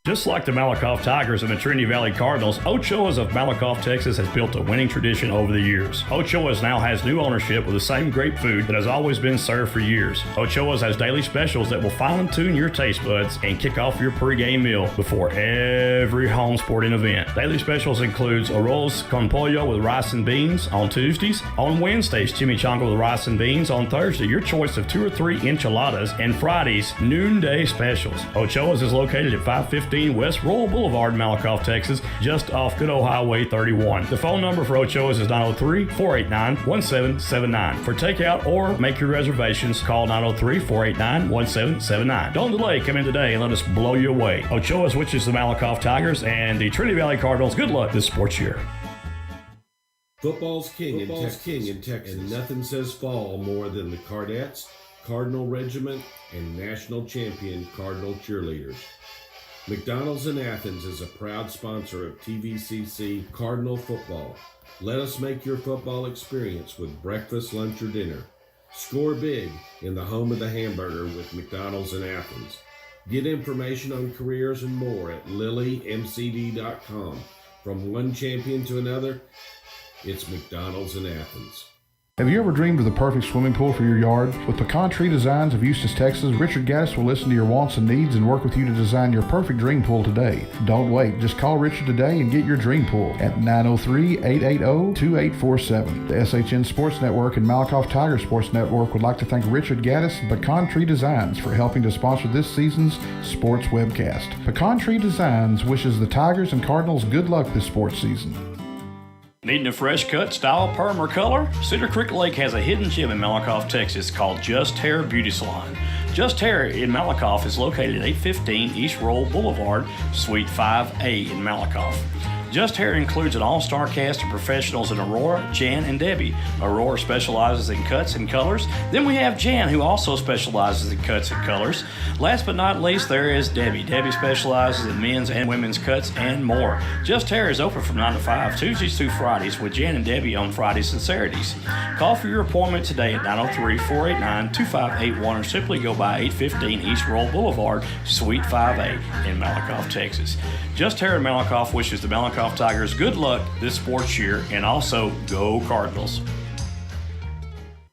Just like the Malakoff Tigers and the Trinity Valley Cardinals, Ochoa's of Malakoff, Texas has built a winning tradition over the years. Ochoa's now has new ownership with the same great food that has always been served for years. Ochoa's has daily specials that will fine-tune your taste buds and kick off your pregame meal before every home sporting event. Daily specials includes arroz con pollo with rice and beans on Tuesdays. On Wednesdays, chimichanga with rice and beans. On Thursday, your choice of 2 or 3 enchiladas. And Fridays, noonday specials. Ochoa's is located at 515 West Royal Boulevard, Malakoff, Texas, just off good old Highway 31. The phone number for Ochoa's is 903-489-1779. For takeout or make your reservations, call 903-489-1779. Don't delay. Come in today and let us blow you away. Ochoa's, which is the Malakoff Tigers, and the Trinity Valley Cardinals. Good luck this sports year. Football's king in Texas, and nothing says fall more than the Cardettes, Cardinal Regiment, and national champion Cardinal cheerleaders. McDonald's in Athens is a proud sponsor of TVCC Cardinal football. Let us make your football experience with breakfast, lunch, or dinner. Score big in the home of the hamburger with McDonald's in Athens. Get information on careers and more at lilymcd.com. From one champion to another, it's McDonald's in Athens. Have you ever dreamed of the perfect swimming pool for your yard? With Pecan Tree Designs of Eustis, Texas, Richard Gaddis will listen to your wants and needs and work with you to design your perfect dream pool today. Don't wait. Just call Richard today and get your dream pool at 903-880-2847. The SHN Sports Network and Malakoff Tiger Sports Network would like to thank Richard Gaddis and Pecan Tree Designs for helping to sponsor this season's sports webcast. Pecan Tree Designs wishes the Tigers and Cardinals good luck this sports season. Needing a fresh cut, style, perm, or color? Cedar Creek Lake has a hidden gem in Malakoff, Texas called Just Hair Beauty Salon. Just Hair in Malakoff is located at 815 East Roll Boulevard, Suite 5A in Malakoff. Just Hair includes an all-star cast of professionals in Aurora, Jan, and Debbie. Aurora specializes in cuts and colors. Then we have Jan, who also specializes in cuts and colors. Last but not least, there is Debbie. Debbie specializes in men's and women's cuts and more. Just Hair is open from 9 to 5, Tuesdays through Fridays, with Jan and Debbie on Fridays and Saturdays. Call for your appointment today at 903-489-2581 or simply go by 815 East Roll Boulevard, Suite 5A in Malakoff, Texas. Just Hair in Malakoff wishes the Malakoff Tigers good luck this sports year, and also go Cardinals.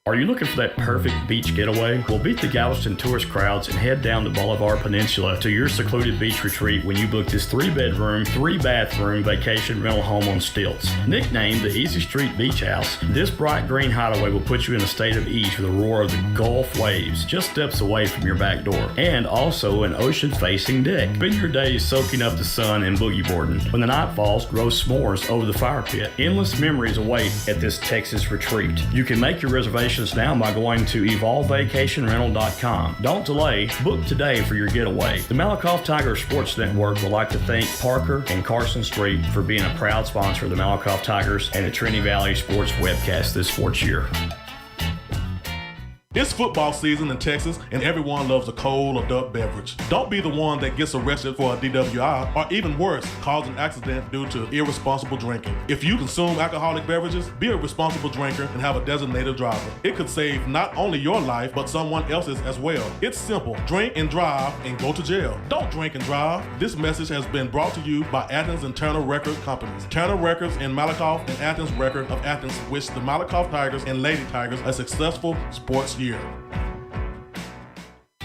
Are you looking for that perfect beach getaway? Well, beat the Galveston tourist crowds and head down the Bolivar Peninsula to your secluded beach retreat when you book this 3-bedroom, 3-bathroom vacation rental home on stilts. Nicknamed the Easy Street Beach House, this bright green hideaway will put you in a state of ease with the roar of the Gulf waves just steps away from your back door, and also an ocean-facing deck. Spend your days soaking up the sun and boogie boarding. When the night falls, roast s'mores over the fire pit. Endless memories await at this Texas retreat. You can make your reservations now by going to evolvevacationrental.com. Don't delay. Book today for your getaway. The Malakoff Tiger Sports Network would like to thank Parker and Carson Street for being a proud sponsor of the Malakoff Tigers and the Trinity Valley Sports webcast this sports year. It's football season in Texas, and everyone loves a cold adult beverage. Don't be the one that gets arrested for a DWI, or even worse, cause an accident due to irresponsible drinking. If you consume alcoholic beverages, be a responsible drinker and have a designated driver. It could save not only your life, but someone else's as well. It's simple. Drink and drive and go to jail. Don't drink and drive. This message has been brought to you by Athens and Turner Record Companies. Turner Records in Malakoff and Athens Record of Athens wish the Malakoff Tigers and Lady Tigers a successful sports year.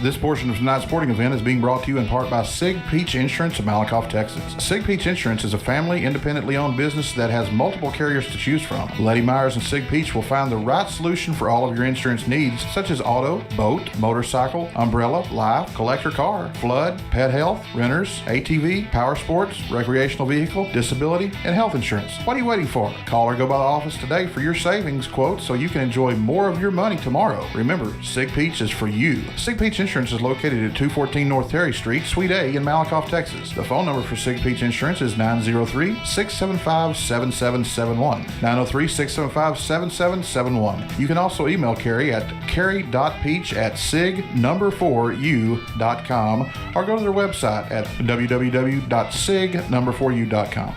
This portion of tonight's sporting event is being brought to you in part by Sig Peach Insurance of Malakoff, Texas. Sig Peach Insurance is a family, independently owned business that has multiple carriers to choose from. Lady Myers and Sig Peach will find the right solution for all of your insurance needs, such as auto, boat, motorcycle, umbrella, life, collector car, flood, pet health, renters, ATV, power sports, recreational vehicle, disability, and health insurance. What are you waiting for? Call or go by the office today for your savings quote so you can enjoy more of your money tomorrow. Remember, Sig Peach is for you. Sig Peach Insurance is located at 214 North Terry Street, Suite A in Malakoff, Texas. The phone number for Sig Peach Insurance is 903-675-7771. 903-675-7771. You can also email Carrie at carrie.peach@sig4u.com or go to their website at www.sig4u.com.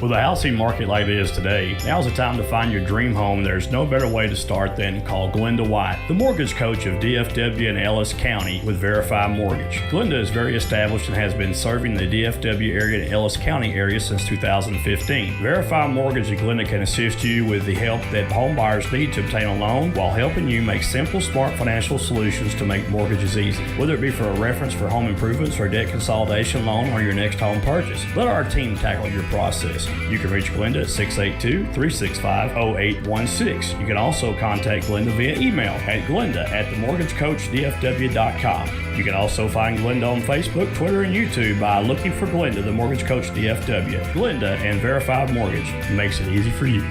With a housing market like it is today, now's the time to find your dream home. There's no better way to start than call Glenda White, the mortgage coach of DFW and Ellis County with Verify Mortgage. Glenda is very established and has been serving the DFW area and Ellis County area since 2015. Verify Mortgage and Glenda can assist you with the help that home buyers need to obtain a loan while helping you make simple, smart financial solutions to make mortgages easy. Whether it be for a reference for home improvements or debt consolidation loan or your next home purchase, let our team tackle your process. You can reach Glenda at 682-365-0816. You can also contact Glenda via email at glenda@themortgagecoachdfw.com. You can also find Glenda on Facebook, Twitter, and YouTube by looking for Glenda, the Mortgage Coach DFW. Glenda and Verified Mortgage makes it easy for you.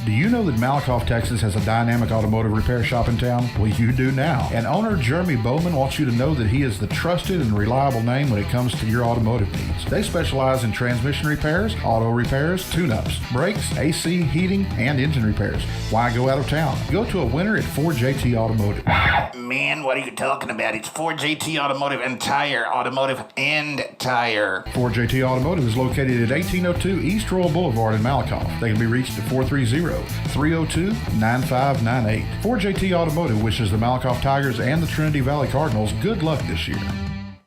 Do you know that Malakoff, Texas has a dynamic automotive repair shop in town? Well, you do now. And owner Jeremy Bowman wants you to know that he is the trusted and reliable name when it comes to your automotive needs. They specialize in transmission repairs, auto repairs, tune-ups, brakes, AC, heating, and engine repairs. Why go out of town? Go to a winner at 4JT Automotive. Man, what are you talking about? It's 4JT Automotive and Tire. Automotive and Tire. 4JT Automotive is located at 1802 East Royal Boulevard in Malakoff. They can be reached at 430-302-9598. 4JT Automotive wishes the Malakoff Tigers and the Trinity Valley Cardinals good luck this year.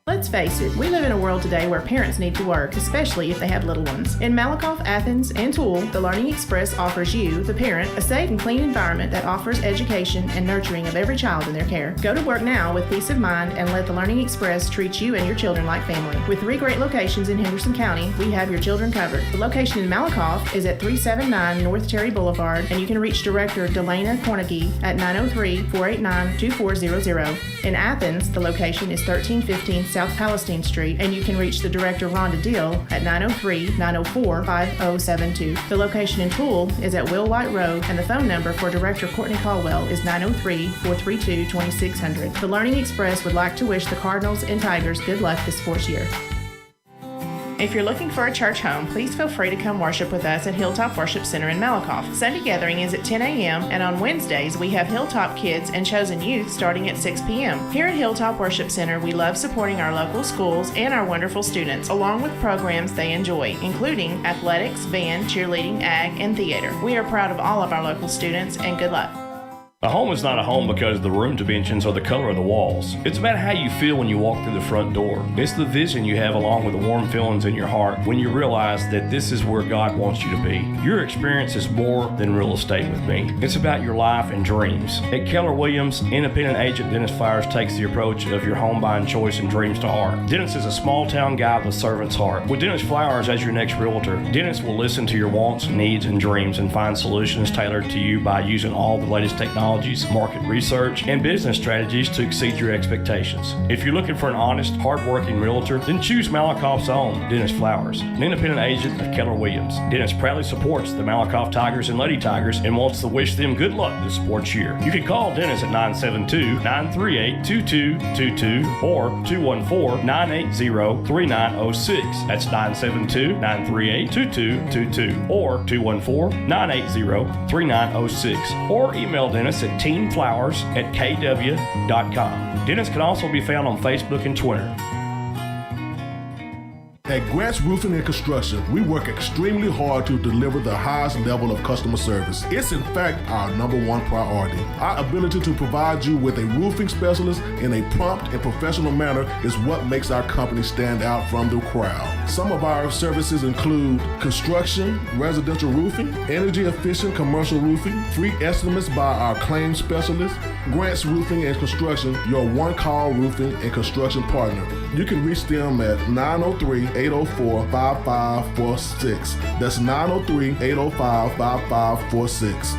Let's face it, we live in a world today where parents need to work, especially if they have little ones. In Malakoff, Athens, and Toole, the Learning Express offers you, the parent, a safe and clean environment that offers education and nurturing of every child in their care. Go to work now with peace of mind and let the Learning Express treat you and your children like family. With 3 great locations in Henderson County, we have your children covered. The location in Malakoff is at 379 North Terry Boulevard, and you can reach Director Delana Cornegie at 903-489-2400. In Athens, the location is 1315 South Palestine Street, and you can reach the Director Rhonda Deal at 903-904-5072. The location in Toole is at Will White Road, and the phone number for Director Courtney Caldwell is 903-432-2600. The Learning Express would like to wish the Cardinals and Tigers good luck this sports year. If you're looking for a church home, please feel free to come worship with us at Hilltop Worship Center in Malakoff. Sunday gathering is at 10 a.m., and on Wednesdays we have Hilltop Kids and Chosen Youth starting at 6 p.m. Here at Hilltop Worship Center, we love supporting our local schools and our wonderful students, along with programs they enjoy, including athletics, band, cheerleading, ag, and theater. We are proud of all of our local students, and good luck. A home is not a home because of the room dimensions or the color of the walls. It's about how you feel when you walk through the front door. It's the vision you have along with the warm feelings in your heart when you realize that this is where God wants you to be. Your experience is more than real estate with me. It's about your life and dreams. At Keller Williams, independent agent Dennis Flowers takes the approach of your home buying choice and dreams to heart. Dennis is a small town guy with a servant's heart. With Dennis Flowers as your next realtor, Dennis will listen to your wants, needs, and dreams and find solutions tailored to you by using all the latest technology, market research, and business strategies to exceed your expectations. If you're looking for an honest, hard-working realtor, then choose Malakoff's own Dennis Flowers, an independent agent of Keller Williams. Dennis proudly supports the Malakoff Tigers and Lady Tigers and wants to wish them good luck this sports year. You can call Dennis at 972-938-2222 or 214-980-3906. That's 972-938-2222 or 214-980-3906. Or email Dennis at teamflowers@kw.com. Dennis can also be found on Facebook and Twitter. At Grant's Roofing and Construction, we work extremely hard to deliver the highest level of customer service. It's in fact our #1 priority. Our ability to provide you with a roofing specialist in a prompt and professional manner is what makes our company stand out from the crowd. Some of our services include construction, residential roofing, energy efficient commercial roofing, free estimates by our claims specialist. Grant's Roofing and Construction, your one-call roofing and construction partner. You can reach them at 903-804-5546. That's 903-805-5546.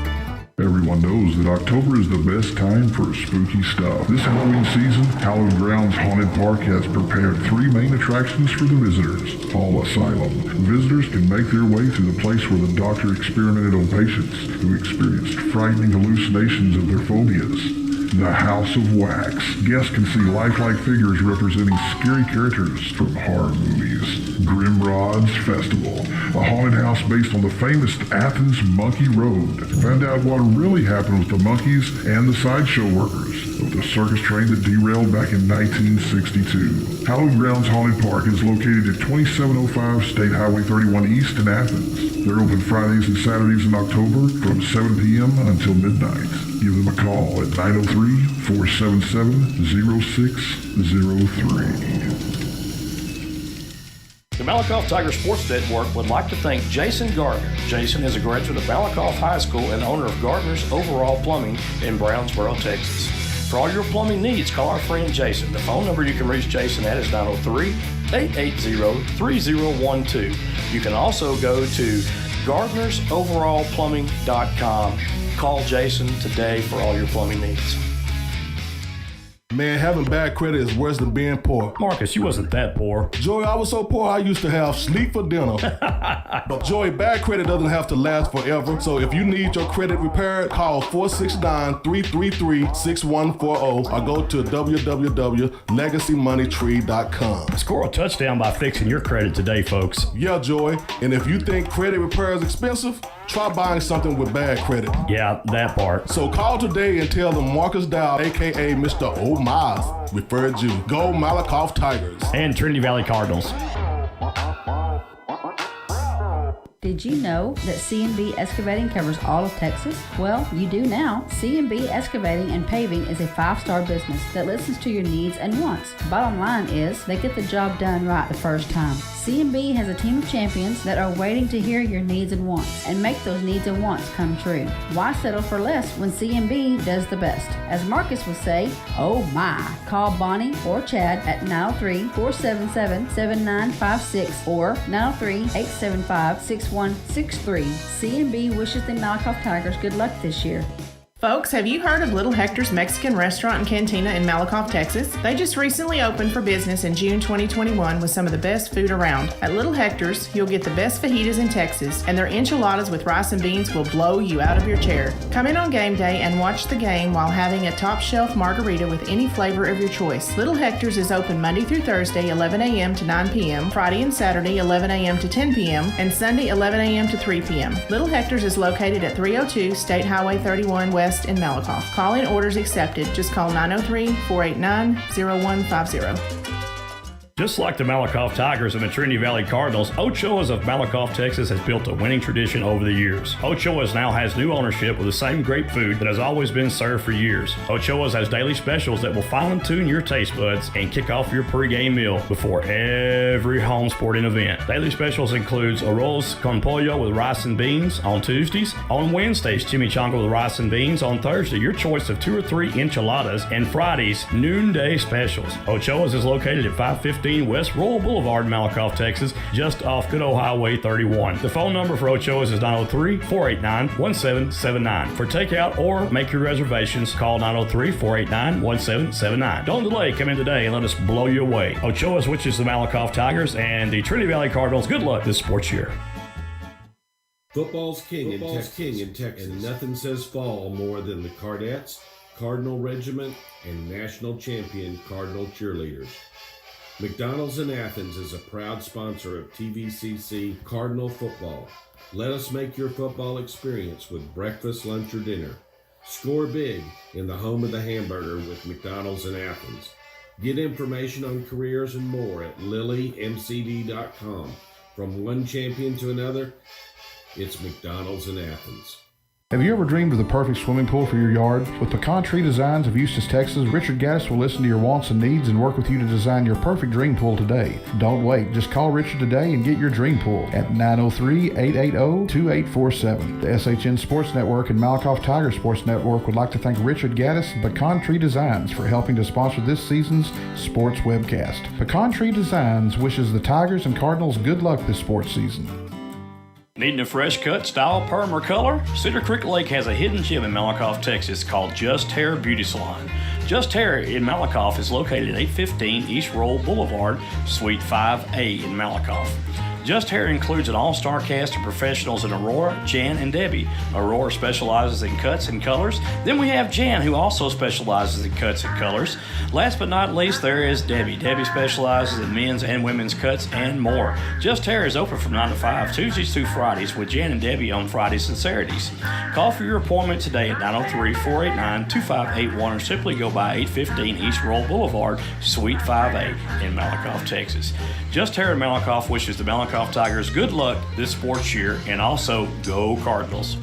Everyone knows that October is the best time for spooky stuff. This Halloween season, Hallowed Grounds Haunted Park has prepared 3 main attractions for the visitors. Fall Asylum. Visitors can make their way to the place where the doctor experimented on patients who experienced frightening hallucinations of their phobias. the House of Wax. Guests can see lifelike figures representing scary characters from horror movies. Grimrod's Festival, a haunted house based on the famous Athens Monkey Road. Find out what really happened with the monkeys and the sideshow workers of the circus train that derailed back in 1962. Hallowed Grounds Haunted Park is located at 2705 State Highway 31 East in Athens. They're open Fridays and Saturdays in October from 7 p.m. until midnight. Give them a call at 903-477-0603. The Malakoff Tiger Sports Network would like to thank Jason Gardner. Jason is a graduate of Malakoff High School and owner of Gardner's Overall Plumbing in Brownsboro, Texas. For all your plumbing needs, call our friend Jason. The phone number you can reach Jason at is 903-880-3012. You can also go to gardnersoverallplumbing.com. Call Jason today for all your plumbing needs. Man, having bad credit is worse than being poor. Marcus, you wasn't that poor. Joey, I was so poor I used to have sleep for dinner. But Joey, bad credit doesn't have to last forever. So if you need your credit repaired, call 469-333-6140 or go to www.legacymoneytree.com. Score a touchdown by fixing your credit today, folks. Yeah, Joey. And if you think credit repair is expensive, try buying something with bad credit. Yeah, that part. So call today and tell them Marcus Dow, a.k.a. Mr. O'Miles, referred you. Go Malakoff Tigers. And Trinity Valley Cardinals. Did you know that C&B Excavating covers all of Texas? Well, you do now. C&B Excavating and Paving is a 5-star business that listens to your needs and wants. Bottom line is, they get the job done right the first time. C&B has a team of champions that are waiting to hear your needs and wants and make those needs and wants come true. Why settle for less when C&B does the best? As Marcus would say, oh my. Call Bonnie or Chad at 903-477-7956 or 903-875-6163. C&B wishes the Malakoff Tigers good luck this year. Folks, have you heard of Little Hector's Mexican Restaurant and Cantina in Malakoff, Texas? They just recently opened for business in June 2021 with some of the best food around. At Little Hector's, you'll get the best fajitas in Texas, and their enchiladas with rice and beans will blow you out of your chair. Come in on game day and watch the game while having a top shelf margarita with any flavor of your choice. Little Hector's is open Monday through Thursday, 11 a.m. to 9 p.m., Friday and Saturday, 11 a.m. to 10 p.m., and Sunday, 11 a.m. to 3 p.m. Little Hector's is located at 302 State Highway 31 West in Malakoff. Call-in orders accepted. Just call 903-489-0150. Just like the Malakoff Tigers and the Trinity Valley Cardinals, Ochoa's of Malakoff, Texas has built a winning tradition over the years. Ochoa's now has new ownership with the same great food that has always been served for years. Ochoa's has daily specials that will fine-tune your taste buds and kick off your pregame meal before every home sporting event. Daily specials includes arroz con pollo with rice and beans on Tuesdays. On Wednesdays, chimichanga with rice and beans. On Thursday, your choice of 2 or 3 enchiladas. And Fridays, noonday specials. Ochoa's is located at 515 West Royal Boulevard, Malakoff, Texas, just off good old Highway 31. The phone number for Ochoa's is 903-489-1779. For takeout or make your reservations, call 903-489-1779. Don't delay, come in today and let us blow you away. Ochoa's, which is the Malakoff Tigers, and the Trinity Valley Cardinals, good luck this sports year. Football's king in Texas, and nothing says fall more than the Cardettes, Cardinal Regiment, and national champion Cardinal cheerleaders. McDonald's in Athens is a proud sponsor of TVCC Cardinal football. Let us make your football experience with breakfast, lunch, or dinner. Score big in the home of the hamburger with McDonald's in Athens. Get information on careers and more at lilymcd.com. From one champion to another, it's McDonald's in Athens. Have you ever dreamed of the perfect swimming pool for your yard? With Pecan Tree Designs of Eustis, Texas, Richard Gaddis will listen to your wants and needs and work with you to design your perfect dream pool today. Don't wait. Just call Richard today and get your dream pool at 903-880-2847. The SHN Sports Network and Malakoff Tiger Sports Network would like to thank Richard Gaddis and Pecan Tree Designs for helping to sponsor this season's sports webcast. Pecan Tree Designs wishes the Tigers and Cardinals good luck this sports season. Needing a fresh cut, style, perm, or color? Cedar Creek Lake has a hidden gem in Malakoff, Texas called Just Hair Beauty Salon. Just Hair in Malakoff is located at 815 East Roll Boulevard, Suite 5A in Malakoff. Just Hair includes an all-star cast of professionals in Aurora, Jan, and Debbie. Aurora specializes in cuts and colors. Then we have Jan, who also specializes in cuts and colors. Last but not least, there is Debbie. Debbie specializes in men's and women's cuts and more. Just Hair is open from 9 to 5, Tuesdays through Fridays, with Jan and Debbie on Fridays and Saturdays. Call for your appointment today at 903-489-2581 or simply go by 815 East Roll Boulevard, Suite 5A in Malakoff, Texas. Just Hair in Malakoff wishes the Malakoff Tigers good luck this sports year, and also go Cardinals.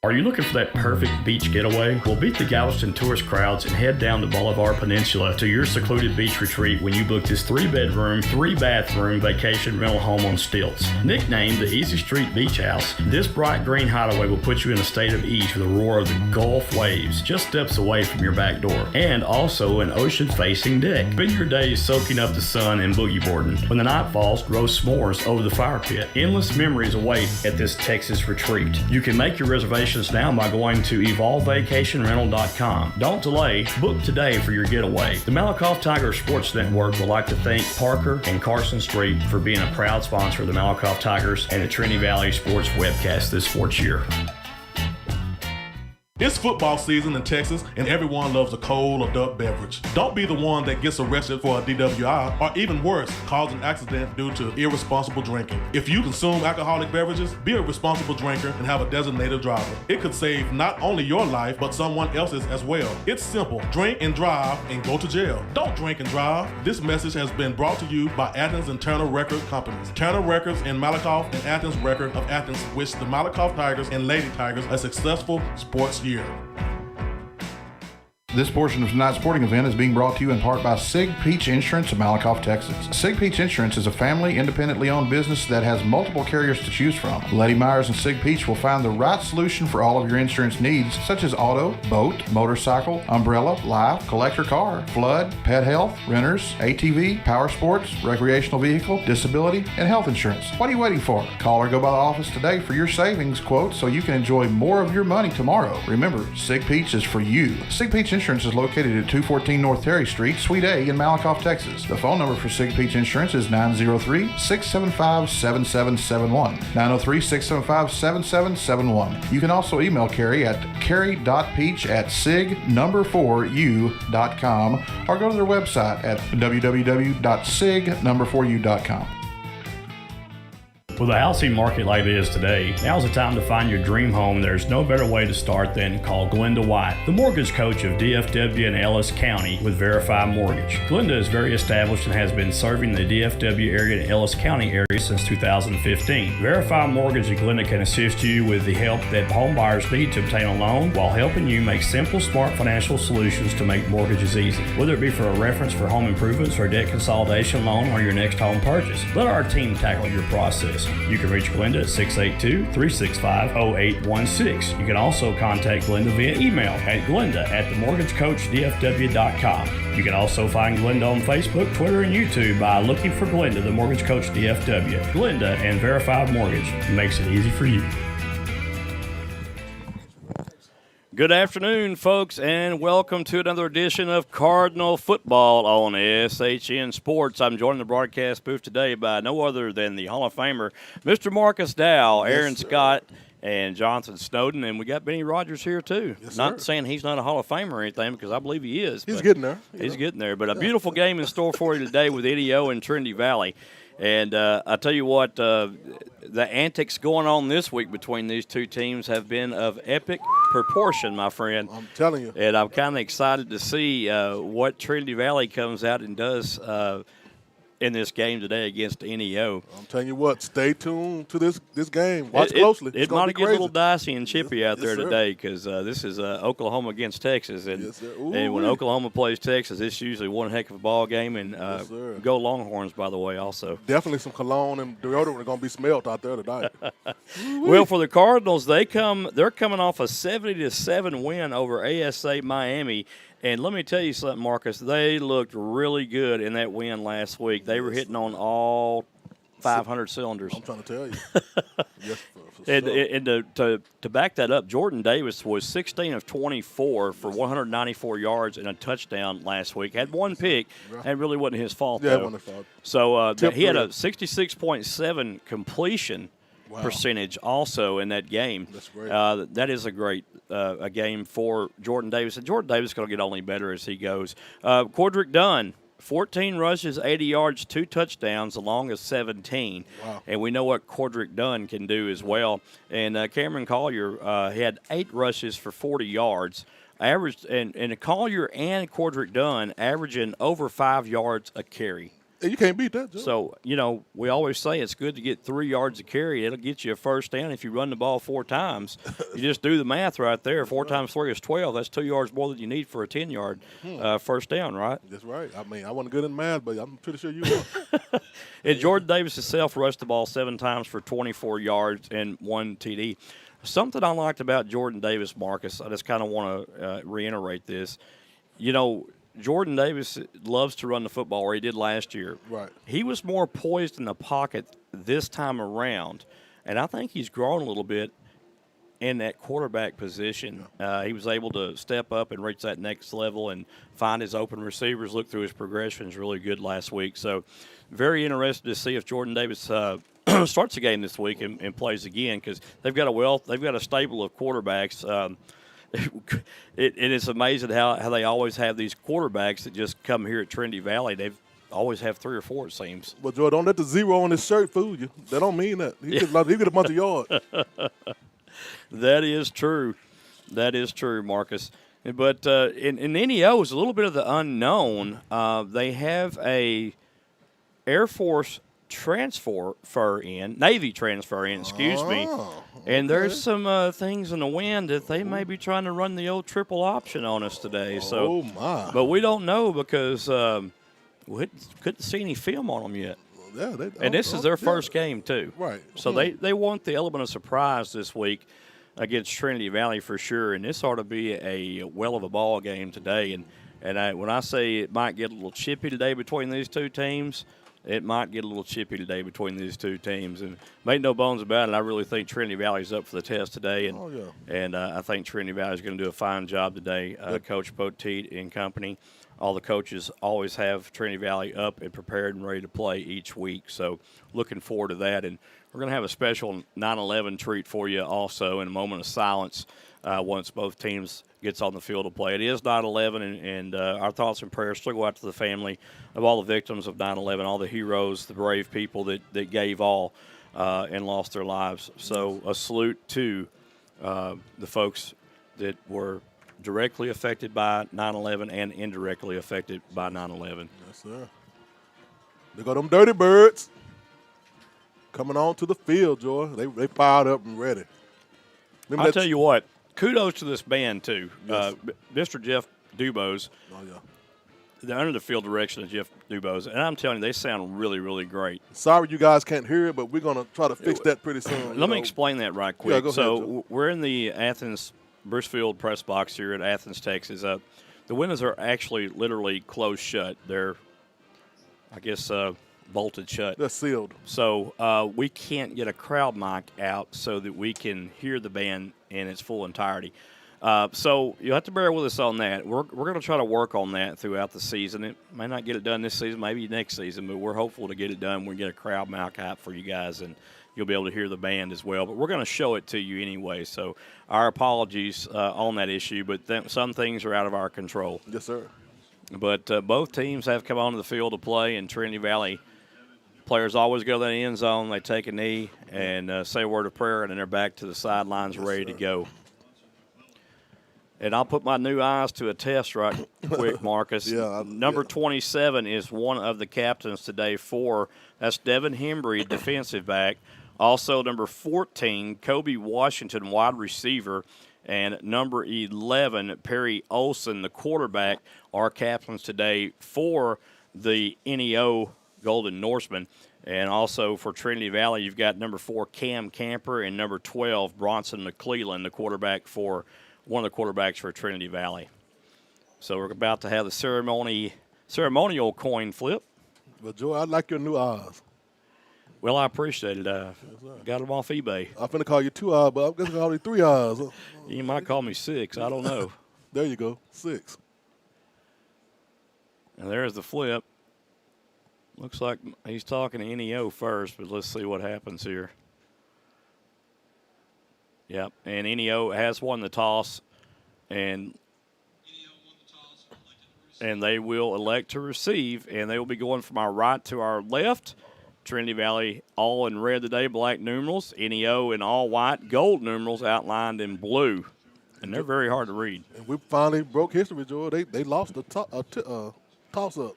Are you looking for that perfect beach getaway? Well, beat the Galveston tourist crowds and head down the Bolivar Peninsula to your secluded beach retreat when you book this 3-bedroom, 3-bathroom vacation rental home on stilts. Nicknamed the Easy Street Beach House, this bright green hideaway will put you in a state of ease with the roar of the Gulf waves just steps away from your back door, and also an ocean-facing deck. Spend your days soaking up the sun and boogie boarding. When the night falls, roast s'mores over the fire pit. Endless memories await at this Texas retreat. You can make your reservations now by going to evolvevacationrental.com. Don't delay. Book today for your getaway. The Malakoff Tiger Sports Network would like to thank Parker and Carson Street for being a proud sponsor of the Malakoff Tigers and the Trinity Valley Sports webcast this sports year. It's football season in Texas, and everyone loves a cold adult beverage. Don't be the one that gets arrested for a DWI, or even worse, cause an accident due to irresponsible drinking. If you consume alcoholic beverages, be a responsible drinker and have a designated driver. It could save not only your life, but someone else's as well. It's simple. Drink and drive and go to jail. Don't drink and drive. This message has been brought to you by Athens and Turner Record Companies. Turner Records in Malakoff and Athens Record of Athens wish the Malakoff Tigers and Lady Tigers a successful sports year. This portion of tonight's sporting event is being brought to you in part by Sig Peach Insurance of Malakoff, Texas. Sig Peach Insurance is a family, independently owned business that has multiple carriers to choose from. Letty Myers and Sig Peach will find the right solution for all of your insurance needs, such as auto, boat, motorcycle, umbrella, life, collector car, flood, pet health, renters, ATV, power sports, recreational vehicle, disability, and health insurance. What are you waiting for? Call or go by the office today for your savings quote so you can enjoy more of your money tomorrow. Remember, Sig Peach is for you. Sig Peach Insurance is located at 214 North Terry Street, Suite A in Malakoff, Texas. The phone number for Sig Peach Insurance is 903-675-7771. 903-675-7771. You can also email Carrie at carrie.peach@sig4u.com or go to their website at www.sig4u.com. With a housing market like it is today, now's the time to find your dream home. There's no better way to start than call Glenda White, the mortgage coach of DFW and Ellis County with Verify Mortgage. Glenda is very established and has been serving the DFW area and Ellis County area since 2015. Verify Mortgage and Glenda can assist you with the help that home buyers need to obtain a loan while helping you make simple, smart financial solutions to make mortgages easy. Whether it be for a reference for home improvements or debt consolidation loan or your next home purchase, let our team tackle your process. You can reach Glenda at 682-365-0816. You can also contact Glenda via email at glenda@themortgagecoachdfw.com. You can also find Glenda on Facebook, Twitter, and YouTube by looking for Glenda, the Mortgage Coach DFW. Glenda and Verified Mortgage makes it easy for you. Good afternoon, folks, and welcome to another edition of Cardinal Football on SHN Sports. I'm joined in the broadcast booth today by no other than the Hall of Famer, Mr. Marcus Dow, Aaron Scott, and Jonathan Snowden, and we got Benny Rogers here too. Yes, not sir. saying he's not a Hall of Famer or anything, because I believe he is. He's getting there. He's getting there. But a beautiful game in store for you today with NEO and Trinity Valley. And I tell you what, the antics going on this week between these two teams have been of epic proportion, my friend. I'm telling you. And I'm kind of excited to see what Trinity Valley comes out and does in this game today against NEO. I'm telling you what, stay tuned to this game. Watch closely. It might get a little dicey and chippy out there sir. today, because this is Oklahoma against Texas. And, Yes, sir. and when Oklahoma plays Texas, it's usually one heck of a ball game. And sir. go Longhorns, by the way, also. Definitely some cologne and deodorant are going to be smelled out there tonight. Well, for the Cardinals, they're coming off a 70-7 win over ASA Miami. And let me tell you something, Marcus. They looked really good in that win last week. They were hitting on all 500 cylinders. I'm trying to tell you. Yes, for And, sure. and to back that up, Jordan Davis was 16 of 24 for 194 yards and a touchdown last week. Had one pick, and really wasn't his fault, Yeah, it though. wasn't his fault. So he had a Tip 66.7 completion percentage also in that game. That's great. That is a great a game for Jordan Davis. And Jordan Davis is going to get only better as he goes. Quadric Dunn, 14 rushes, 80 yards, 2 touchdowns, along with 17. Wow. And we know what Quadric Dunn can do as well. And Cameron Collier had 8 rushes for 40 yards. Averaged and Collier and Quadric Dunn averaging over 5 yards a carry. You can't beat that, Joe. So, we always say it's good to get 3 yards a carry. It'll get you a first down if you run the ball 4 times. You just do the math right there. 4 times 3 is 12. That's 2 yards more than you need for a 10-yard first down, right? That's right. I mean, I wasn't good in math, but I'm pretty sure you were. And Jordan Davis himself rushed the ball 7 times for 24 yards and 1 TD. Something I liked about Jordan Davis, Marcus, I just kind of want to reiterate this. Jordan Davis loves to run the football, or he did last year. Right. He was more poised in the pocket this time around, and I think he's grown a little bit in that quarterback position. He was able to step up and reach that next level and find his open receivers, look through his progressions really good last week. So very interested to see if Jordan Davis starts the game this week and plays again, because they've got a stable of quarterbacks. It is amazing how they always have these quarterbacks that just come here at Trinity Valley. They've always have 3 or 4, it seems. But, Joe, don't let the 0 on his shirt fool you. That don't mean that. He get a bunch of yards. That is true. That is true, Marcus. But in NEO is a little bit of the unknown. They have a Air Force Navy transfer in, excuse me. And there's some things in the wind that they may be trying to run the old triple option on us today. So, my. But we don't know because we couldn't see any film on them yet. Yeah, and this is their first game, too. Right. So they want the element of surprise this week against Trinity Valley for sure. And this ought to be a well of a ball game today. And when I say it might get a little chippy today between these two teams, it might get a little chippy today between these two teams. And make no bones about it, I really think Trinity Valley's up for the test today. And I think Trinity Valley's going to do a fine job today. Coach Poteet and company, all the coaches always have Trinity Valley up and prepared and ready to play each week. So looking forward to that. And we're going to have a special 9/11 treat for you also in a moment of silence once both teams gets on the field to play. It is 9/11, and our thoughts and prayers still go out to the family of all the victims of 9/11, all the heroes, the brave people that gave all and lost their lives. So a salute to the folks that were directly affected by 9/11 and indirectly affected by 9/11. Yes, sir. They got them dirty birds coming on to the field, Joy. They fired up and ready. I'll tell you what, kudos to this band, too. Yes. Mr. Jeff Dubose. Oh, yeah. They're under the field direction of Jeff Dubose, and I'm telling you, they sound really, really great. Sorry you guys can't hear it, but we're going to try to fix that pretty soon. Let me explain that right quick. Yeah, go ahead, so Joe. we're in the Athens Brucefield press box here at Athens, Texas. The windows are actually literally closed shut. They're, I guess, bolted shut. They're sealed. So we can't get a crowd mic out so that we can hear the band in its full entirety. So you'll have to bear with us on that. We're going to try to work on that throughout the season. It may not get it done this season, maybe next season, but we're hopeful to get it done. We'll get a crowd mic out for you guys, and you'll be able to hear the band as well. But we're going to show it to you anyway, so our apologies on that issue, but some things are out of our control. Yes, sir. But both teams have come onto the field to play, and Trinity Valley players always go to the end zone. They take a knee and say a word of prayer, and then they're back to the sidelines ready to go. And I'll put my new eyes to a test right quick, Marcus. Number 27 is one of the captains today that's Devin Hembry, defensive back. Also, number 14, Kobe Washington, wide receiver. And number 11, Perry Olson, the quarterback, are captains today for the NEO Golden Norsemen. And also for Trinity Valley, you've got number 4, Cam Camper, and number 12, Bronson McClellan, the quarterback for one of the quarterbacks for Trinity Valley. So we're about to have the ceremonial coin flip. Well, Joe, I like your new eyes. Well, I appreciate it. Got them off eBay. I'm finna call you 2 hours, but I'm going to call you 3 hours. You might call me 6. I don't know. There you go, 6. And there's the flip. Looks like he's talking to NEO first, but let's see what happens here. Yep, and NEO has won the toss, and they will elect to receive, and they will be going from our right to our left. Trinity Valley all in red today, black numerals. NEO in all white, gold numerals outlined in blue. And they're very hard to read. And we finally broke history, Joy. They lost the toss-up.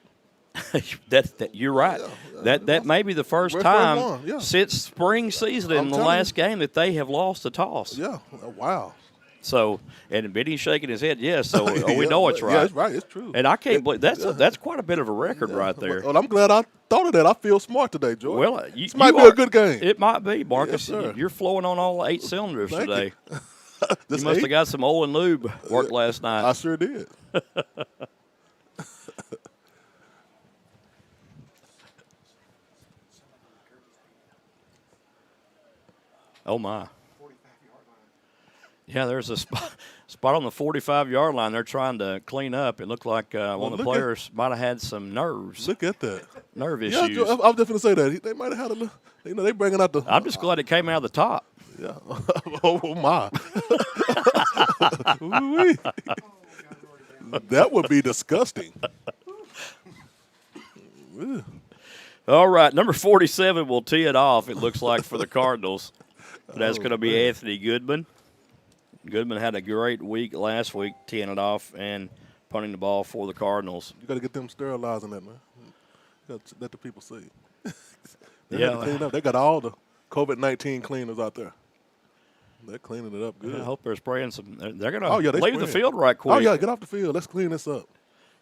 You're right. That may be the first time since spring season in the last game that they have lost the toss. Yeah, wow. So, and Benny's shaking his head, yes, so we know it's right. Yeah, it's right. It's true. And I can't believe that's quite a bit of a record right there. Well, I'm glad I thought of that. I feel smart today, George. Well, this might be a good game. It might be, Marcus. Yes, you're flowing on all 8 cylinders today. You must have got some oil and lube work last night. I sure did. Oh, my. Yeah, there's a spot on the 45-yard line they're trying to clean up. It looked like one of the players might have had some nerves. Look at that. Nerve issues. Yeah, I was just going to say that. They might have had a little, they bringing out the. I'm just glad it came out of the top. Yeah. Oh, my. That would be disgusting. All right, number 47 will tee it off, it looks like, for the Cardinals. That's going to be Anthony Goodman. Goodman had a great week last week, teeing it off and punting the ball for the Cardinals. You got to get them sterilizing that, man. You got to let the people see. They got all the COVID-19 cleaners out there. They're cleaning it up good. I hope they're spraying some. They're going to leave the field right quick. Oh, yeah, get off the field. Let's clean this up.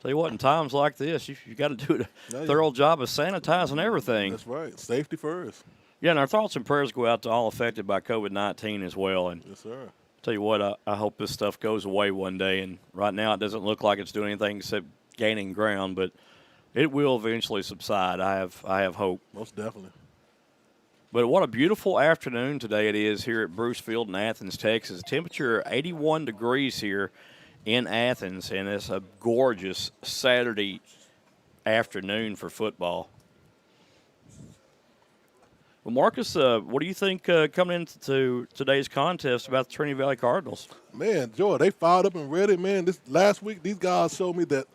Tell you what, in times like this, you got to do a thorough job of sanitizing everything. That's right. Safety first. Yeah, and our thoughts and prayers go out to all affected by COVID-19 as well. And yes, sir. Tell you what, I hope this stuff goes away one day. And right now it doesn't look like it's doing anything except gaining ground, but it will eventually subside. I have hope. Most definitely. But what a beautiful afternoon today it is here at Bruce Field in Athens, Texas. Temperature 81 degrees here in Athens, and it's a gorgeous Saturday afternoon for football. Well, Marcus, what do you think coming into today's contest about the Trinity Valley Cardinals? Man, Joy, they fired up and ready. Man, this last week these guys showed me that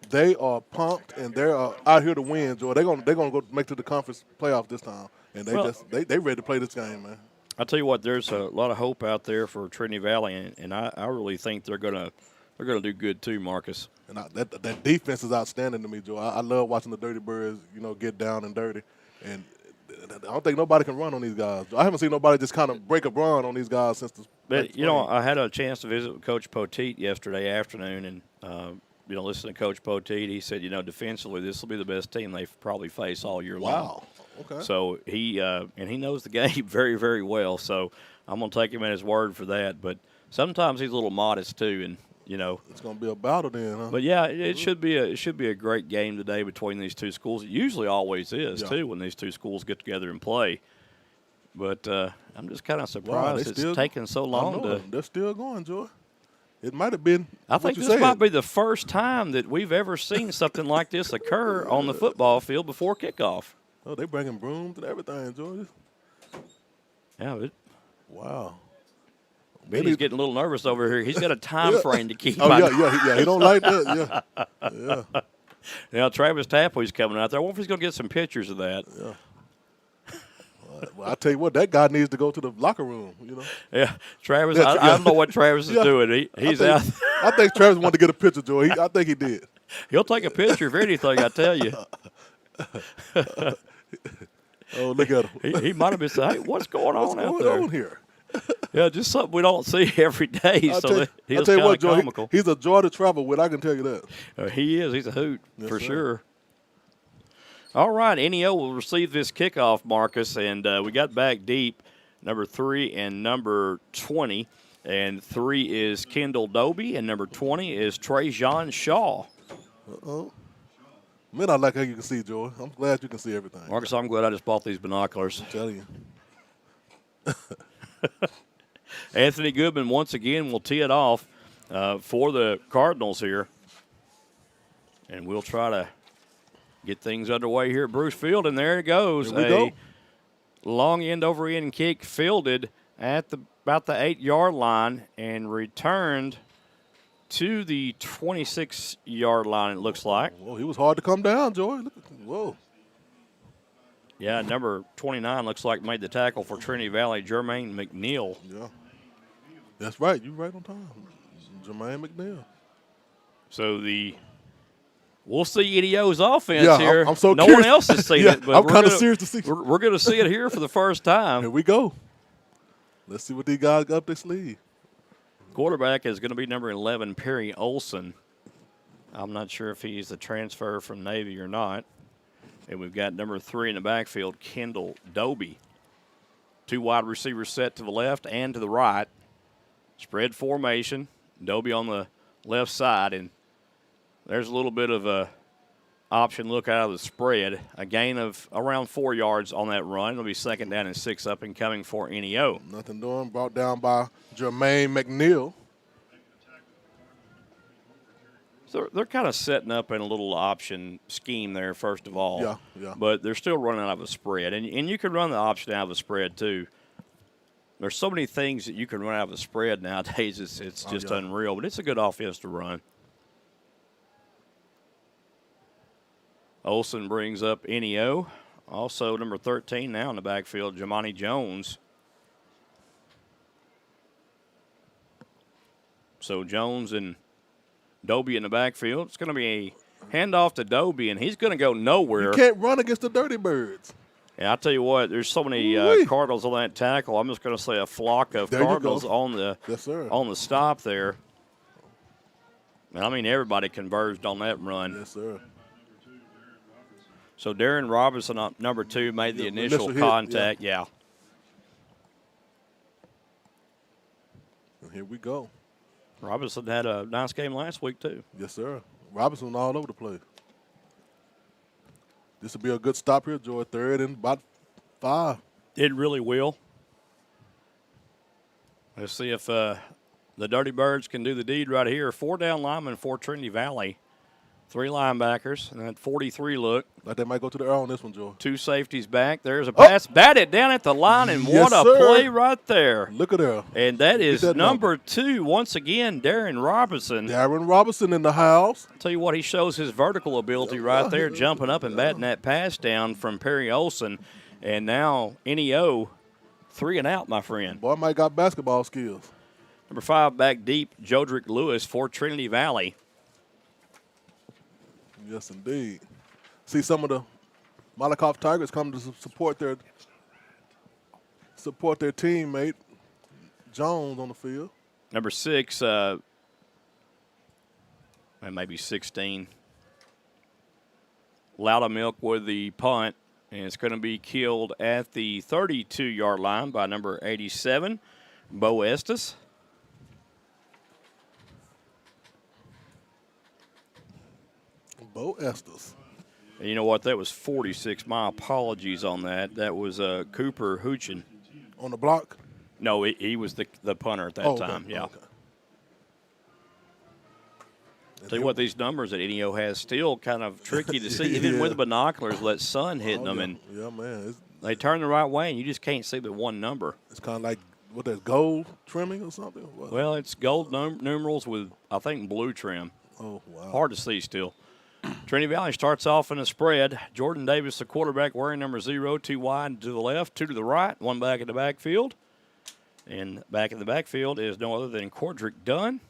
they are pumped and they're out here to win. Joy, they're gonna go make to the conference playoff this time, and they ready to play this game, man. I tell you what, there's a lot of hope out there for Trinity Valley, and I really think they're gonna do good too, Marcus. And that defense is outstanding to me, Joe. I love watching the Dirty Birds, get down and dirty. And I don't think nobody can run on these guys. I haven't seen nobody just kind of break a run on these guys since the. But I had a chance to visit with Coach Poteet yesterday afternoon, and listen to Coach Poteet. He said, defensively, this will be the best team they probably face all year long. Wow. Okay. So he knows the game very, very well. So I'm gonna take him at his word for that. But sometimes he's a little modest too, and. It's going to be a battle then, huh? But yeah, it should be a great game today between these two schools. It usually always is too when these two schools get together and play. But I'm just kind of surprised it's taken so long They're still going, Joy. It might have been. I think this might be the first time that we've ever seen something like this occur on the football field before kickoff. Oh, they're bringing brooms and everything, Joy. Yeah. Wow. Benny's getting a little nervous over here. He's got a time frame to keep. Oh, yeah. He don't like that. Yeah. Now, Travis Tapley's coming out there. I wonder if he's going to get some pictures of that. Yeah. Well, I tell you what, that guy needs to go to the locker room, Yeah, Travis, I don't know what Travis is doing. He's out. I think Travis wanted to get a picture, Joey. I think he did. He'll take a picture of anything, I tell you. Oh, look at him. He might have been saying, hey, what's going on out there? What's going on here? Yeah, just something we don't see every day. I'll tell you what, Joey, he's a joy to travel with. I can tell you that. He is. He's a hoot for sure. All right, NEO will receive this kickoff, Marcus, and we got back deep, number 3 and number 20. And 3 is Kendall Doby, and number 20 is Trajan Shaw. Uh-oh. Man, I like how you can see, Joy. I'm glad you can see everything. Marcus, I'm glad I just bought these binoculars. I'm telling you. Anthony Goodman once again will tee it off for the Cardinals here. And we'll try to get things underway here at Bruce Field. And there it goes. Here we go. Long end over end kick fielded at about the 8-yard line and returned to the 26-yard line, it looks like. Whoa, he was hard to come down, Joy. Whoa. Yeah, number 29 looks like made the tackle for Trinity Valley, Jermaine McNeil. Yeah. That's right. You're right on time. Jermaine McNeil. So we'll see NEO's offense here. I'm so no curious. one else has seen it, but I'm kind of serious to see. We're going to see it here for the first time. Here we go. Let's see what these guys got up their sleeve. Quarterback is going to be number 11, Perry Olson. I'm not sure if he's the transfer from Navy or not. And we've got number 3 in the backfield, Kendall Doby. 2 wide receivers set to the left and to the right. Spread formation. Doby on the left side. And there's a little bit of a option look out of the spread. A gain of around 4 yards on that run. It'll be 2nd down and 6 up and coming for NEO. Nothing doing. Brought down by Jermaine McNeil. So they're kind of setting up in a little option scheme there, first of all. Yeah. But they're still running out of a spread. And you can run the option out of a spread, too. There's so many things that you can run out of a spread nowadays. It's just unreal. But it's a good offense to run. Olsen brings up NEO. Also, number 13 now in the backfield, Jamani Jones. So Jones and Doby in the backfield. It's going to be a handoff to Doby, and he's going to go nowhere. You can't run against the Dirty Birds. Yeah, I'll tell you what, there's so many Cardinals on that tackle. I'm just going to say a flock of Cardinals on the stop there. I mean, everybody converged on that run. Yes, sir. So Darren Robinson, number 2, made the initial contact. Yeah. And here we go. Robinson had a nice game last week, too. Yes, sir. Robinson all over the place. This will be a good stop here, Joy. 3rd and about 5. It really will. Let's see if the Dirty Birds can do the deed right here. 4 down linemen for Trinity Valley. 3 linebackers, and that 43 look. Like they might go to the air on this one, Joe. 2 safeties back. There's a pass. Batted down at the line, and what a play right there. Look at there. And that is number 2, once again, Darren Robinson. Darren Robinson in the house. I'll tell you what, he shows his vertical ability right there, jumping up and batting that pass down from Perry Olson. And now NEO 3 and out, my friend. Boy, Mike got basketball skills. Number 5 back deep, Jodrick Lewis for Trinity Valley. Yes, indeed. See some of the Malakoff Tigers come to support their teammate Jones on the field. Number 6, maybe 16. Loudermilk with the punt, and it's going to be killed at the 32-yard line by number 87, Bo Estes. Bo Estes. And you know what? That was 46. My apologies on that. That was Cooper Hoochin. On the block? No, he was the punter at that time. Yeah. Okay. Tell you what, these numbers that NEO has still kind of tricky to see, even with the binoculars, let sun hitting them, and man, they turn the right way, and you just can't see the one number. It's kind of like what that's gold trimming or something. What? Well, it's gold numerals with I think blue trim. Oh wow! Hard to see still. Trinity Valley starts off in a spread. Jordan Davis, the quarterback, wearing number 0, 2 wide to the left, 2 to the right, 1 back in the backfield. And back in the backfield is no other than Cordrick Dunn.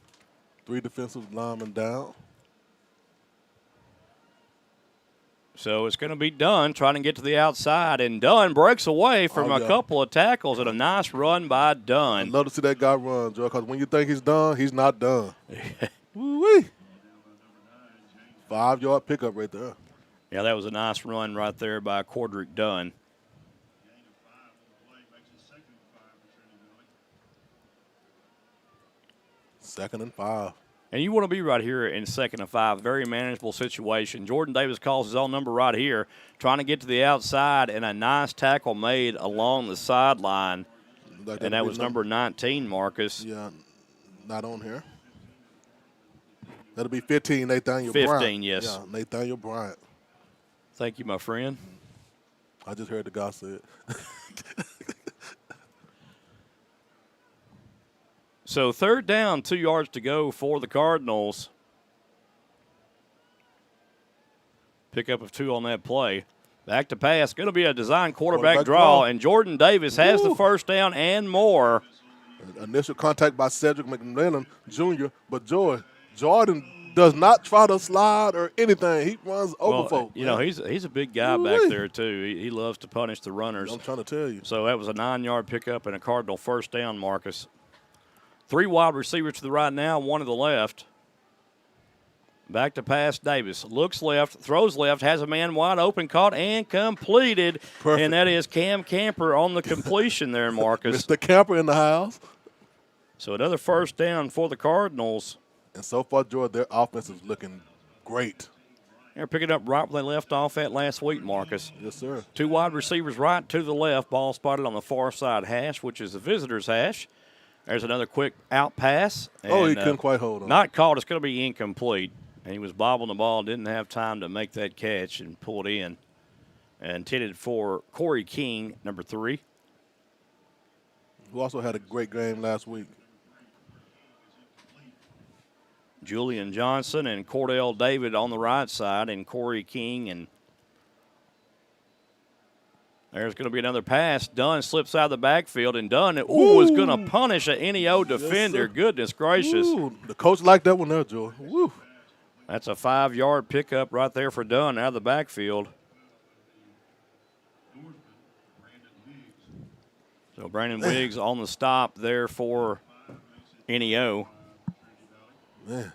3 defensive linemen down. So it's going to be Dunn trying to get to the outside, and Dunn breaks away from a couple of tackles and a nice run by Dunn. I'd love to see that guy run, Joe, because when you think he's done, he's not done. Woo-wee. 5-yard pickup right there. Yeah, that was a nice run right there by Cordrick Dunn. Second and 5. And you want to be right here in 2nd and 5. Very manageable situation. Jordan Davis calls his own number right here, trying to get to the outside, and a nice tackle made along the sideline. And that was number 19, Marcus. Yeah, not on here. That'll be 15, Nathaniel Bryant. 15, yes. Yeah, Nathaniel Bryant. Thank you, my friend. I just heard the guy say it. So 3rd down, 2 yards to go for the Cardinals. Pickup of 2 on that play. Back to pass. Going to be a design quarterback draw, and Jordan Davis has the first down and more. Initial contact by Cedric McMillan Jr., but Jordan does not try to slide or anything. He runs over folks. You know, he's a big guy back there, too. He loves to punish the runners. I'm trying to tell you. So that was a 9-yard pickup and a Cardinal first down, Marcus. 3 wide receivers to the right now, 1 to the left. Back to pass, Davis. Looks left, throws left, has a man wide open, caught and completed. Perfect. And that is Cam Camper on the completion there, Marcus. Mr. Camper in the house. So another first down for the Cardinals. And so far, George, their offense is looking great. They're picking up right where they left off at last week, Marcus. Yes, sir. 2 wide receivers right, 2 to the left. Ball spotted on the far side hash, which is the visitor's hash. There's another quick out pass. And, he couldn't quite hold on. Not caught. It's going to be incomplete. And he was bobbling the ball, didn't have time to make that catch and pull it in. And intended for Corey King, number 3. Who also had a great game last week. Julian Johnson and Cordell David on the right side, and Corey King. And there's going to be another pass. Dunn slips out of the backfield, and Dunn is going to punish an NEO defender. Yes, goodness gracious. The coach liked that one there, Joe. Woo. That's a 5-yard pickup right there for Dunn out of the backfield. So Brandon Wiggs on the stop there for NEO. Man.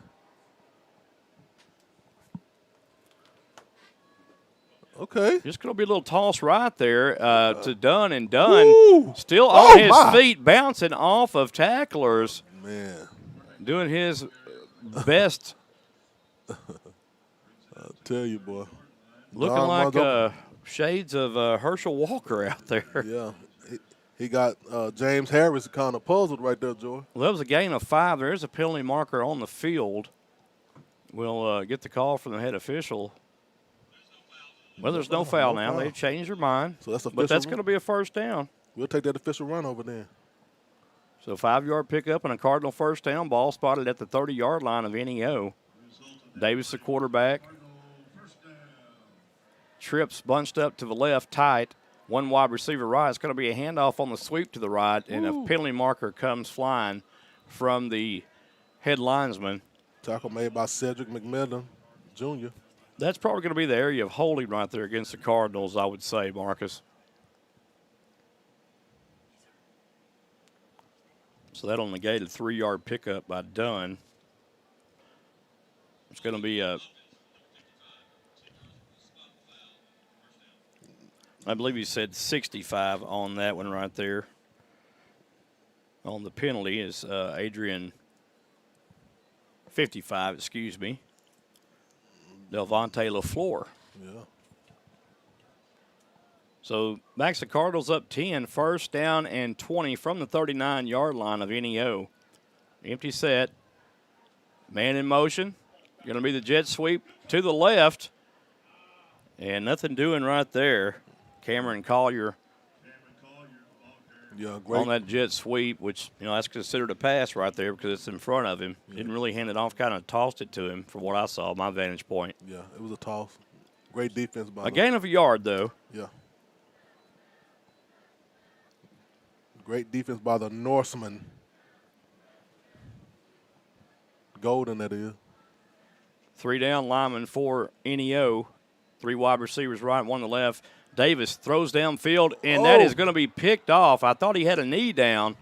Okay. Just going to be a little toss right there to Dunn, and Dunn still on his feet, bouncing off of tacklers. Man. Doing his best. I'll tell you, boy. Looking like shades of Herschel Walker out there. Yeah. He got James Harris kind of puzzled right there, Joy. Well, that was a gain of 5. There is a penalty marker on the field. We'll get the call from the head official. Well, there's no foul now. They've changed their mind. So that's but that's going to be a first down. We'll take that official run over there. So 5-yard pickup and a Cardinal first down. Ball spotted at the 30-yard line of NEO. Davis, the quarterback. Trips bunched up to the left tight. 1 wide receiver right. It's going to be a handoff on the sweep to the right, and a penalty marker comes flying from the head linesman. Tackle made by Cedric McMillan Jr. That's probably going to be the area of holding right there against the Cardinals, I would say, Marcus. So that'll negate a 3-yard pickup by Dunn. It's going to be I believe he said 65 on that one right there. On the penalty is Adrian 55, excuse me. Delvonte LaFleur. Yeah. So backs the Cardinals up 10, first down and 20 from the 39-yard line of NEO. Empty set. Man in motion. Going to be the jet sweep to the left. And nothing doing right there. Cameron Collier great. On that jet sweep, which, that's considered a pass right there because it's in front of him. Yeah. Didn't really hand it off, kind of tossed it to him from what I saw, my vantage point. Yeah, it was a toss. Great defense by a gain of a yard, though. Yeah. Great defense by the Norsemen. Golden, that is. 3 down linemen for NEO. 3 wide receivers right, 1 to the left. Davis throws downfield, and that is going to be picked off. I thought he had a knee down,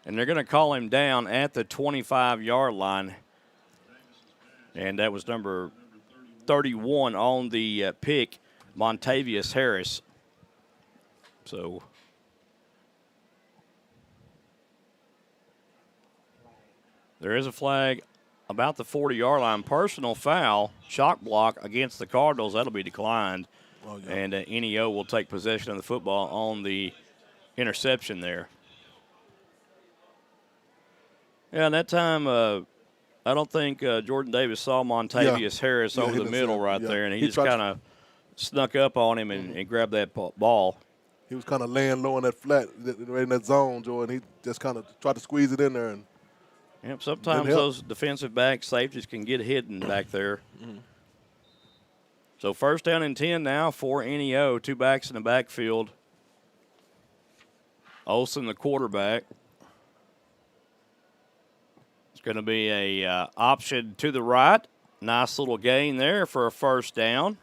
and they're going to call him down at the 25-yard line. And that was number 31 on the pick, Montavious Harris. So there is a flag about the 40-yard line. Personal foul, shock block against the Cardinals. That'll be declined. Oh, yeah. And NEO will take possession of the football on the interception there. Yeah, and that time I don't think Jordan Davis saw Montavious Harris over the middle right there, and he just kind of snuck up on him and grabbed that ball. He was kind of laying low on that flat, right in that zone, Joe, and he just kind of tried to squeeze it in there. And yep, sometimes those defensive back safeties can get hidden back there. So first down and 10 now for NEO. 2 backs in the backfield. Olsen, the quarterback. It's going to be a option to the right. Nice little gain there for a first down.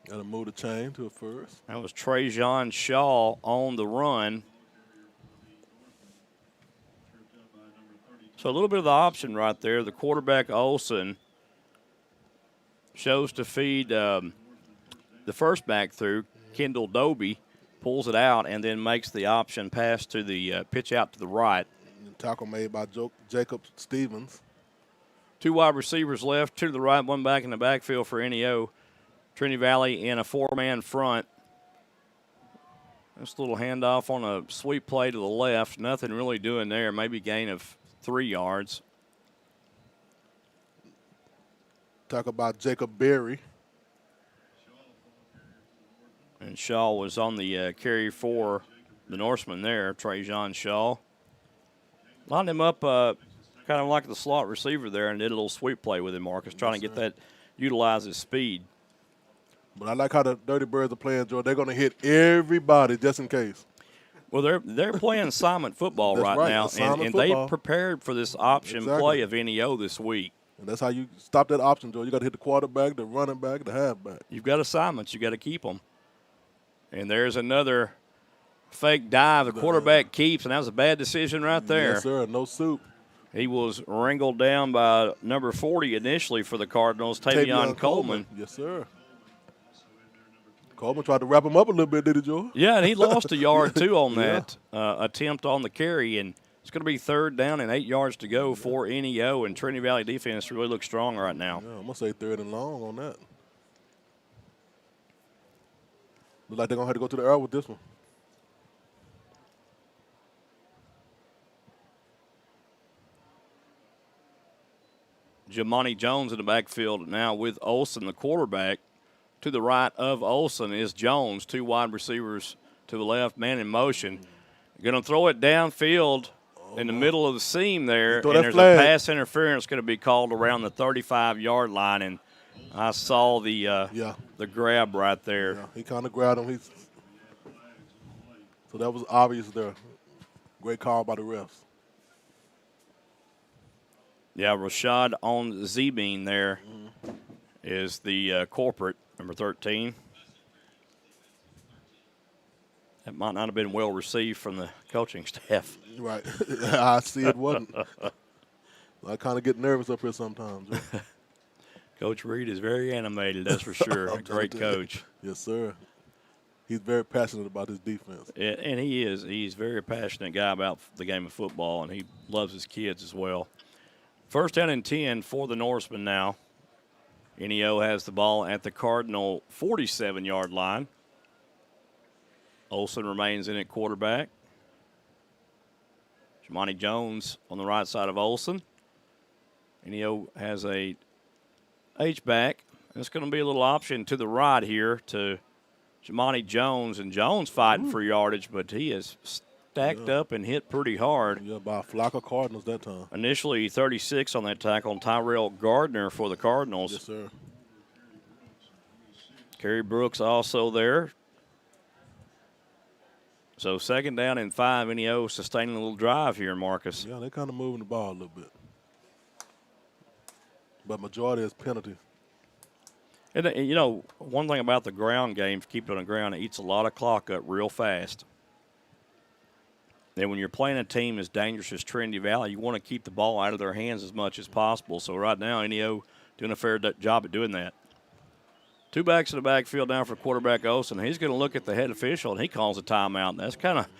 Got to move the chain to a first. That was Trajan Shaw on the run. So a little bit of the option right there. The quarterback, Olsen, shows to feed the first back through. Kendall Doby pulls it out and then makes the option pass to the pitch out to the right. And tackle made by Jacob Stevens. 2 wide receivers left, 2 to the right, 1 back in the backfield for NEO. Trinity Valley in a 4-man front. This little handoff on a sweep play to the left. Nothing really doing there. Maybe gain of 3 yards. Talk about Jacob Berry. And Shaw was on the carry for the Norsemen there, Trajan Shaw. Lined him up kind of like the slot receiver there and did a little sweep play with him, Marcus, trying to get that, utilize his speed. But I like how the Dirty Birds are playing, Joe. They're going to hit everybody just in case. Well, they're playing assignment football right now, and they prepared for this option play of NEO this week. And that's how you stop that option, Joe. You got to hit the quarterback, the running back, the halfback. You've got assignments. You got to keep them. And there's another fake dive. The quarterback keeps, and that was a bad decision right there. Yes, sir. No soup. He was wrangled down by number 40 initially for the Cardinals, Tavion Coleman. Yes, sir. Coleman tried to wrap him up a little bit, did he, Joe? Yeah, and he lost a yard, too, on that attempt on the carry. And it's going to be 3rd down and 8 yards to go for NEO. And Trinity Valley defense really looks strong right now. Yeah, I'm going to say 3rd and long on that. Looks like they're going to have to go to the air with this one. Jamani Jones in the backfield now with Olsen, the quarterback. To the right of Olsen is Jones. 2 wide receivers to the left, man in motion. Going to throw it downfield in the middle of the seam there, and there's a pass interference going to be called around the 35-yard line, and I saw the grab right there. Yeah, he kind of grabbed him. So that was obvious there. Great call by the refs. Yeah, Rashad on Z-Bean there is the corporate, number 13. That might not have been well received from the coaching staff. Right. I see it wasn't. I kind of get nervous up here sometimes. Right? Coach Reed is very animated, that's for sure. A great coach. Yes, sir. He's very passionate about his defense. And he is. He's a very passionate guy about the game of football, and he loves his kids as well. 1st down and 10 for the Norsemen now. NEO has the ball at the Cardinal 47-yard line. Olsen remains in at quarterback. Jamani Jones on the right side of Olsen. NEO has a H-back. It's going to be a little option to the right here to Jamani Jones. And Jones fighting for yardage, but he is stacked up and hit pretty hard. Yeah, by a flock of Cardinals that time. Initially 36 on that tackle, and Tyrell Gardner for the Cardinals. Yes, sir. Kerry Brooks also there. So 2nd down and 5, NEO sustaining a little drive here, Marcus. Yeah, they're kind of moving the ball a little bit. But majority is penalty. And, you know, one thing about the ground game, keep it on the ground, it eats a lot of clock up real fast. And when you're playing a team as dangerous as Trinity Valley, you want to keep the ball out of their hands as much as possible. So right now, NEO doing a fair job at doing that. Two backs in the backfield now for quarterback Olsen. He's going to look at the head official, and he calls a timeout. That's kind of –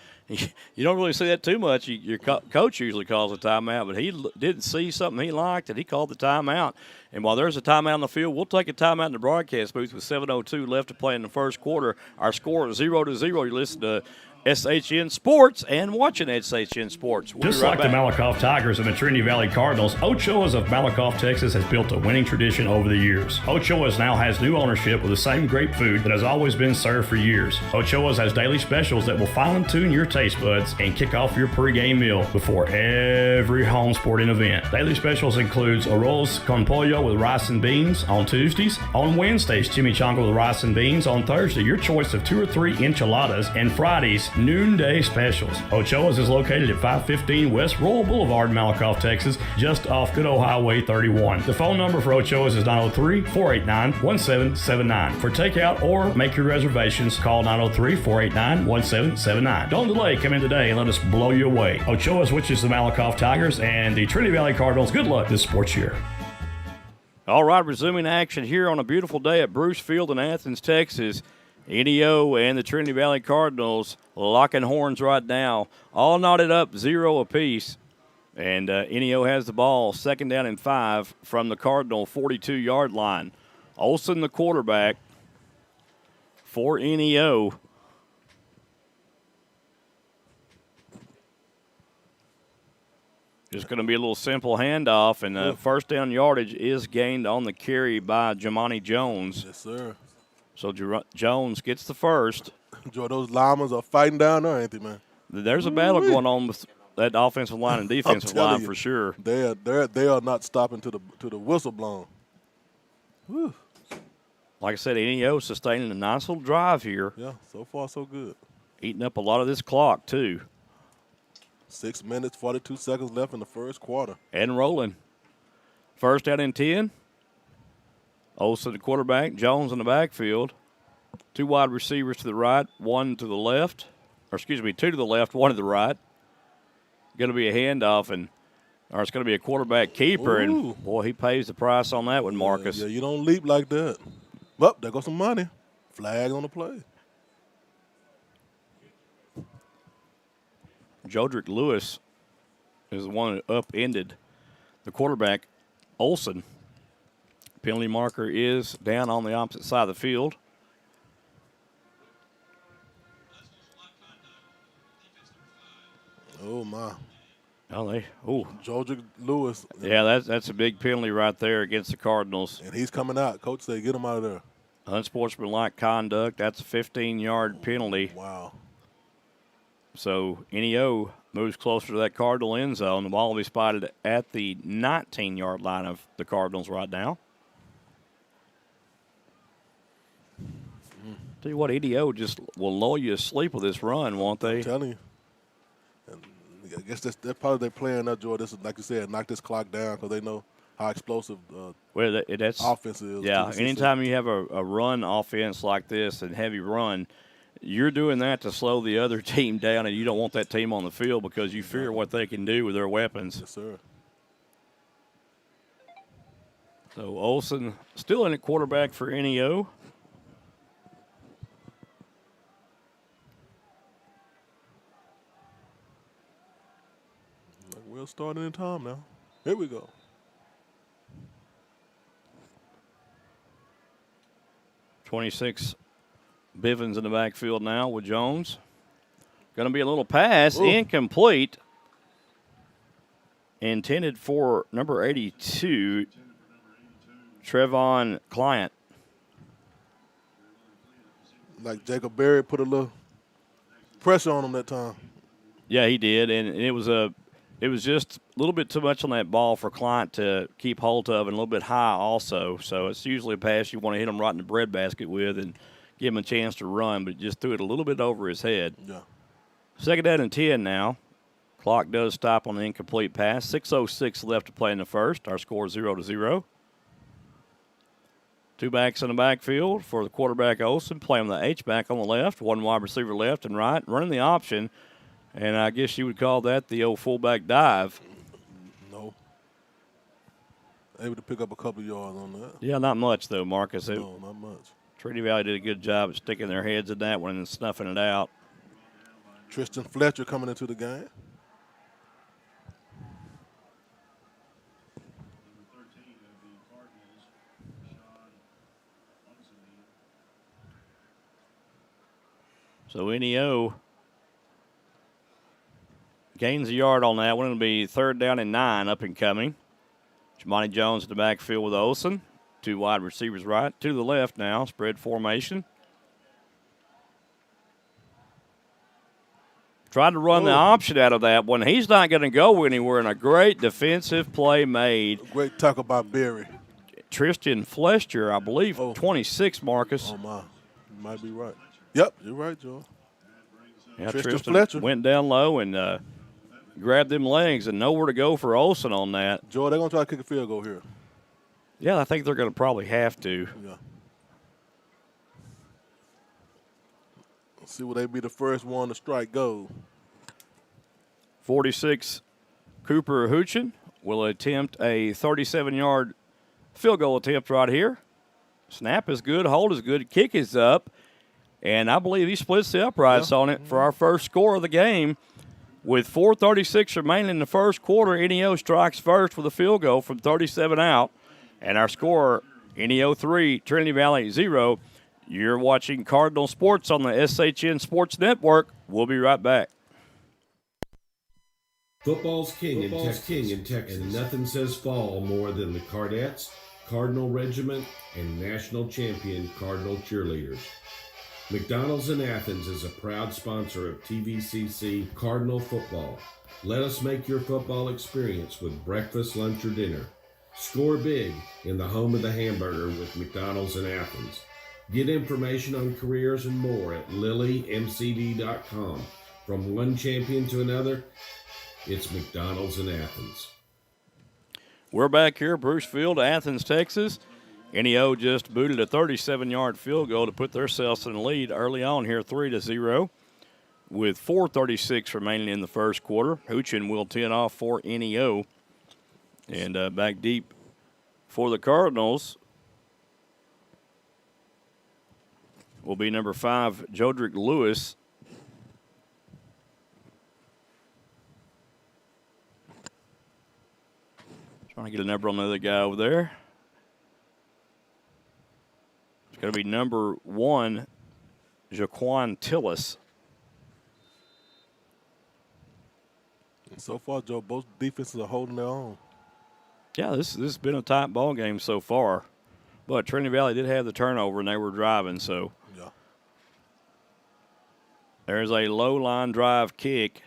you don't really see that too much. Your coach usually calls a timeout, but he didn't see something he liked, and he called the timeout. And while there's a timeout on the field, we'll take a timeout in the broadcast booth with 7:02 left to play in the first quarter. Our score is 0-0. You listen to SHN Sports and watching SHN Sports. Just like the Malakoff Tigers and the Trinity Valley Cardinals, Ochoa's of Malakoff, Texas has built a winning tradition over the years. Ochoa's now has new ownership with the same great food that has always been served for years. Ochoa's has daily specials that will fine tune your taste buds and kick off your pregame meal before every home sporting event. Daily specials includes arroz con pollo with rice and beans on Tuesdays. On Wednesdays, chimichanga with rice and beans. On Thursday, your choice of 2 or 3 enchiladas. And Fridays, noonday specials. Ochoa's is located at 515 West Royal Boulevard, Malakoff, Texas, just off good old Highway 31. The phone number for Ochoa's is 903-489-1779. For takeout or make your reservations, call 903-489-1779. Don't delay. Come in today and let us blow you away. Ochoa's, which is the Malakoff Tigers, and the Trinity Valley Cardinals. Good luck this sports year. All right, resuming action here on a beautiful day at Bruce Field in Athens, Texas. NEO and the Trinity Valley Cardinals locking horns right now. All knotted up, 0 apiece. And NEO has the ball, 2nd down and 5 from the Cardinal 42-yard line. Olsen, the quarterback for NEO. Just going to be a little simple handoff, and first down yardage is gained on the carry by Jamani Jones. Yes, sir. So Jones gets the first. Joe, those linemen are fighting down there, ain't they, man? There's a battle going on with that offensive line and defensive line for sure. They are not stopping to the whistle blown. Whew. Like I said, NEO sustaining a nice little drive here. Yeah, so far so good. Eating up a lot of this clock too. 6 minutes, 42 seconds left in the first quarter. And rolling. First out and 10. Olsen, the quarterback. Jones in the backfield. 2 wide receivers to the right, 1 to the left. Or excuse me, 2 to the left, 1 to the right. Going to be a handoff, or it's going to be a quarterback keeper. Ooh. And, boy, he pays the price on that one, Marcus. Yeah, you don't leap like that. Well, there goes some money. Flag on the play. Jodrick Lewis is the one that upended the quarterback, Olsen. Penalty marker is down on the opposite side of the field. Oh, my. Jodrick Lewis. Yeah, that's a big penalty right there against the Cardinals. And he's coming out. Coach said, get him out of there. Unsportsmanlike conduct. That's a 15-yard penalty. Wow. So NEO moves closer to that Cardinal end zone. The ball will be spotted at the 19-yard line of the Cardinals right now. Tell you what, NEO just will lull you asleep with this run, won't they? I'm telling you. And I guess that's part of their plan now, Joe. This is, like you said, knock this clock down because they know how explosive that's offense is. Yeah, anytime you have a run offense like this and heavy run, you're doing that to slow the other team down, and you don't want that team on the field because you fear what they can do with their weapons. Yes, sir. So Olsen still in at quarterback for NEO. We're starting in time now. Here we go. .26 Bivens in the backfield now with Jones. Going to be a little pass, incomplete. Intended for number 82, Trevon Client. Like Jacob Berry put a little pressure on him that time. Yeah, he did, and it was just a little bit too much on that ball for Client to keep hold of, and a little bit high also. So it's usually a pass you want to hit him right in the breadbasket with and give him a chance to run, but just threw it a little bit over his head. Yeah. 2nd down and 10 now. Clock does stop on the incomplete pass. 6:06 left to play in the first. Our score is 0-0. 2 backs in the backfield for the quarterback Olsen. Playing the H-back on the left. 1 wide receiver left and right. Running the option. And I guess you would call that the old fullback dive. No. Able to pick up a couple yards on that. Yeah, not much, though, Marcus. No, not much. Trinity Valley did a good job at sticking their heads in that one and snuffing it out. Tristan Fletcher coming into the game. So NEO gains a yard on that one. It'll be 3rd down and 9 up and coming. Jamani Jones in the backfield with Olsen. 2 wide receivers right. To the left now, spread formation. Tried to run the option out of that one. He's not going to go anywhere, and a great defensive play made. Great tackle by Berry. Tristan Fletcher, I believe, 26, Marcus. Oh, my. You might be right. Yep, you're right, Joe. Yeah, Tristan Tristan Fletcher went down low and grabbed them legs, and nowhere to go for Olsen on that. Joe, they're going to try to kick a field goal here. Yeah, I think they're going to probably have to. Yeah. Let's see will they be the first one to strike goal. 46, Cooper Hoochin will attempt a 37-yard field goal attempt right here. Snap is good, hold is good, kick is up, and I believe he splits the uprights on it for our first score of the game. With 4:36 remaining in the first quarter, NEO strikes first with a field goal from 37 out. And our score, NEO 3, Trinity Valley 0. You're watching Cardinal Sports on the SHN Sports Network. We'll be right back. Football's king in Texas, and nothing says fall more than the Cardettes, Cardinal Regiment, and national champion Cardinal cheerleaders. McDonald's in Athens is a proud sponsor of TVCC Cardinal football. Let us make your football experience with breakfast, lunch, or dinner. Score big in the home of the hamburger with McDonald's in Athens. Get information on careers and more at lilymcd.com. From one champion to another, it's McDonald's in Athens. We're back here, Bruce Field, Athens, Texas. NEO just booted a 37-yard field goal to put themselves in the lead early on here, 3-0, with 4:36 remaining in the first quarter. Hoochin will 10 off for NEO. And back deep for the Cardinals will be number 5, Jodrick Lewis. Trying to get a number on the other guy over there. It's going to be number 1, Jaquan Tillis. So far, Joe, both defenses are holding their own. Yeah, this has been a tight ball game so far. But Trinity Valley did have the turnover, and they were driving, so. Yeah. There's a low line drive kick.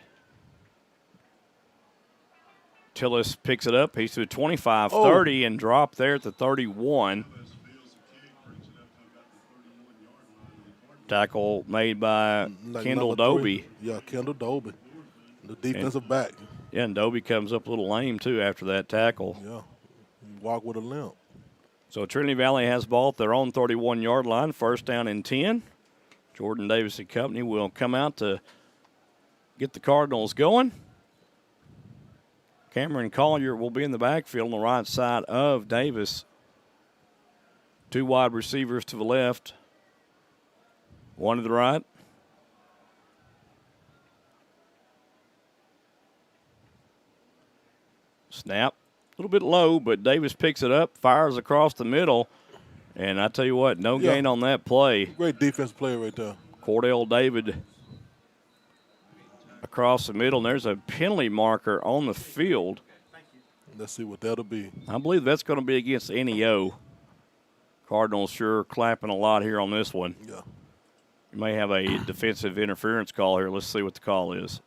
Tillis picks it up. He's to 25-30 and dropped there at the 31. Tackle made by Kendall Doby. Yeah, Kendall Doby, the defensive back. Yeah, and Doby comes up a little lame, too, after that tackle. Yeah, walk with a limp. So Trinity Valley has ball at their own 31-yard line, 1st down and 10. Jordan Davis and company will come out to get the Cardinals going. Cameron Collier will be in the backfield on the right side of Davis. 2 wide receivers to the left, 1 to the right. Snap. A little bit low, but Davis picks it up, fires across the middle, and I tell you what, no gain on that play. Great defense play right there. Cordell David across the middle, and there's a penalty marker on the field. Let's see what that'll be. I believe that's going to be against NEO. Cardinals sure clapping a lot here on this one. Yeah. You may have a defensive interference call here. Let's see what the call is.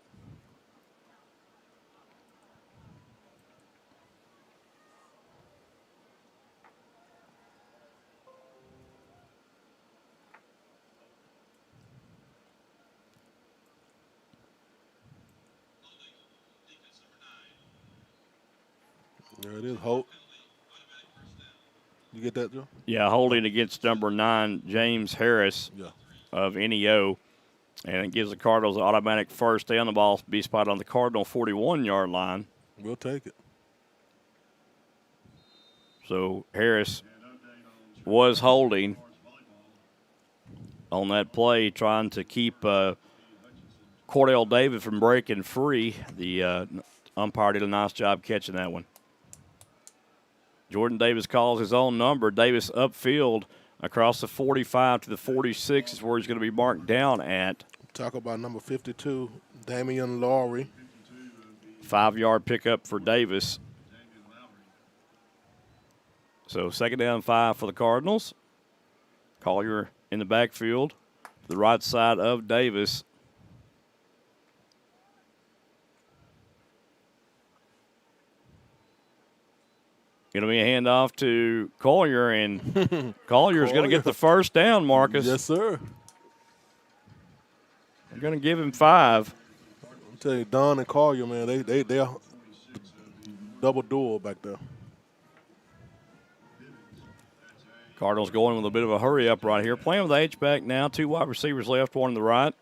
There it is, Holt. You get that, Joe? Yeah, holding against number 9, James Harris of NEO. And it gives the Cardinals an automatic 1st down. The ball be spotted on the Cardinal 41-yard line. We'll take it. So Harris was holding. on that play, trying to keep Cordell Davis from breaking free. The umpire did a nice job catching that one. Jordan Davis calls his own number. Davis upfield across the 45 to the 46 is where he's going to be marked down at. Talk about number 52, Damian Lowry. 5-yard pickup for Davis. So 2nd down 5 for the Cardinals. Collier in the backfield, to the right side of Davis. Going to be a handoff to Collier, and Collier's going to get the first down, Marcus. Yes, sir. They're going to give him 5. I'm telling you, Don and Collier, man, they're double duel back there. Cardinals going with a bit of a hurry up right here. Playing with the H-back now. 2 wide receivers left, 1 to the right.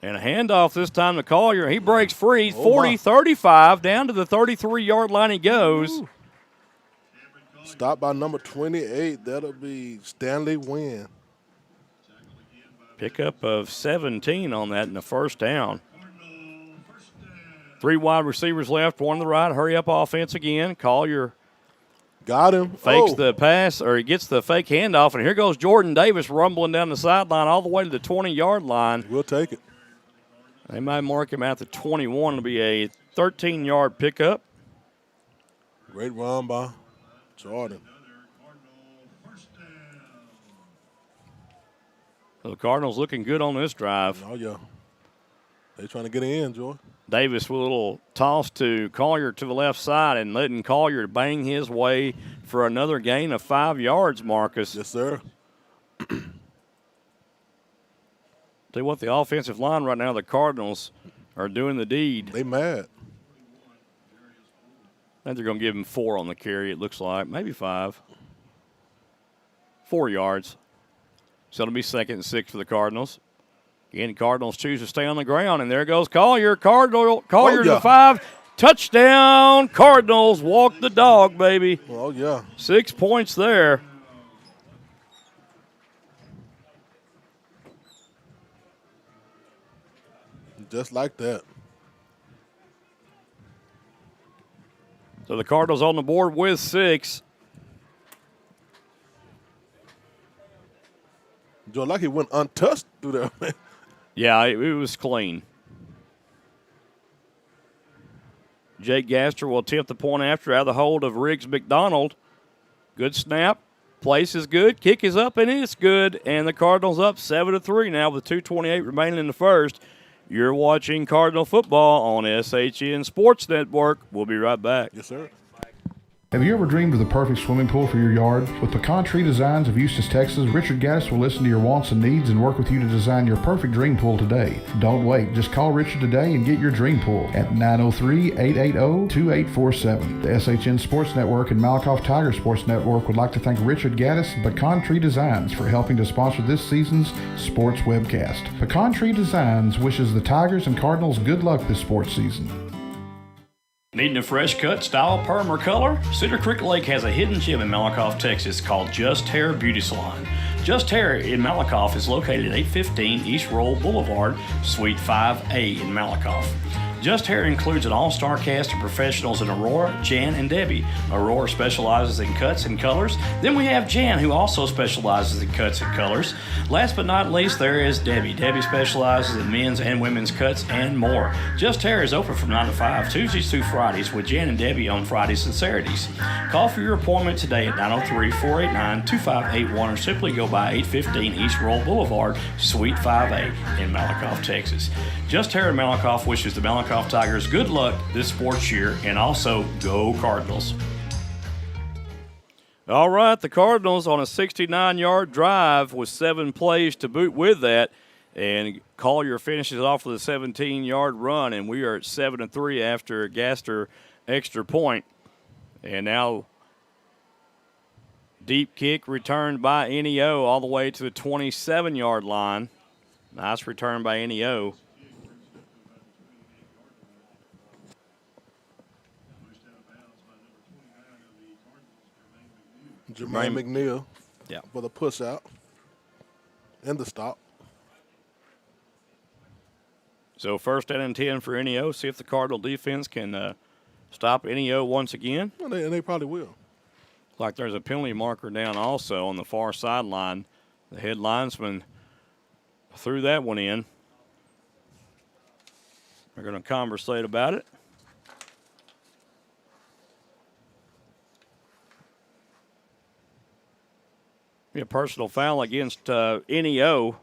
And a handoff this time to Collier. He breaks free. 40-35. Down to the 33-yard line he goes. Ooh. Stop by number 28. That'll be Stanley Wynn. Pickup of 17 on that in the first down. 3 wide receivers left, 1 to the right. Hurry up offense again. Collier got him. Fakes the pass, or he gets the fake handoff, and here goes Jordan Davis rumbling down the sideline all the way to the 20-yard line. We'll take it. They might mark him at the 21. It'll be a 13-yard pickup. Great run by Jordan. So the Cardinals looking good on this drive. Oh, yeah. They trying to get in, Jordan. Davis with a little toss to Collier to the left side and letting Collier bang his way for another gain of 5 yards, Marcus. Yes, sir. Tell you what, the offensive line right now, the Cardinals are doing the deed. They mad. I think they're going to give him 4 on the carry, it looks like. Maybe 5. 4 yards. So it'll be 2nd and 6 for the Cardinals. Again, the Cardinals choose to stay on the ground, and there goes Collier. Collier to the 5. Touchdown, Cardinals. Walk the dog, baby. Oh, yeah. 6 points there. Just like that. So the Cardinals on the board with 6. Joe, like he went untouched through there, man. Yeah, it was clean. Jake Gaster will attempt the point after out of the hold of Riggs McDonald. Good snap. Place is good. Kick is up, and it's good. And the Cardinals up 7-3 now with 2:28 remaining in the first. You're watching Cardinal football on SHN Sports Network. We'll be right back. Yes, sir. Have you ever dreamed of the perfect swimming pool for your yard? With Pecan Tree Designs of Eustis, Texas, Richard Gaddis will listen to your wants and needs and work with you to design your perfect dream pool today. Don't wait. Just call Richard today and get your dream pool at 903-880-2847. The SHN Sports Network and Malakoff Tiger Sports Network would like to thank Richard Gaddis and Pecan Tree Designs for helping to sponsor this season's sports webcast. Pecan Tree Designs wishes the Tigers and Cardinals good luck this sports season. Needing a fresh cut, style, perm, or color? Cedar Creek Lake has a hidden gem in Malakoff, Texas called Just Hair Beauty Salon. Just Hair in Malakoff is located at 815 East Roll Boulevard, Suite 5A in Malakoff. Just Hair includes an all-star cast of professionals in Aurora, Jan, and Debbie. Aurora specializes in cuts and colors. Then we have Jan, who also specializes in cuts and colors. Last but not least, there is Debbie. Debbie specializes in men's and women's cuts and more. Just Hair is open from 9 to 5, Tuesdays through Fridays, with Jan and Debbie on Fridays and Saturdays. Call for your appointment today at 903-489-2581 or simply go by 815 East Roll Boulevard, Suite 5A in Malakoff, Texas. Just Hair in Malakoff wishes the Malakoff Tigers good luck this sports year, and also go Cardinals. All right, the Cardinals on a 69-yard drive with 7 plays to boot with that, and Collier finishes off with a 17-yard run, and we are at 7-3 after Gaster extra point. And now deep kick returned by Neo all the way to the 27-yard line. Nice return by Neo. Jermaine McNeil for the push out. And the stop. So 1st and 10 for NEO. See if the Cardinal defense can stop NEO once again. Well, they probably will. Like there's a penalty marker down also on the far sideline. The head linesman threw that one in. They're going to conversate about it. A personal foul against NEO,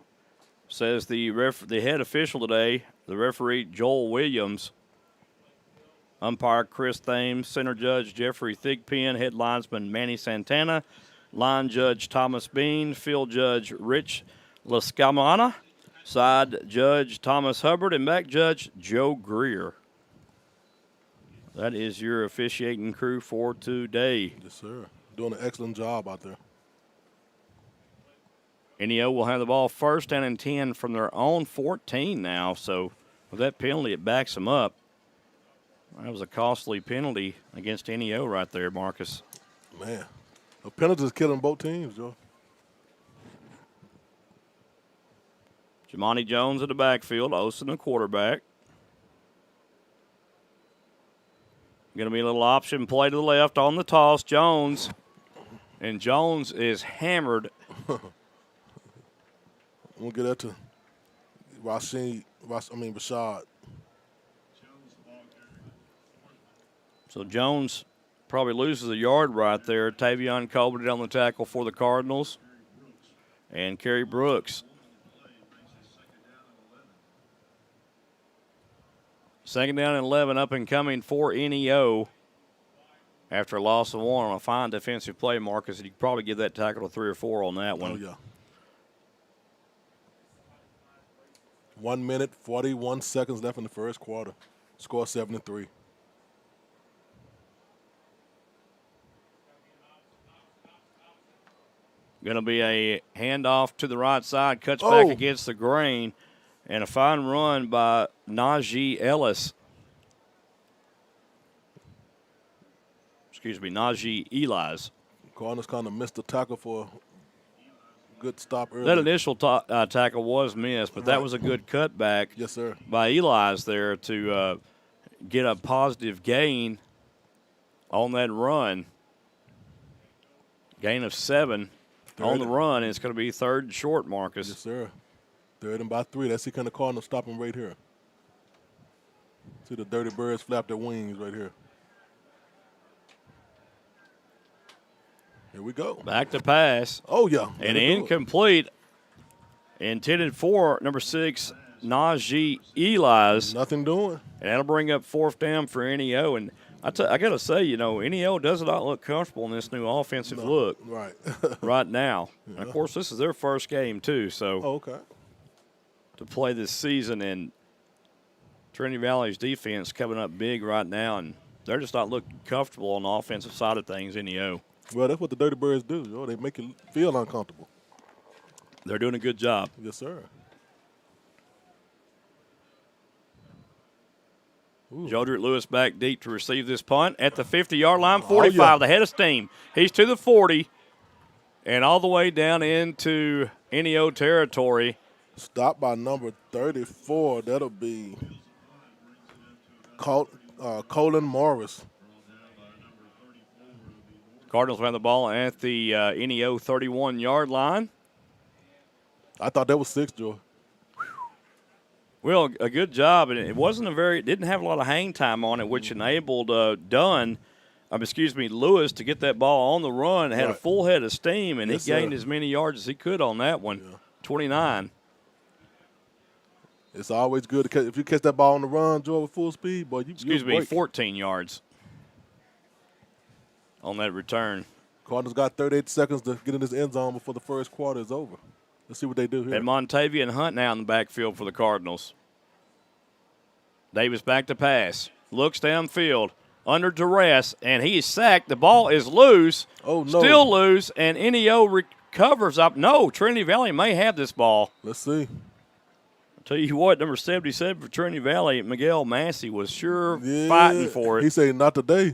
says the head official today, the referee Joel Williams. Umpire Chris Thames, center judge Jeffrey Thigpen, head linesman Manny Santana, line judge Thomas Bean, field judge Rich Lascamana, side judge Thomas Hubbard, and back judge Joe Greer. That is your officiating crew for today. Yes, sir. Doing an excellent job out there. NEO will have the ball 1st and 10 from their own 14 now, so with that penalty, it backs them up. That was a costly penalty against NEO right there, Marcus. Man, a penalty is killing both teams, Joe. Jamani Jones at the backfield, Osen the quarterback. Going to be a little option play to the left on the toss. Jones. And Jones is hammered. We'll get that to Rashad. So Jones probably loses a yard right there. Tavion Colby on the tackle for the Cardinals. And Kerry Brooks. 2nd down and 11 up and coming for NEO. After a loss of 1 on a fine defensive play, Marcus, you could probably give that tackle a 3 or 4 on that one. Oh, yeah. 1 minute, 41 seconds left in the first quarter. Score 7-3. Going to be a handoff to the right side, cuts back against the grain, and a fine run by Najee Ellis. Najee Elias. Cardinals kind of missed the tackle for a good stop early. That initial tackle was missed, but that was a good cutback. Yes, sir. By Elias there to get a positive gain on that run. Gain of 7 on the run, and it's going to be 3rd and short, Marcus. Yes, sir. 3rd and by 3. Let's see, can the Cardinals stop him right here? See the Dirty Birds flap their wings right here. Here we go. Back to pass. Oh, yeah. And incomplete. Intended for number 6, Najee Elias. Nothing doing. And that'll bring up 4th down for NEO. And I got to say, NEO does not look comfortable in this new offensive look right now. Yeah. And, of course, this is their first game, too. So to play this season, and Trinity Valley's defense coming up big right now, and they're just not looking comfortable on the offensive side of things, NEO. Well, that's what the Dirty Birds do. They make you feel uncomfortable. They're doing a good job. Yes, sir. Jodrick Lewis back deep to receive this punt at the 50-yard line. 45, the head of steam. He's to the 40 and all the way down into NEO territory. Stopped by number 34. That'll be Colin Morris. Cardinals have the ball at the NEO 31-yard line. I thought that was 6, Joe. Well, a good job, and it didn't have a lot of hang time on it, which enabled Lewis to get that ball on the run. Had a full head of steam, and he gained as many yards as he could on that one. 29. It's always good to catch. If you catch that ball on the run, Joe, with full speed, boy, you 14 yards on that return. Cardinals got 38 seconds to get in this end zone before the first quarter is over. Let's see what they do here. And Montavian Hunt now in the backfield for the Cardinals. Davis back to pass. Looks downfield. Under duress, and he is sacked. The ball is loose. Oh, no. Still loose, and NEO recovers up. No, Trinity Valley may have this ball. Let's see. I'll tell you what, number 77 for Trinity Valley, Miguel Massey, was sure fighting for it. He said, not today.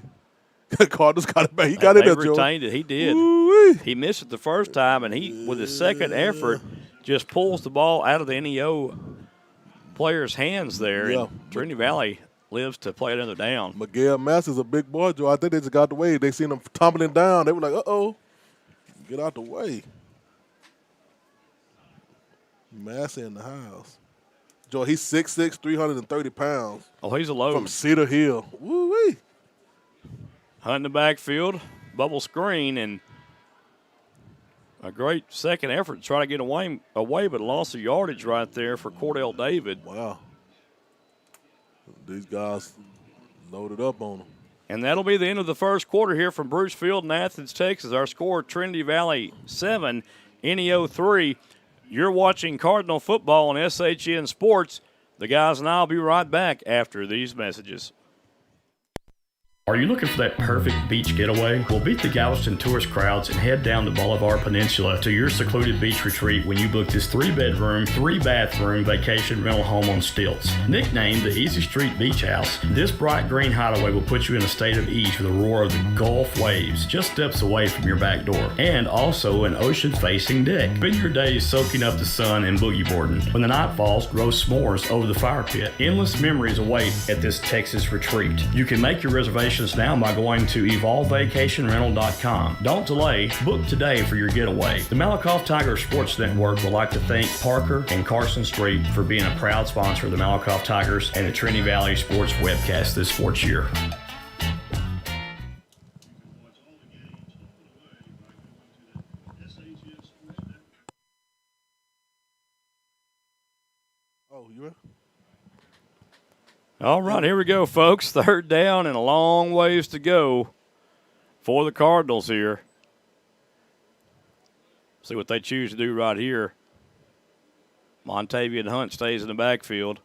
Cardinals got it back. He got it there, Joe. Retained it. He did. Ooh-wee. He missed it the first time, and he, with his second effort, just pulls the ball out of the NEO player's hands there. Yeah. And Trinity Valley lives to play another down. Miguel Massey's a big boy, Joe. I think they just got the way. They seen him tumbling down. They were like, uh-oh, get out the way. Massey in the house. Joe, he's 6'6", 330 pounds. Oh, he's a load. From Cedar Hill. Woo-wee. Hunting the backfield, bubble screen, and a great second effort to try to get away, but lost of yardage right there for Cordell David. Wow. These guys loaded up on them. And that'll be the end of the first quarter here from Bruce Field in Athens, Texas. Our score, Trinity Valley 7, NEO 3. You're watching Cardinal football on SHN Sports. The guys and I will be right back after these messages. Are you looking for that perfect beach getaway? Well, beat the Galveston tourist crowds and head down the Bolivar Peninsula to your secluded beach retreat when you book this 3-bedroom, 3-bathroom vacation rental home on stilts. Nicknamed the Easy Street Beach House, this bright green hideaway will put you in a state of ease with the roar of the Gulf waves just steps away from your back door, and also an ocean-facing deck. Spend your days soaking up the sun and boogie boarding. When the night falls, roast s'mores over the fire pit. Endless memories await at this Texas retreat. You can make your reservations now by going to evolvevacationrental.com. Don't delay. Book today for your getaway. The Malakoff Tiger Sports Network would like to thank Parker and Carson Street for being a proud sponsor of the Malakoff Tigers and the Trinity Valley Sports webcast this sports year. Oh, you ready? All right, here we go, folks. Third down and a long ways to go for the Cardinals here. See what they choose to do right here. Montavian Hunt stays in the backfield.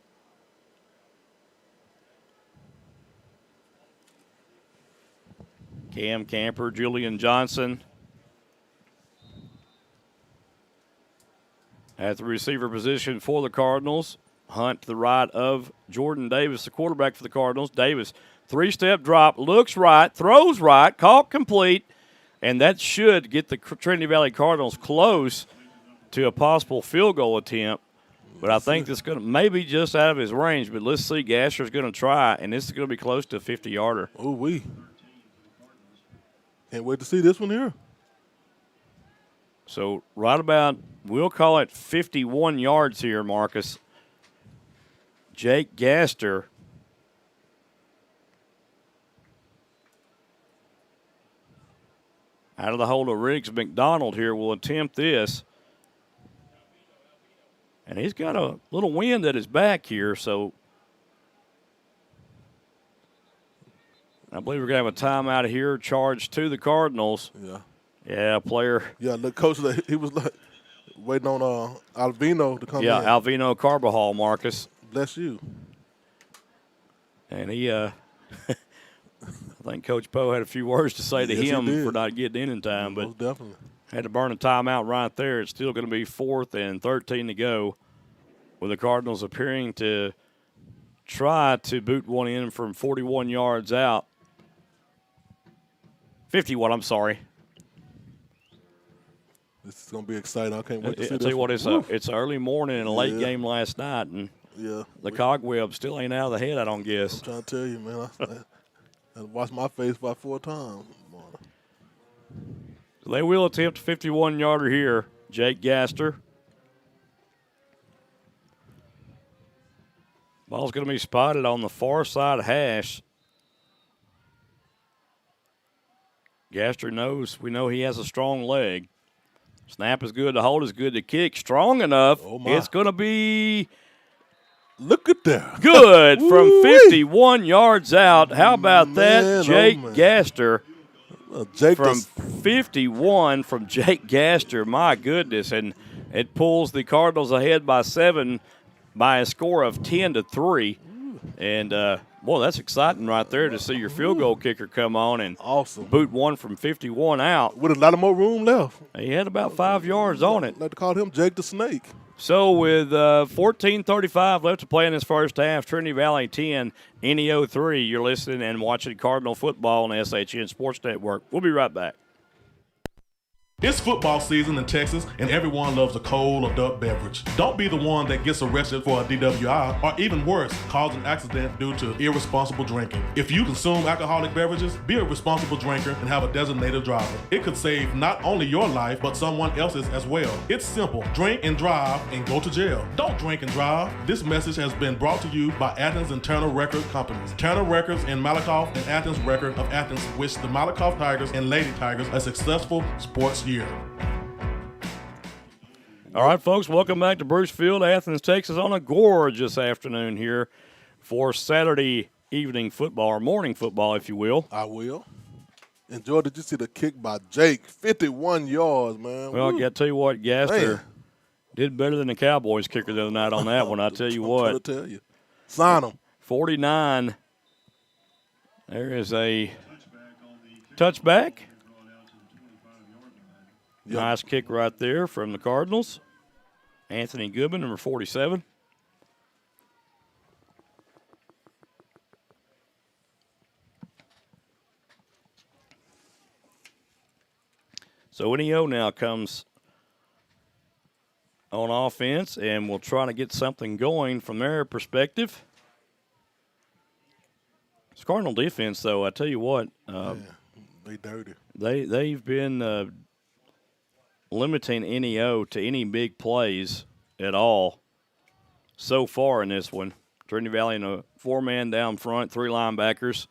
Cam Camper, Julian Johnson. At the receiver position for the Cardinals. Hunt to the right of Jordan Davis, the quarterback for the Cardinals. Davis, 3-step drop, looks right, throws right, caught complete, and that should get the Trinity Valley Cardinals close to a possible field goal attempt. But I think that's going to maybe just out of his range. But let's see, Gasser's going to try, and this is going to be close to a 50-yarder. Oh, we can't wait to see this one here. So right about, we'll call it 51 yards here, Marcus. Jake Gaster out of the hold of Riggs McDonald here will attempt this. And he's got a little wind at his back here, so I believe we're going to have a timeout here charged to the Cardinals. Yeah. Yeah, player. Yeah, the coach, he was like waiting on Alvino to come in. Yeah, Alvino Carbajal, Marcus. Bless you. And he, I think Coach Poe had a few words to say to him for not getting in time, but most definitely had to burn a timeout right there. It's still going to be 4th and 13 to go, with the Cardinals appearing to try to boot one in from 41 yards out. 51, I'm sorry. This is going to be exciting. I can't wait to see this. I'll tell you what, it's an early morning and a late game last night, and the cobweb still ain't out of the head, I don't guess. I'm trying to tell you, man. I washed my face about 4 times. They will attempt a 51-yarder here, Jake Gaster. Ball's going to be spotted on the far side hash. Gaster knows, we know he has a strong leg. Snap is good, the hold is good, the kick strong enough. It's going to be look at that. Good from 51 yards out. How about that, Jake Gaster? From 51 from Jake Gaster. My goodness, and it pulls the Cardinals ahead by 7 by a score of 10-3. And boy, that's exciting right there to see your field goal kicker come on and boot one from 51 out. With a lot of more room left. He had about 5 yards on it. Like to call him Jake the Snake. So with 14:35 left to play in this first half, Trinity Valley 10, NEO 3. You're listening and watching Cardinal football on the SHN Sports Network. We'll be right back. It's football season in Texas, and everyone loves a cold adult beverage. Don't be the one that gets arrested for a DWI, or even worse, cause an accident due to irresponsible drinking. If you consume alcoholic beverages, be a responsible drinker and have a designated driver. It could save not only your life, but someone else's as well. It's simple. Drink and drive and go to jail. Don't drink and drive. This message has been brought to you by Athens and Turner Record Companies. Turner Records in Malakoff and Athens Record of Athens wish the Malakoff Tigers and Lady Tigers a successful sports year. All right, folks, welcome back to Bruce Field, Athens, Texas, on a gorgeous afternoon here for Saturday evening football, or morning football, if you will. I will. And, Joe, did you see the kick by Jake? 51 yards, man. Well, I got to tell you what, Gaster did better than the Cowboys kicker the other night on that one, I tell you what. I'm tell you. Sign him. 49. There is a touchback. Yep. Nice kick right there from the Cardinals. Anthony Goodman, number 47. So NEO now comes on offense, and we'll try to get something going from their perspective. It's Cardinal defense, though. I tell you what, they dirty. They've been limiting NEO to any big plays at all so far in this one. Trinity Valley in a 4-man down front, 3 linebackers,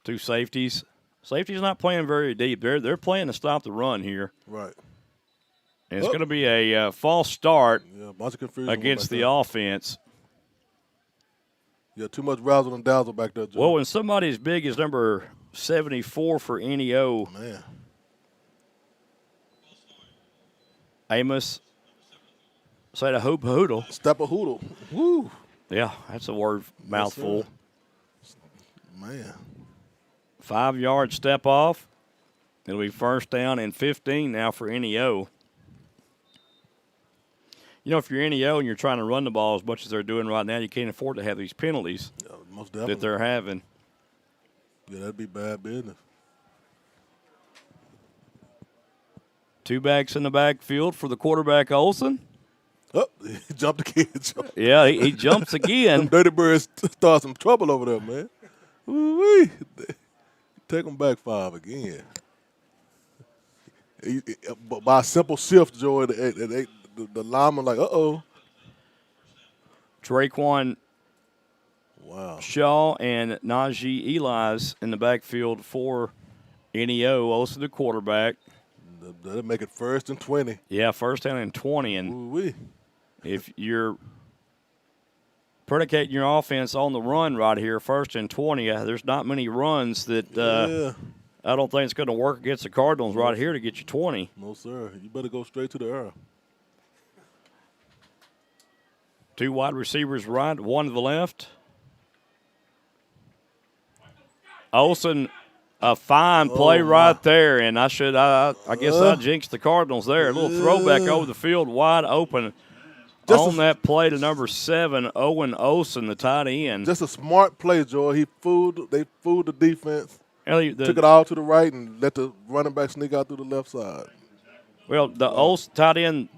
2 safeties. Safety's not playing very deep. They're playing to stop the run here. Right. And it's going to be a false start bunch of confusion against the offense. Yeah, too much razzle and dazzle back there, Joe. Well, when somebody as big as number 74 for NEO, man, Amos, say the hoop hoodle. Step a hoodle. Woo. Yeah, that's a word mouthful. Man. 5-yard step off. It'll be first down and 15 now for NEO. You know, if you're NEO and you're trying to run the ball as much as they're doing right now, you can't afford to have these penalties that they're having. Yeah, that'd be bad business. 2 backs in the backfield for the quarterback, Olsen. Oh, he jumped again. Yeah, he jumps again. Them Dirty Birds start some trouble over there, man. Ooh-wee. Take them back 5 again. By a simple shift, Joey, the lineman like, uh-oh. Draquan Shaw and Najee Eli's in the backfield for NEO, also the quarterback. That'll make it 1st and 20. Yeah, 1st down and 20. And if you're predicating your offense on the run right here, 1st and 20, there's not many runs that I don't think it's going to work against the Cardinals right here to get you 20. No, sir. You better go straight to the air. 2 wide receivers right, 1 to the left. Olsen, a fine play right there, and I guess I jinxed the Cardinals there. A little throwback over the field, wide open on that play to number 7, Owen Olsen, the tight end. Just a smart play, Joe. They fooled the defense, took it all to the right, and let the running back sneak out through the left side. Well, the Olsen tight end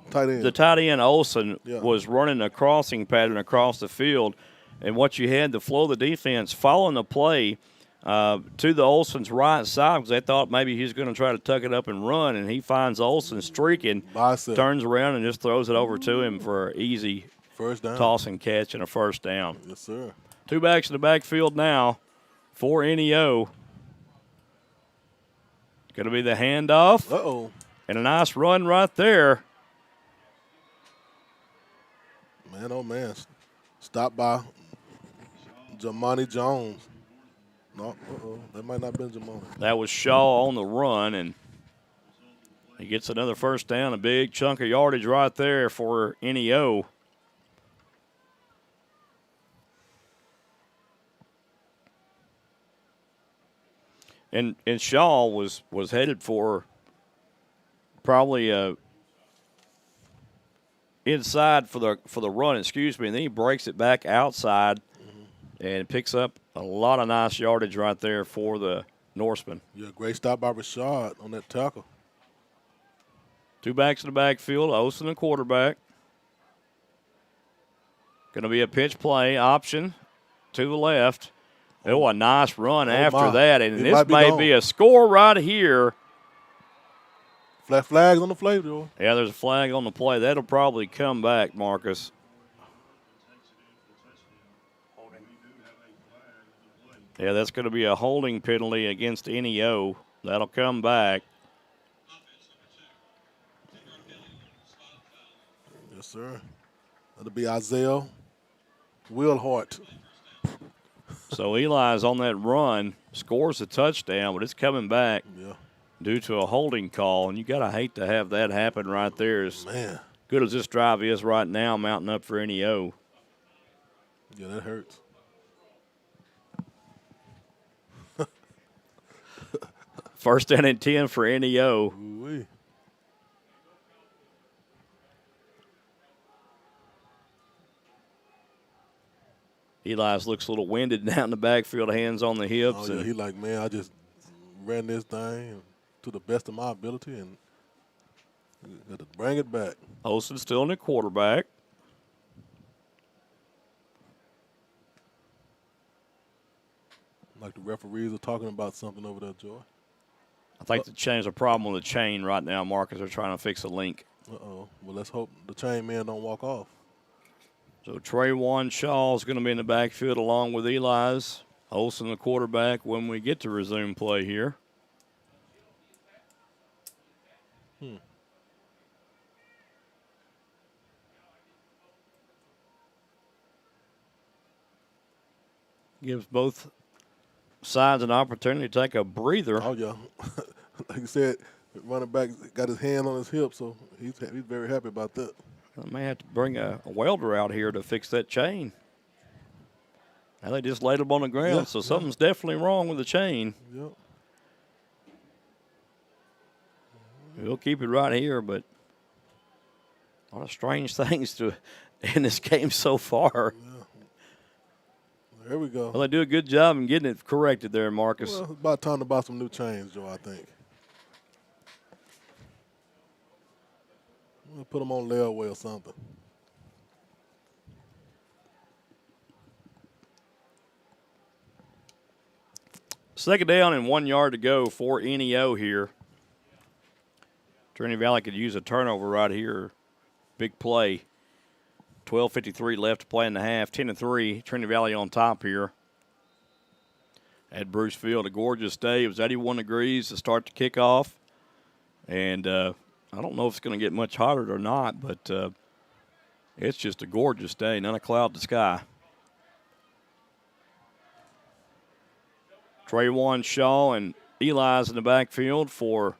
Olsen was running a crossing pattern across the field, and what you had, the flow of the defense following the play to the Olsen's right side because they thought maybe he was going to try to tuck it up and run, and he finds Olsen streaking, turns around and just throws it over to him for an easy first down, toss and catch and a 1st down. Yes, sir. 2 backs in the backfield now for NEO. Going to be the handoff. Uh-oh. And a nice run right there. Man, oh, man. Stopped by Jamani Jones. No, that might not have been Jamani. That was Shaw on the run, and he gets another 1st down, a big chunk of yardage right there for NEO. And Shaw was headed for probably inside for the run, and then he breaks it back outside and picks up a lot of nice yardage right there for the Norsemen. Yeah, great stop by Rashad on that tackle. Two backs in the backfield. Olsen, the quarterback. Going to be a pitch play option to the left. Oh, a nice run after that. And this may be a score right here. Flags on the play, Joe. Yeah, there's a flag on the play. That'll probably come back, Marcus. Yeah, that's going to be a holding penalty against NEO. That'll come back. Yes, sir. That'll be Isaiah Wilhart. So Eli's on that run, scores a touchdown, but it's coming back due to a holding call. And you got to hate to have that happen right there. As good as this drive is right now, mounting up for NEO. Yeah, that hurts. First down and 10 for NEO. Ooh-wee. Eli's looks a little winded down in the backfield, hands on the hips. Oh, yeah, he like, man, I just ran this thing to the best of my ability and got to bring it back. Olsen still in the quarterback. Like the referees are talking about something over there, Joy. I think there's a problem with the chain right now, Marcus. They're trying to fix a link. Uh-oh. Well, let's hope the chain man don't walk off. So Trayvon Shaw is going to be in the backfield along with Eli's. Olsen, the quarterback, when we get to resume play here. Gives both sides an opportunity to take a breather. Oh, yeah. Like you said, running back got his hand on his hip, so he's very happy about that. I may have to bring a welder out here to fix that chain. Now they just laid them on the ground, so something's definitely wrong with the chain. Yep. We'll keep it right here, but a lot of strange things in this game so far. Yeah. There we go. Well, they do a good job in getting it corrected there, Marcus. Well, it's about time to buy some new chains, Joe, I think. We'll put them on layaway or something. Second down and 1 yard to go for NEO here. Trinity Valley could use a turnover right here. Big play. 12:53 left to play in the half. 10-3. Trinity Valley on top here. At Bruce Field, a gorgeous day. It was 81 degrees to start the kickoff. And I don't know if it's going to get much hotter or not, but it's just a gorgeous day. Not a cloud in the sky. Trayvon Shaw and Eli's in the backfield for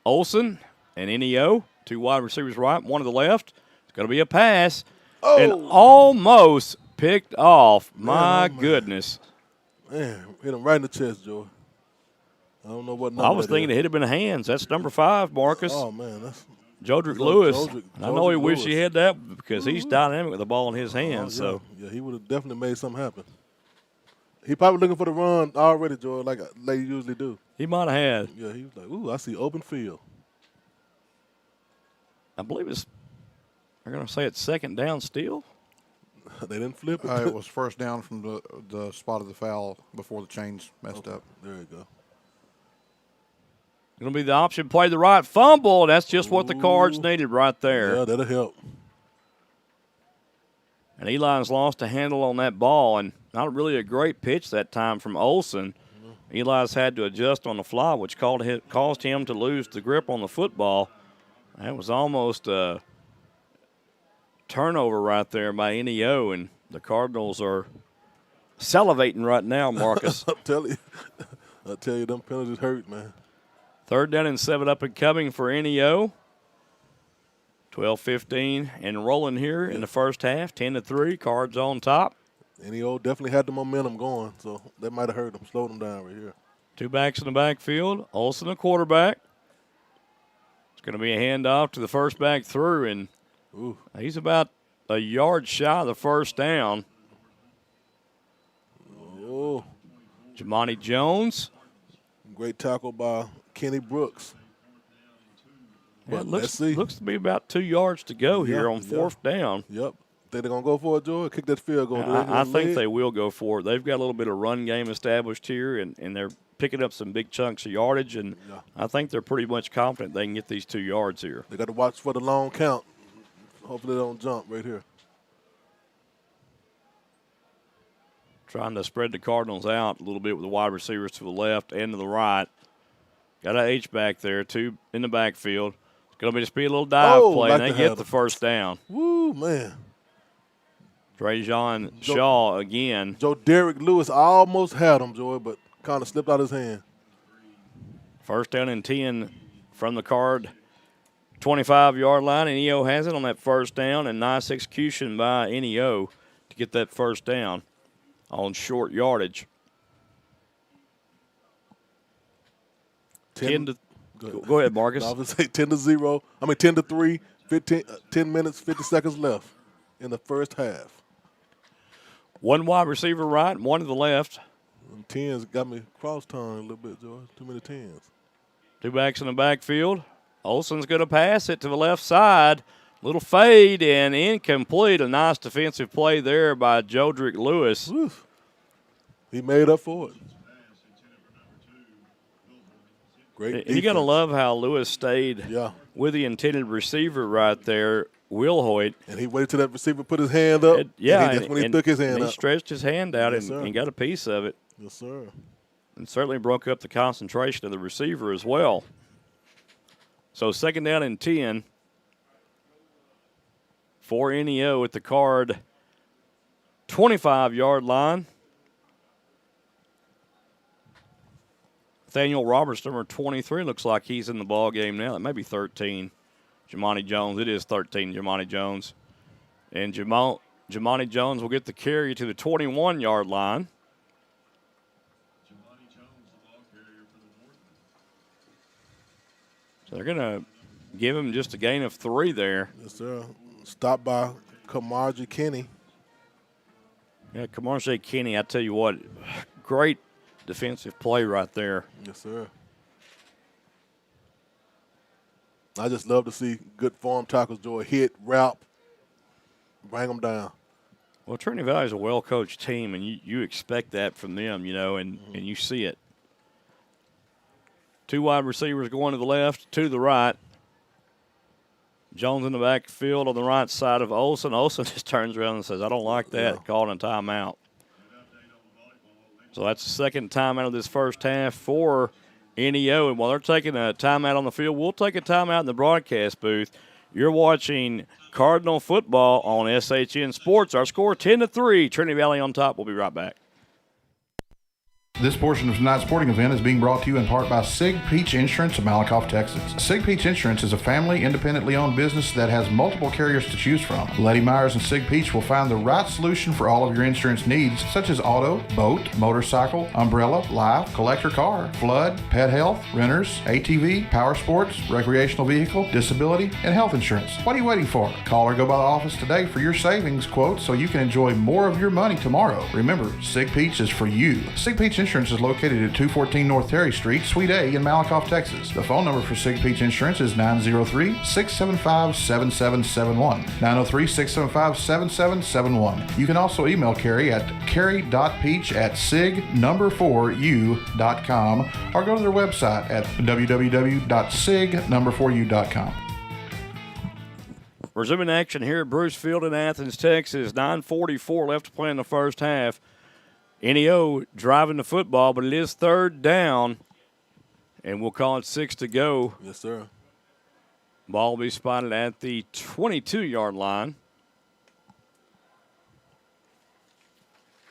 Olsen and NEO. Two wide receivers right, one to the left. It's going to be a pass. Oh. And almost picked off. My goodness. Man, hit him right in the chest, Joe. I don't know what number I was thinking it hit him in the hands. That's number 5, Marcus. Oh, man. That's Jodrick Lewis. I know he wished he had that because he's dynamic with the ball in his hands. Yeah. So yeah, he would have definitely made something happen. He probably looking for the run already, Joe, like they usually do. He might have had. Yeah, he was like, ooh, I see open field. I believe they're going to say it's second down still. They didn't flip it. It was first down from the spot of the foul before the chains messed up. There you go. Going to be the option play, the right fumble. That's just what the Cards needed right there. Yeah, that'll help. And Eli's lost a handle on that ball, and not really a great pitch that time from Olsen. Eli's had to adjust on the fly, which caused him to lose the grip on the football. That was almost a turnover right there by NEO, and the Cardinals are salivating right now, Marcus. I tell you, them penalties hurt, man. Third down and 7 up and coming for NEO. 12-15 and rolling here in the first half. 10-3, Cards on top. NEO definitely had the momentum going, so that might have hurt them, slowed them down right here. Two backs in the backfield. Olsen, the quarterback. It's going to be a handoff to the first back through, and he's about a yard shy of the first down. Oh. Jamani Jones. Great tackle by Kenny Brooks. But Looks let's see. to be about 2 yards to go here on fourth down. Yep. Think they're going to go for it, Joy? Kick that field goal. I think they will go for it. They've got a little bit of run game established here, and they're picking up some big chunks of yardage, and I think they're pretty much confident they can get these 2 yards here. They got to watch for the long count. Hopefully they don't jump right here. Trying to spread the Cardinals out a little bit with the wide receivers to the left and to the right. Got an H-back there, 2 in the backfield. It's going to just be a little dive play, and they get the first down. Woo, man. Trajan Shaw again. Joe Derek Lewis almost had him, Joy, but kind of slipped out his hand. First down and 10 from the Card 25-yard line, and EO has it on that first down, and nice execution by NEO to get that first down on short yardage. 10 to go ahead, Marcus. I was say 10-0. 10-3. 10 minutes, 50 seconds left in the first half. One wide receiver right, one to the left. And 10s got me cross-tongue a little bit, Joy. Too many 10s. 2 backs in the backfield. Olsen's going to pass it to the left side. Little fade and incomplete. A nice defensive play there by Jodrick Lewis. Oof. He made up for it. Great defense. You got to love how Lewis stayed with the intended receiver right there, Will Hoyt. And he waited till that receiver put his hand up. And that's when he took his hand up. He stretched his hand out and got a piece of it. Yes, sir. And certainly broke up the concentration of the receiver as well. So second down and 10 for NEO at the Card 25-yard line. Nathaniel Roberts, number 23, looks like he's in the ball game now. It may be 13. Jamani Jones. It is 13, Jamani Jones. And Jamani Jones will get the carry to the 21-yard line. So they're going to give him just a gain of 3 there. Yes, sir. Stopped by Kamarji Kenny. Yeah, Kamarji Kenny, I tell you what, great defensive play right there. Yes, sir. I just love to see good form tackles, Joy. Hit, route, bring them down. Well, Trinity Valley is a well-coached team, and you expect that from them, and you see it. 2 wide receivers going to the left, 2 to the right. Jones in the backfield on the right side of Olsen. Olsen just turns around and says, I don't like that, calling a timeout. So that's the second timeout of this first half for NEO. And while they're taking a timeout on the field, we'll take a timeout in the broadcast booth. You're watching Cardinal football on SHN Sports. Our score 10-3. Trinity Valley on top. We'll be right back. This portion of tonight's sporting event is being brought to you in part by Sig Peach Insurance of Malakoff, Texas. Sig Peach Insurance is a family, independently owned business that has multiple carriers to choose from. Letty Myers and Sig Peach will find the right solution for all of your insurance needs, such as auto, boat, motorcycle, umbrella, life, collector car, flood, pet health, renters, ATV, power sports, recreational vehicle, disability, and health insurance. What are you waiting for? Call or go by the office today for your savings quote so you can enjoy more of your money tomorrow. Remember, Sig Peach is for you. Sig Peach Insurance is located at 214 North Terry Street, Suite A in Malakoff, Texas. The phone number for Sig Peach Insurance is 903-675-7771. 903-675-7771. You can also email Carrie at carrie.peach@sig4u.com or go to their website at www.sig4u.com. Resuming action here at Bruce Field in Athens, Texas. 9:44 left to play in the first half. NEO driving the football, but it is third down, and we'll call it 6 to go. Yes, sir. Ball will be spotted at the 22-yard line.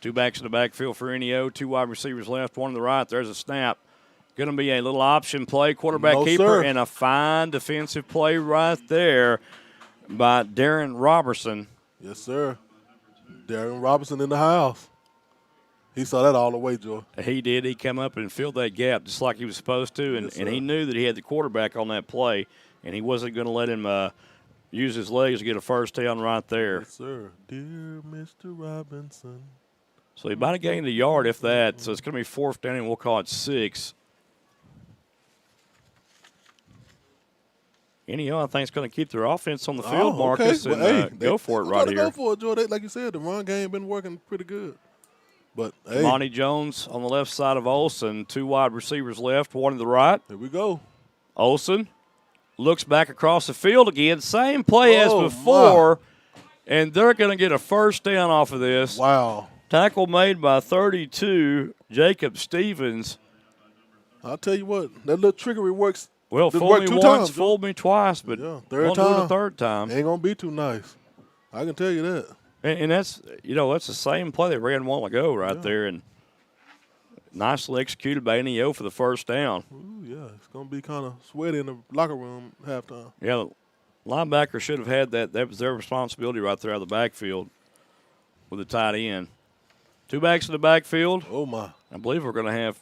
2 backs in the backfield for NEO, 2 wide receivers left, 1 to the right. There's a snap. Going to be a little option play, quarterback keeper, and a fine defensive play right there by Darren Robertson. Yes, sir. Darren Robertson in the house. He saw that all the way, Joe. He did. He come up and filled that gap just like he was supposed to, and, Yes, and he knew that he had the quarterback on that play, and he wasn't going to let him use his legs to get a first down right there. Yes, sir. Dear Mr. Robinson. So he might have gained a yard, if that. So it's going to be 4th down, and we'll call it 6. NEO, I think, is going to keep their offense on the field, Marcus, Well, and go for it right here. Go for it, Joe. Like you said, the run game been working pretty good. But, hey. Monty Jones on the left side of Olsen. 2 wide receivers left, 1 to the right. Here we go. Olsen looks back across the field again. Same play as before, and they're going to get a first down off of this. Wow. Tackle made by 32, Jacob Stevens. I'll tell you what, that little trickery works. Well, fooled me once, fooled me twice, but won't do it a third time. Ain't going to be too nice. I can tell you that. And that's, that's the same play they ran a while ago right there, and nicely executed by NEO for the first down. Ooh, yeah, it's going to be kind of sweaty in the locker room halftime. Yeah, the linebacker should have had that. That was their responsibility right there out of the backfield with the tight end. 2 backs in the backfield. Oh, my. I believe we're going to have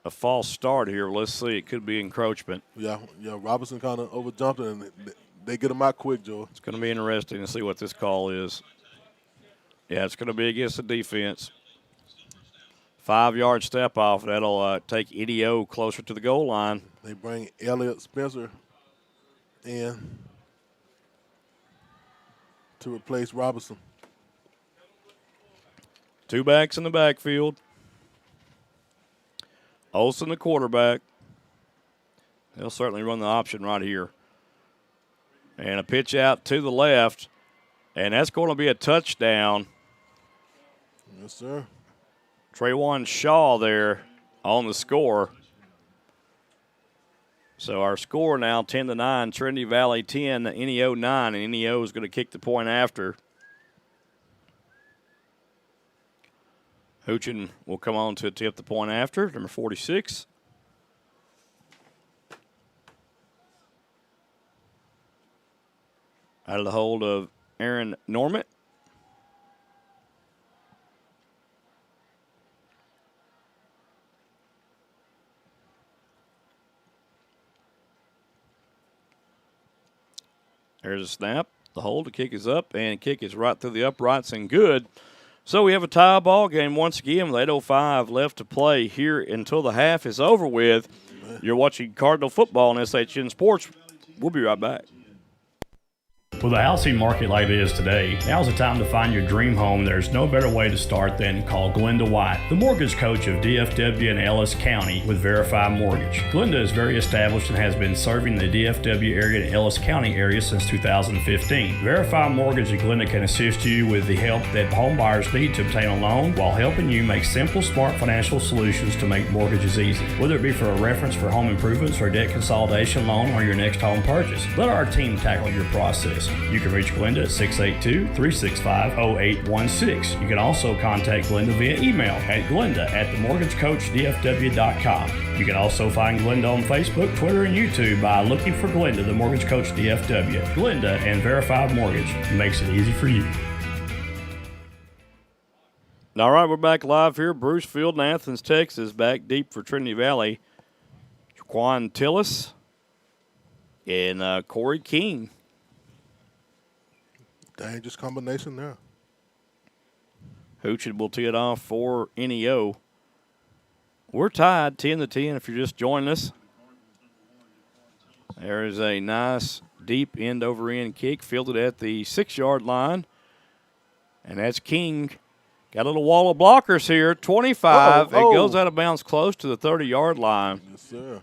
a false start here. Let's see. It could be encroachment. Yeah, Robinson kind of overjumped it, and they get him out quick, Joe. It's going to be interesting to see what this call is. Yeah, it's going to be against the defense. 5-yard step off. That'll take NEO closer to the goal line. They bring Elliott Spencer in to replace Robinson. 2 backs in the backfield. Olsen, the quarterback. They'll certainly run the option right here. And a pitch out to the left. And that's going to be a touchdown. Yes, sir. Trayvon Shaw there on the score. So our score now 10-9, Trinity Valley 10, NEO 9, and NEO is going to kick the point after. Hoochin will come on to attempt the point after, number 46. Out of the hold of Aaron Norman. There's a snap. The hold, the kick is up, and kick is right through the uprights and good. So we have a tie ball game once again with 8:05 left to play here until the half is over with. You're watching Cardinal football on SHN Sports. We'll be right back. With a housing market like it is today, now's the time to find your dream home. There's no better way to start than call Glenda White, the mortgage coach of DFW and Ellis County with Verify Mortgage. Glenda is very established and has been serving the DFW area and Ellis County area since 2015. Verify Mortgage and Glenda can assist you with the help that home buyers need to obtain a loan while helping you make simple, smart financial solutions to make mortgages easy. Whether it be for a reference for home improvements or debt consolidation loan or your next home purchase, let our team tackle your process. You can reach Glenda at 682-365-0816. You can also contact Glenda via email at glenda@themortgagecoachdfw.com. You can also find Glenda on Facebook, Twitter, and YouTube by looking for Glenda, the Mortgage Coach DFW. Glenda and Verified Mortgage makes it easy for you. All right, we're back live here. Bruce Field in Athens, Texas. Back deep for Trinity Valley. Jaquan Tillis and Corey King. Dangerous combination there. Hoochin will tee it off for NEO. We're tied 10-10 if you're just joining us. There is a nice deep end-over-end kick fielded at the 6-yard line. And that's King. Got a little wall of blockers here. 25. It goes out of bounds close to the 30-yard line. Yes, sir.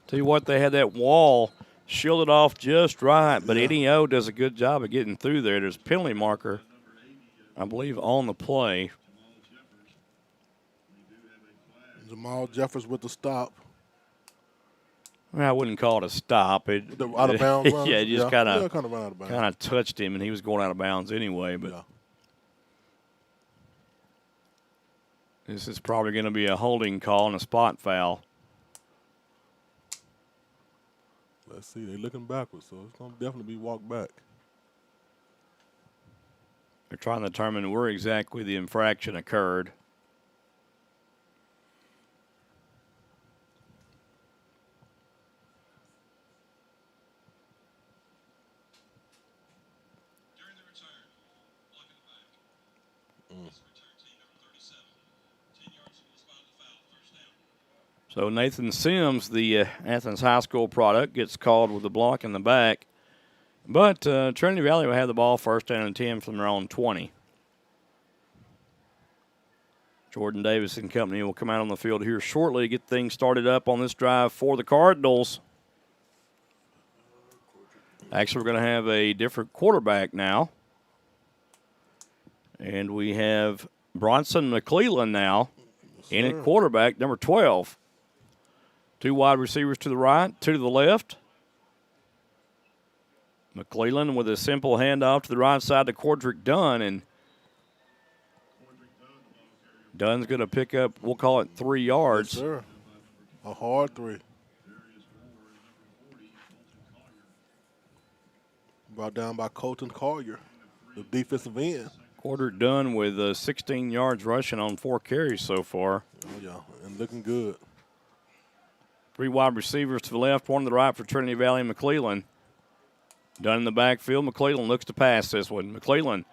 Tell you what, they had that wall shielded off just right, but NEO does a good job of getting through there. There's a penalty marker, I believe, on the play. Jamal Jeffers with the stop. Well, I wouldn't call it a stop. The out of bounds run? Yeah, it just kind of ran out of bounds. Kind of touched him, and he was going out of bounds anyway. But this is probably going to be a holding call and a spot foul. Let's see, they're looking backwards, so it's going to definitely be walked back. They're trying to determine where exactly the infraction occurred. So Nathan Sims, the Athens High School product, gets called with a block in the back. But Trinity Valley will have the ball first down and 10 from their own 20. Jordan Davis and company will come out on the field here shortly to get things started up on this drive for the Cardinals. Actually, we're going to have a different quarterback now. And we have Bronson McClellan now in at quarterback, number 12. 2 wide receivers to the right, 2 to the left. McClellan with a simple handoff to the right side to Cordrick Dunn, and Dunn's going to pick up, we'll call it 3 yards. Yes, sir. A hard 3. Brought down by Colton Collier, the defensive end. Cordrick Dunn with 16 yards rushing on 4 carries so far. Oh, yeah, and looking good. 3 wide receivers to the left, 1 to the right for Trinity Valley and McClellan. Dunn in the backfield. McClellan looks to pass this one. McClellan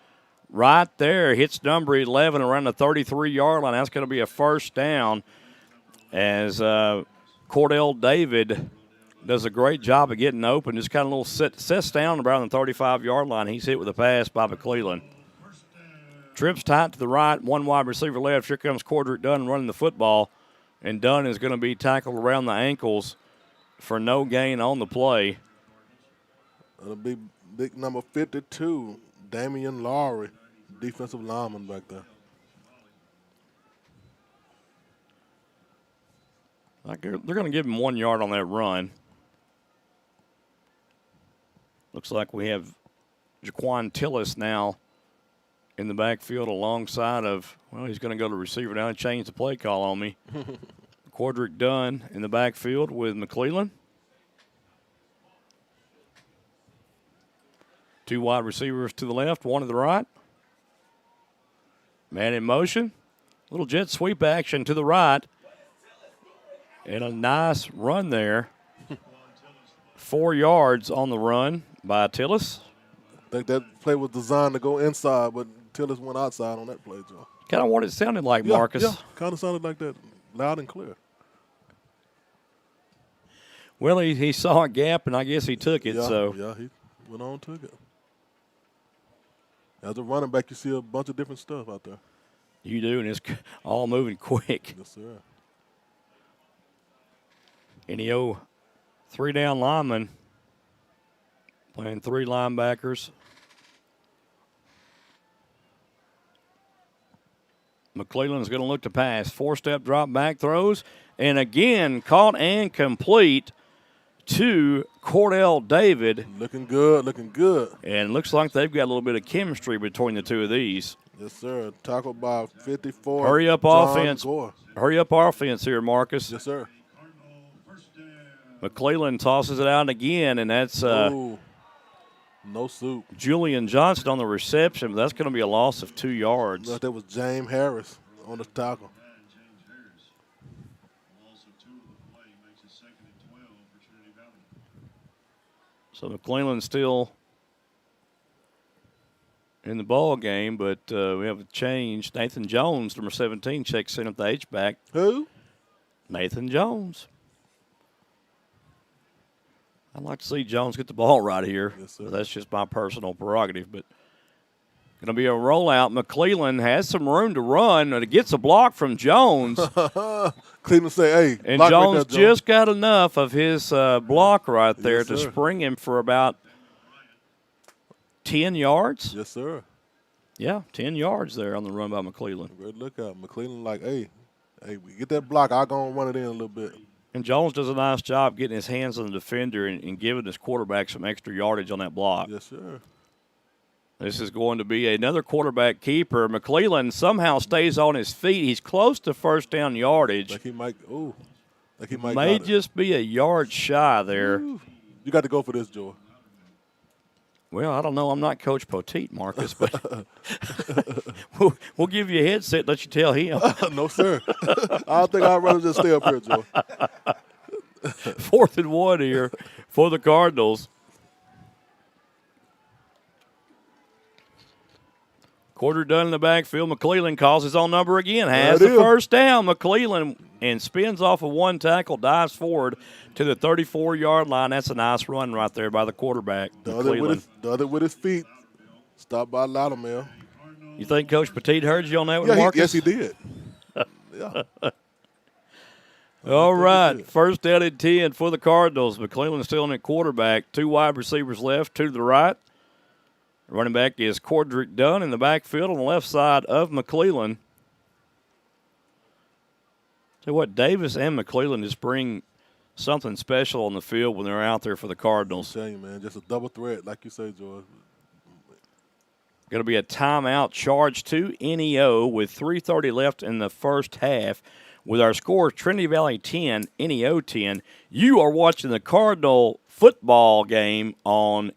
right there hits number 11 around the 33-yard line. That's going to be a first down as Cordell David does a great job of getting open. Just kind of a little sets down around the 35-yard line. He's hit with a pass by McClellan. Trips tight to the right, 1 wide receiver left. Here comes Cordrick Dunn running the football, and Dunn is going to be tackled around the ankles for no gain on the play. It'll be big number 52, Damian Lowry, defensive lineman back there. They're going to give him 1 yard on that run. Looks like we have Jaquan Tillis now in the backfield alongside of, well, he's going to go to receiver now and change the play call on me. Cordrick Dunn in the backfield with McClellan. 2 wide receivers to the left, 1 to the right. Man in motion. Little jet sweep action to the right. And a nice run there. 4 yards on the run by Tillis. I think that play was designed to go inside, but Tillis went outside on that play, Joe. Kind of what it sounded like, Yeah, Marcus. Yeah, kind of sounded like that, loud and clear. Well, he saw a gap, and I guess he took it. Yeah, so yeah, he went on and took it. As a running back, you see a bunch of different stuff out there. You do, and it's all moving quick. Yes, sir. And the 3-down lineman playing 3 linebackers. McClellan's going to look to pass. 4-step drop back throws. And again, caught and complete to Cordell David. Looking good, looking good. And looks like they've got a little bit of chemistry between the 2 of these. Yes, sir. Tackled by 54. Hurry up John offense. Gore. Hurry up offense here, Marcus. Yes, sir. McClellan tosses it out again, and that's no soup. Julian Johnson on the reception, but that's going to be a loss of 2 yards. No, that was James Harris on the tackle. So McClellan's still in the ball game, but we have a change. Nathan Jones, number 17, checks in at the H-back. Who? Nathan Jones. I'd like to see Jones get the ball right here. Yes, sir. That's just my personal prerogative, but going to be a rollout. McClellan has some room to run, and it gets a block from Jones. Cleveland say, hey. And Jones right there, just got enough of his block right there yes, to sir. spring him for about 10 yards. Yes, sir. Yeah, 10 yards there on the run by McClellan. Good look out. McClellan like, hey, we get that block. I'll go and run it in a little bit. And Jones does a nice job getting his hands on the defender and giving his quarterback some extra yardage on that block. Yes, sir. This is going to be another quarterback keeper. McClellan somehow stays on his feet. He's close to first down yardage. Like he might, like he might May got just be a yard shy there. Ooh. You got to go for this, Joe. Well, I don't know. I'm not Coach Poteet, Marcus, but we'll give you a headset and let you tell him. No, sir. I think I'd rather just stay up here, Joe. 4th and 1 here for the Cardinals. Quarter done in the backfield. McClellan calls his own number again. Has the first down. McClellan and spins off of one tackle, dives forward to the 34-yard line. That's a nice run right there by the quarterback. The other with his feet. Stop by Loudermill. You think Coach Petit heard you on that one, Marcus? Yes, he did. Yeah. All right, first down and 10 for the Cardinals. McClellan still in at quarterback. 2 wide receivers left, 2 to the right. Running back is Cordrick Dunn in the backfield on the left side of McClellan. Tell you what, Davis and McClellan just bring something special on the field when they're out there for the Cardinals. I'm telling you, man, just a double threat, like you say, George. Going to be a timeout charge to NEO with 3:30 left in the first half. With our score, Trinity Valley 10, NEO 10. You are watching the Cardinal football game on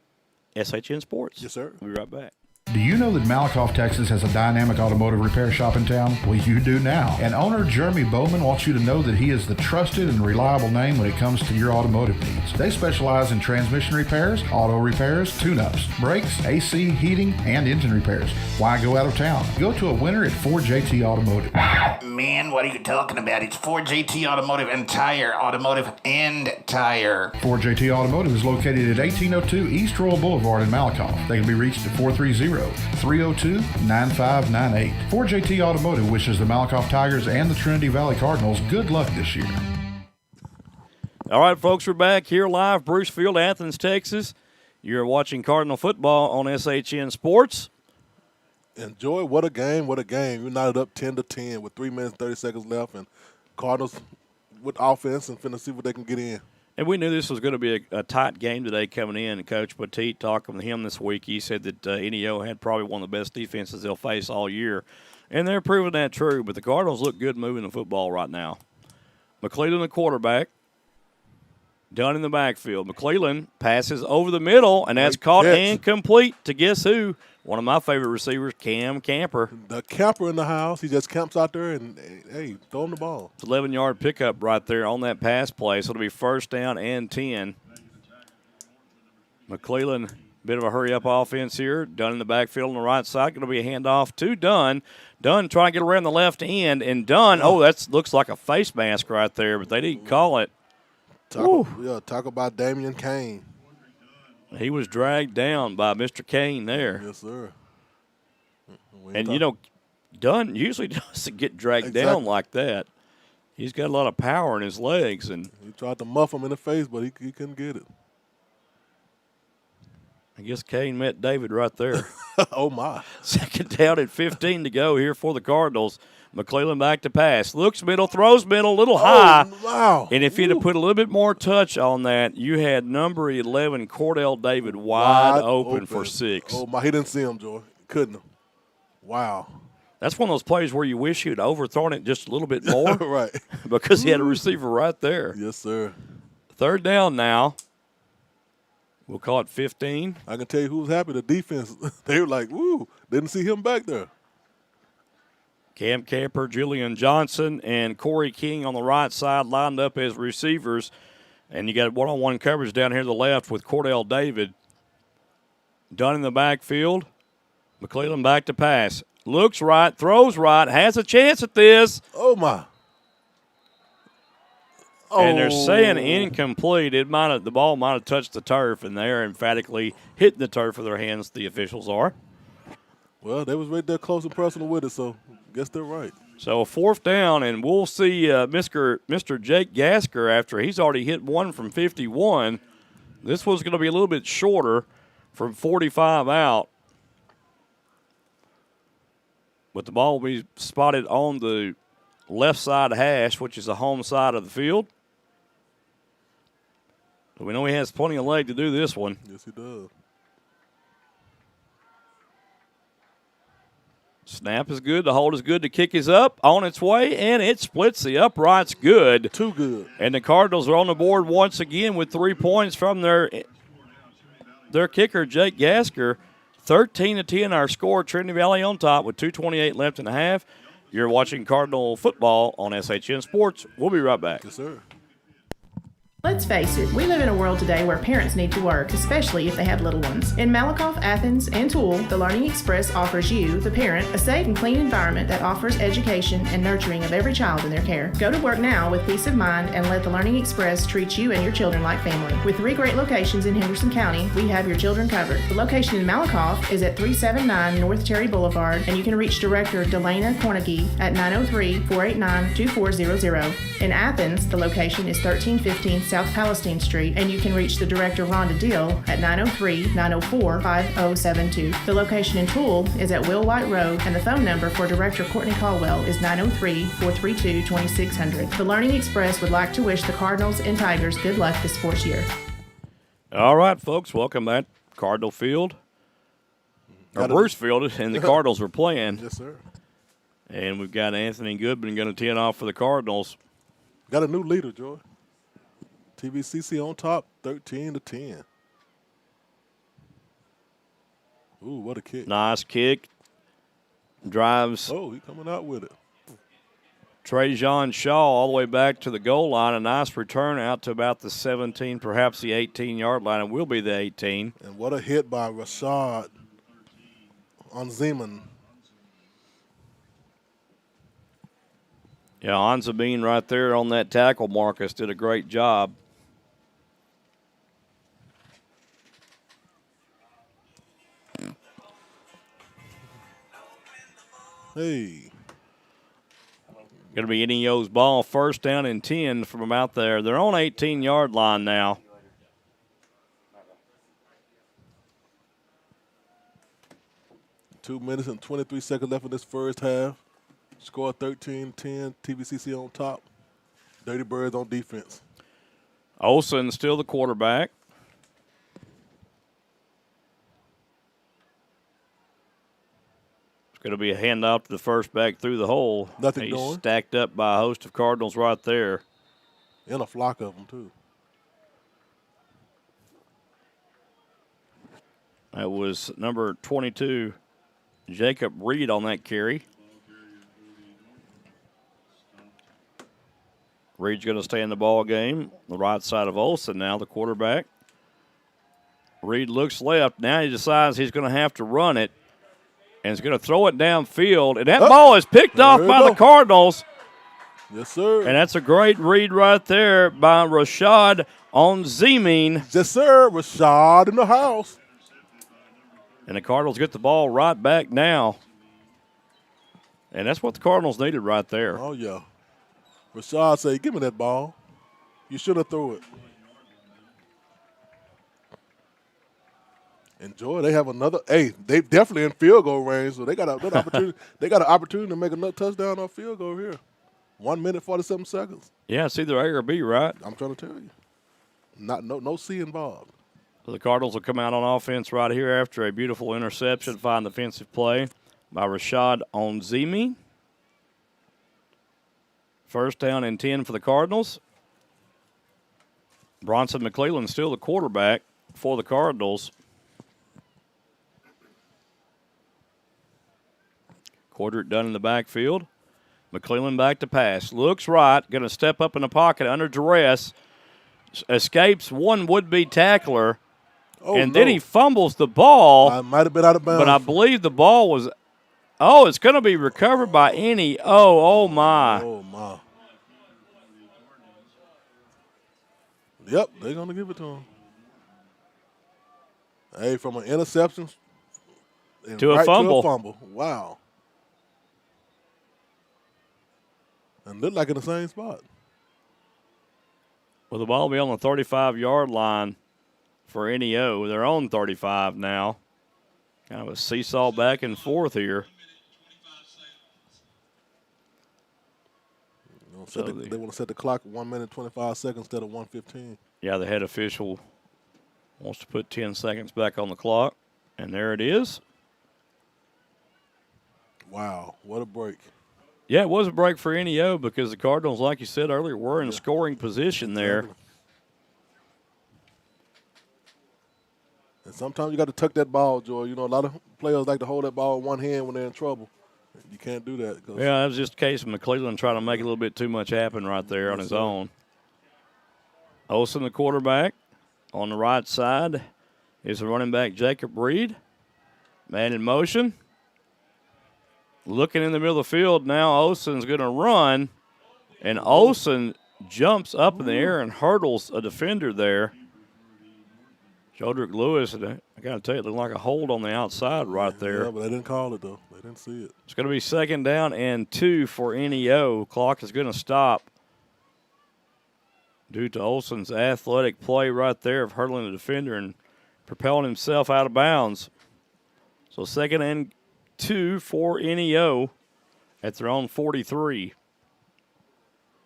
SHN Sports. Yes, sir. We'll be right back. Do you know that Malakoff, Texas has a dynamic automotive repair shop in town? Well, you do now. And owner Jeremy Bowman wants you to know that he is the trusted and reliable name when it comes to your automotive needs. They specialize in transmission repairs, auto repairs, tune-ups, brakes, AC, heating, and engine repairs. Why go out of town? Go to a winner at 4JT Automotive. Man, what are you talking about? It's 4JT Automotive and Tire. Automotive and Tire. 4JT Automotive is located at 1802 East Royal Boulevard in Malakoff. They can be reached at 430-302-9598. 4JT Automotive wishes the Malakoff Tigers and the Trinity Valley Cardinals good luck this year. All right, folks, we're back here live, Bruce Field, Athens, Texas. You're watching Cardinal football on SHN Sports. Enjoy. What a game, what a game. United up 10-10 with 3 minutes, 30 seconds left, and Cardinals with offense and finna see what they can get in. And we knew this was going to be a tight game today coming in. And Coach Petit, talking with him this week, he said that NEO had probably one of the best defenses they'll face all year. And they're proving that true. But the Cardinals look good moving the football right now. McClellan, the quarterback. Dunn in the backfield. McClellan passes over the middle, and that's caught and complete to guess who? One of my favorite receivers, Cam Camper. The camper in the house. He just camps out there and, hey, throw him the ball. It's 11-yard pickup right there on that pass play, so it'll be first down and 10. McClellan, bit of a hurry-up offense here. Dunn in the backfield on the right side. Going to be a handoff to Dunn. Dunn trying to get around the left end, and Dunn, that looks like a face mask right there, but they didn't call it. Talk about Damian Kane. He was dragged down by Mr. Kane there. Yes, sir. And, Dunn usually doesn't get dragged down like that. He's got a lot of power in his legs. And he tried to muff him in the face, but he couldn't get it. I guess Kane met David right there. Oh, my. Second down at 15 to go here for the Cardinals. McClellan back to pass. Looks middle, throws middle, a little high. Wow. And if he'd have put a little bit more touch on that, you had number 11, Cordell David, wide open for 6. Oh, my. He didn't see him, Joy. Couldn't have. Wow. That's one of those plays where you wish you'd overthrown it just a little bit more. Right. Because he had a receiver right there. Yes, sir. Third down now. We'll call it 15. I can tell you who was happy. The defense, they were like, woo, didn't see him back there. Cam Camper, Julian Johnson, and Corey King on the right side lined up as receivers. And you got one-on-one coverage down here to the left with Cordell David. Dunn in the backfield. McClellan back to pass. Looks right, throws right, has a chance at this. Oh, my. And they're saying incomplete. The ball might have touched the turf, and they're emphatically hitting the turf with their hands, the officials are. Well, they was right there close and personal with it, so I guess they're right. So a fourth down, and we'll see Mr. Jake Gasker after he's already hit one from 51. This was going to be a little bit shorter from 45 out. But the ball will be spotted on the left side hash, which is the home side of the field. So we know he has plenty of leg to do this one. Yes, he does. Snap is good. The hold is good. The kick is up, on its way, and it splits the uprights good. Too good. And the Cardinals are on the board once again with 3 points from their kicker, Jake Gasker. 13-10 our score. Trinity Valley on top with 2:28 left in the half. You're watching Cardinal football on SHN Sports. We'll be right back. Yes, sir. Let's face it, we live in a world today where parents need to work, especially if they have little ones. In Malakoff, Athens, and Toole, the Learning Express offers you, the parent, a safe and clean environment that offers education and nurturing of every child in their care. Go to work now with peace of mind and let the Learning Express treat you and your children like family. With 3 great locations in Henderson County, we have your children covered. The location in Malakoff is at 379 North Cherry Boulevard, and you can reach Director Delana Cornegie at 903-489-2400. In Athens, the location is 1315 South Palestine Street, and you can reach the Director Rhonda Deal at 903-904-5072. The location in Toole is at Will White Road, and the phone number for Director Courtney Caldwell is 903-432-2600. The Learning Express would like to wish the Cardinals and Tigers good luck this sports year. All right, folks, welcome back. Cardinal Field, or Bruce Field, and the Cardinals were playing. Yes, sir. And we've got Anthony Goodman going to tee it off for the Cardinals. Got a new leader, Joy. TVCC on top, 13-10. Ooh, what a kick. Nice kick. Drives. Oh, he's coming out with it. Trajan Shaw all the way back to the goal line. A nice return out to about the 17, perhaps the 18-yard line. It will be the 18. And what a hit by Rashad on Zeman. Yeah, Anzabine right there on that tackle, Marcus, did a great job. Hey. Going to be Neo's ball, first down and 10 from out there. They're on 18-yard line now. Two minutes and 23 seconds left in this first half. Score 13-10, TVCC on top. Dirty Birds on defense. Olsen still the quarterback. It's going to be a handoff to the first back through the hole. Nothing He's doing. Stacked up by a host of Cardinals right there. And a flock of them, too. That was number 22, Jacob Reed on that carry. Reed's going to stay in the ball game. The right side of Olsen now, the quarterback. Reed looks left. Now he decides he's going to have to run it. And he's going to throw it downfield. And that ball is picked off by the Cardinals. Yes, sir. And that's a great read right there by Rashad on Zeman. Yes, sir. Rashad in the house. And the Cardinals get the ball right back now. And that's what the Cardinals needed right there. Oh, yeah. Rashad said, give me that ball. You should have threw it. Enjoy. They have another. Hey, they definitely in field goal range, so they got an opportunity. They got an opportunity to make another touchdown on field goal here. 1 minute 47 seconds. Yeah, it's either A or B, right? I'm trying to tell you. No C involved. So the Cardinals will come out on offense right here after a beautiful interception, fine defensive play by Rashad Onzimi. First down and 10 for the Cardinals. Bronson McClellan still the quarterback for the Cardinals. Quadrat done in the backfield. McClellan back to pass. Looks right. Going to step up in the pocket under duress. Escapes one would-be tackler. Oh, and then he fumbles the ball. I might have been out of bounds. But I believe the ball was – oh, it's going to be recovered by Annie. Oh, my. Oh, my. Yep, they're going to give it to him. Hey, from an interception to a fumble. Wow. And looked like in the same spot. Well, the ball will be on the 35-yard line for NEO. They're on 35 now. Kind of a seesaw back and forth here. They want to set the clock at 1 minute 25 seconds instead of 1:15. Yeah, the head official wants to put 10 seconds back on the clock. And there it is. Wow, what a break. Yeah, it was a break for NEO because the Cardinals, like you said earlier, were in scoring position there. And sometimes you got to tuck that ball, Joy. You know, a lot of players like to hold that ball in one hand when they're in trouble. You can't do that. Yeah, that was just a case of McClellan trying to make a little bit too much happen right there on his own. Olsen, the quarterback. On the right side is the running back, Jacob Reed. Man in motion. Looking in the middle of the field now, Olsen's going to run. And Olsen jumps up in the air and hurdles a defender there. Jodrick Lewis, I got to tell you, it looked like a hold on the outside right there. Yeah, but they didn't call it, though. They didn't see it. It's going to be 2nd down and 2 for NEO. Clock is going to stop due to Olsen's athletic play right there of hurdling the defender and propelling himself out of bounds. So 2nd and 2 for NEO at their own 43.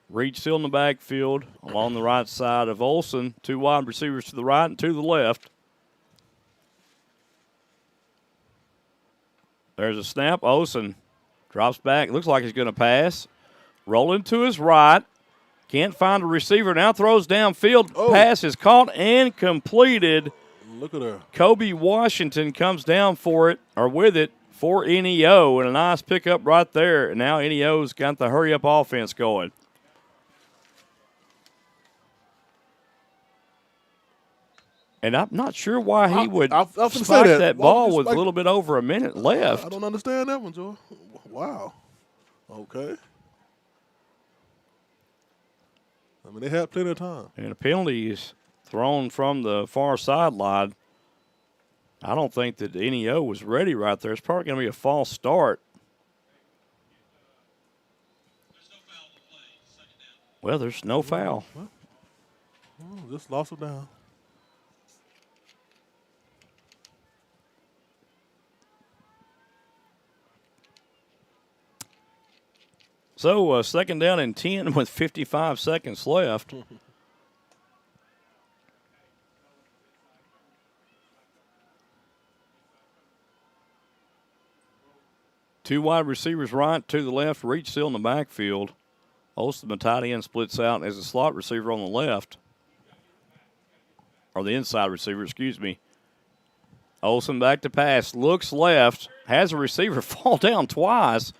Reed still in the backfield along the right side of Olsen. 2 wide receivers to the right and 2 to the left. There's a snap. Olsen drops back. Looks like he's going to pass. Rolling to his right. Can't find a receiver. Now throws downfield. Pass is caught and completed. Look at her. Kobe Washington comes down for it, or with it, for NEO. And a nice pickup right there. And now NEO's got the hurry-up offense going. And I'm not sure why he would spike that ball with a little bit over a minute left. I don't understand that one, Joe. Wow. Okay. I mean, they had plenty of time. And a penalty is thrown from the far sideline. I don't think that NEO was ready right there. It's probably going to be a false start. Well, there's no foul. Well, just lost it down. So 2nd down and 10 with 55 seconds left. Two wide receivers right, 2 to the left. Reach still in the backfield. Olsen, the tight end, splits out as a slot receiver on the left. Or the inside receiver, excuse me. Olsen back to pass. Looks left. Has a receiver fall down twice.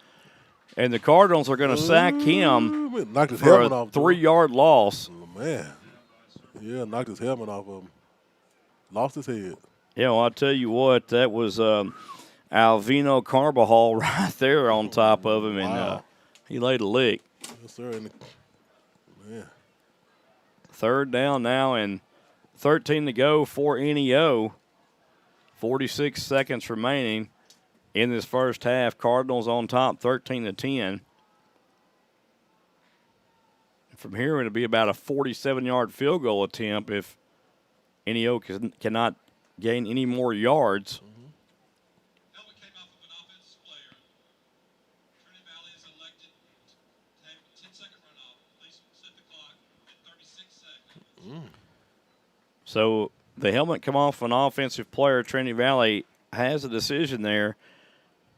And the Cardinals are going to sack him for a 3-yard loss. Oh, man. Yeah, knocked his helmet off of him. Lost his head. Yeah, well, I'll tell you what, that was Alvino Carbajal right there on top of him, and he laid a lick. Yes, sir. Yeah. 3rd down now and 13 to go for NEO. 46 seconds remaining in this first half. Cardinals on top, 13-10. From here, it'll be about a 47-yard field goal attempt if NEO cannot gain any more yards. So the helmet come off an offensive player. Trinity Valley has a decision there,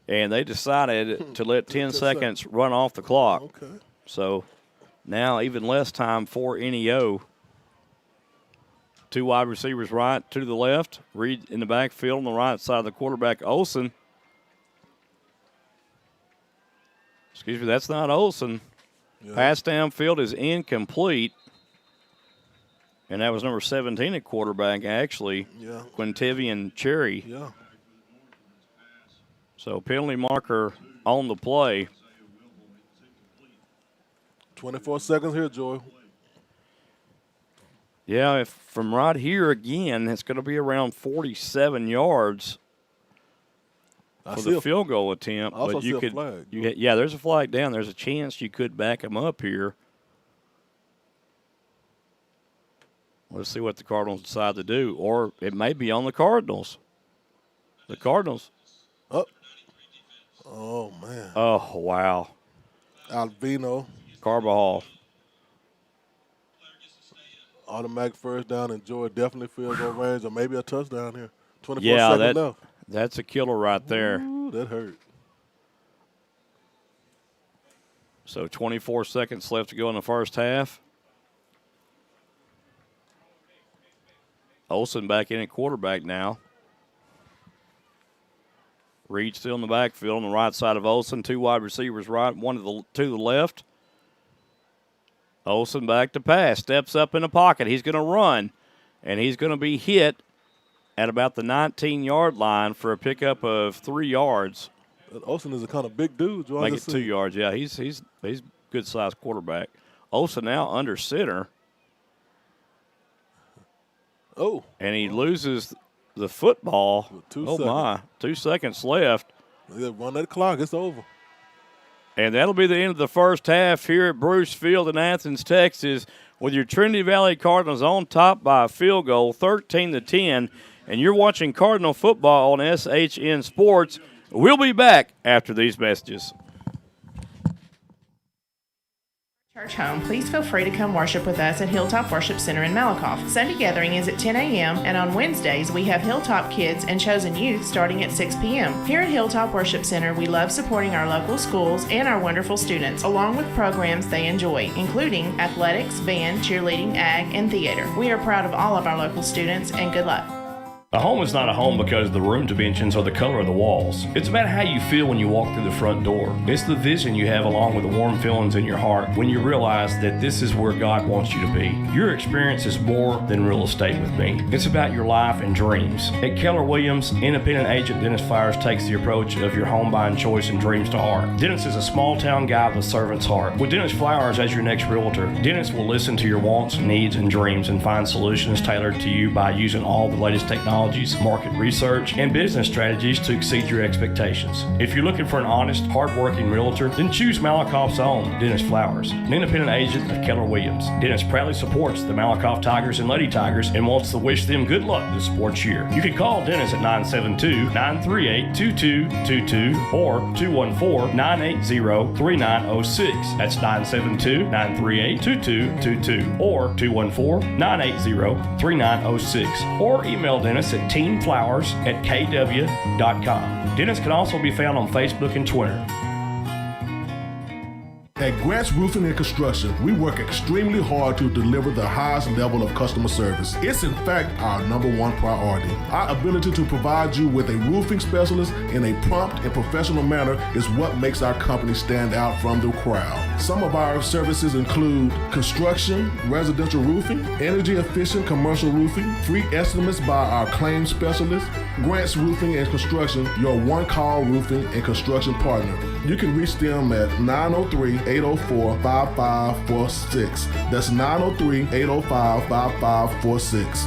and they decided to let 10 seconds run off the clock. Okay. So now even less time for NEO. 2 wide receivers right, 2 to the left. Reed in the backfield on the right side of the quarterback, Olsen. Excuse me, that's not Olsen. Yeah. Pass downfield is incomplete. And that was number 17 at quarterback, actually. Yeah. Quintivian Cherry. Yeah. So penalty marker on the play. 24 seconds here, Joy. Yeah, if from right here again, it's going to be around 47 yards for the field goal attempt. I also but you see could, a flag. Yeah, there's a flag down. There's a chance you could back them up here. Let's see what the Cardinals decide to do. Or it may be on the Cardinals. The Cardinals. Oh, man. Oh, wow. Alvino. Carbajal. Automatic first down, and Joy definitely field goal range, or maybe a touchdown here. 24 yeah, seconds left. That's a killer right there. Ooh, that hurt. So 24 seconds left to go in the first half. Olsen back in at quarterback now. Reed still in the backfield on the right side of Olsen. 2 wide receivers right, 2 to the left. Olsen back to pass. Steps up in the pocket. He's going to run, and he's going to be hit at about the 19-yard line for a pickup of 3 yards. Olsen is a kind of big dude. Make it 2 yards. Yeah, he's good-sized quarterback. Olsen now under center. Oh. And he loses the football. 2 oh, seconds. my. 2 seconds left. Run that clock. It's over. And that'll be the end of the first half here at Bruce Field in Athens, Texas, with your Trinity Valley Cardinals on top by a field goal, 13-10. And you're watching Cardinal football on SHN Sports. We'll be back after these messages. Church home, please feel free to come worship with us at Hilltop Worship Center in Malakoff. Sunday gathering is at 10 a.m. and on Wednesdays we have Hilltop Kids and Chosen Youth starting at 6 p.m. Here at Hilltop Worship Center, we love supporting our local schools and our wonderful students, along with programs they enjoy, including athletics, band, cheerleading, ag, and theater. We are proud of all of our local students, and good luck. A home is not a home because of the room dimensions or the color of the walls. It's about how you feel when you walk through the front door. It's the vision you have along with the warm feelings in your heart when you realize that this is where God wants you to be. Your experience is more than real estate with me. It's about your life and dreams. At Keller Williams, independent agent Dennis Flowers takes the approach of your home buying choice and dreams to heart. Dennis is a small town guy with a servant's heart. With Dennis Flowers as your next realtor, Dennis will listen to your wants, needs, and dreams and find solutions tailored to you by using all the latest technology, market research, and business strategies to exceed your expectations. If you're looking for an honest, hard-working realtor, then choose Malakoff's own Dennis Flowers, an independent agent of Keller Williams. Dennis proudly supports the Malakoff Tigers and Lady Tigers and wants to wish them good luck this sports year. You can call Dennis at 972-938-2222 or 214-980-3906. That's 972-938-2222 or 214-980-3906. Or email Dennis at teamflowers@kw.com. Dennis can also be found on Facebook and Twitter. At Grant's Roofing and Construction, we work extremely hard to deliver the highest level of customer service. It's in fact our #1 priority. Our ability to provide you with a roofing specialist in a prompt and professional manner is what makes our company stand out from the crowd. Some of our services include construction, residential roofing, energy efficient commercial roofing, free estimates by our claims specialist. Grant's Roofing and Construction, your one-call roofing and construction partner. You can reach them at 903-804-5546. That's 903-805-5546.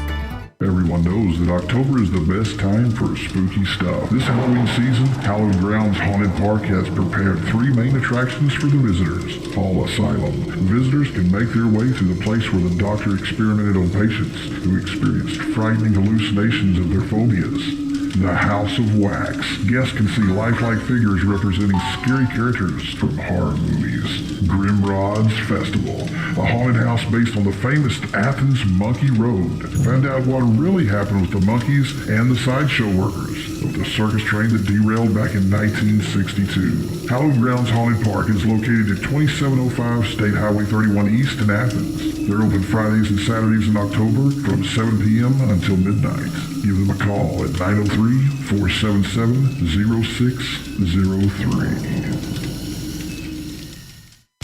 Everyone knows that October is the best time for spooky stuff. This Halloween season, Hallowed Grounds Haunted Park has prepared 3 main attractions for the visitors. Fall Asylum. Visitors can make their way to the place where the doctor experimented on patients who experienced frightening hallucinations of their phobias. The House of Wax. Guests can see lifelike figures representing scary characters from horror movies. Grimrod's Festival. A haunted house based on the famous Athens Monkey Road. Find out what really happened with the monkeys and the sideshow workers of the circus train that derailed back in 1962. Hallowed Grounds Haunted Park is located at 2705 State Highway 31 East in Athens. They're open Fridays and Saturdays in October from 7 p.m. until midnight. Give them a call at 903-477-0603.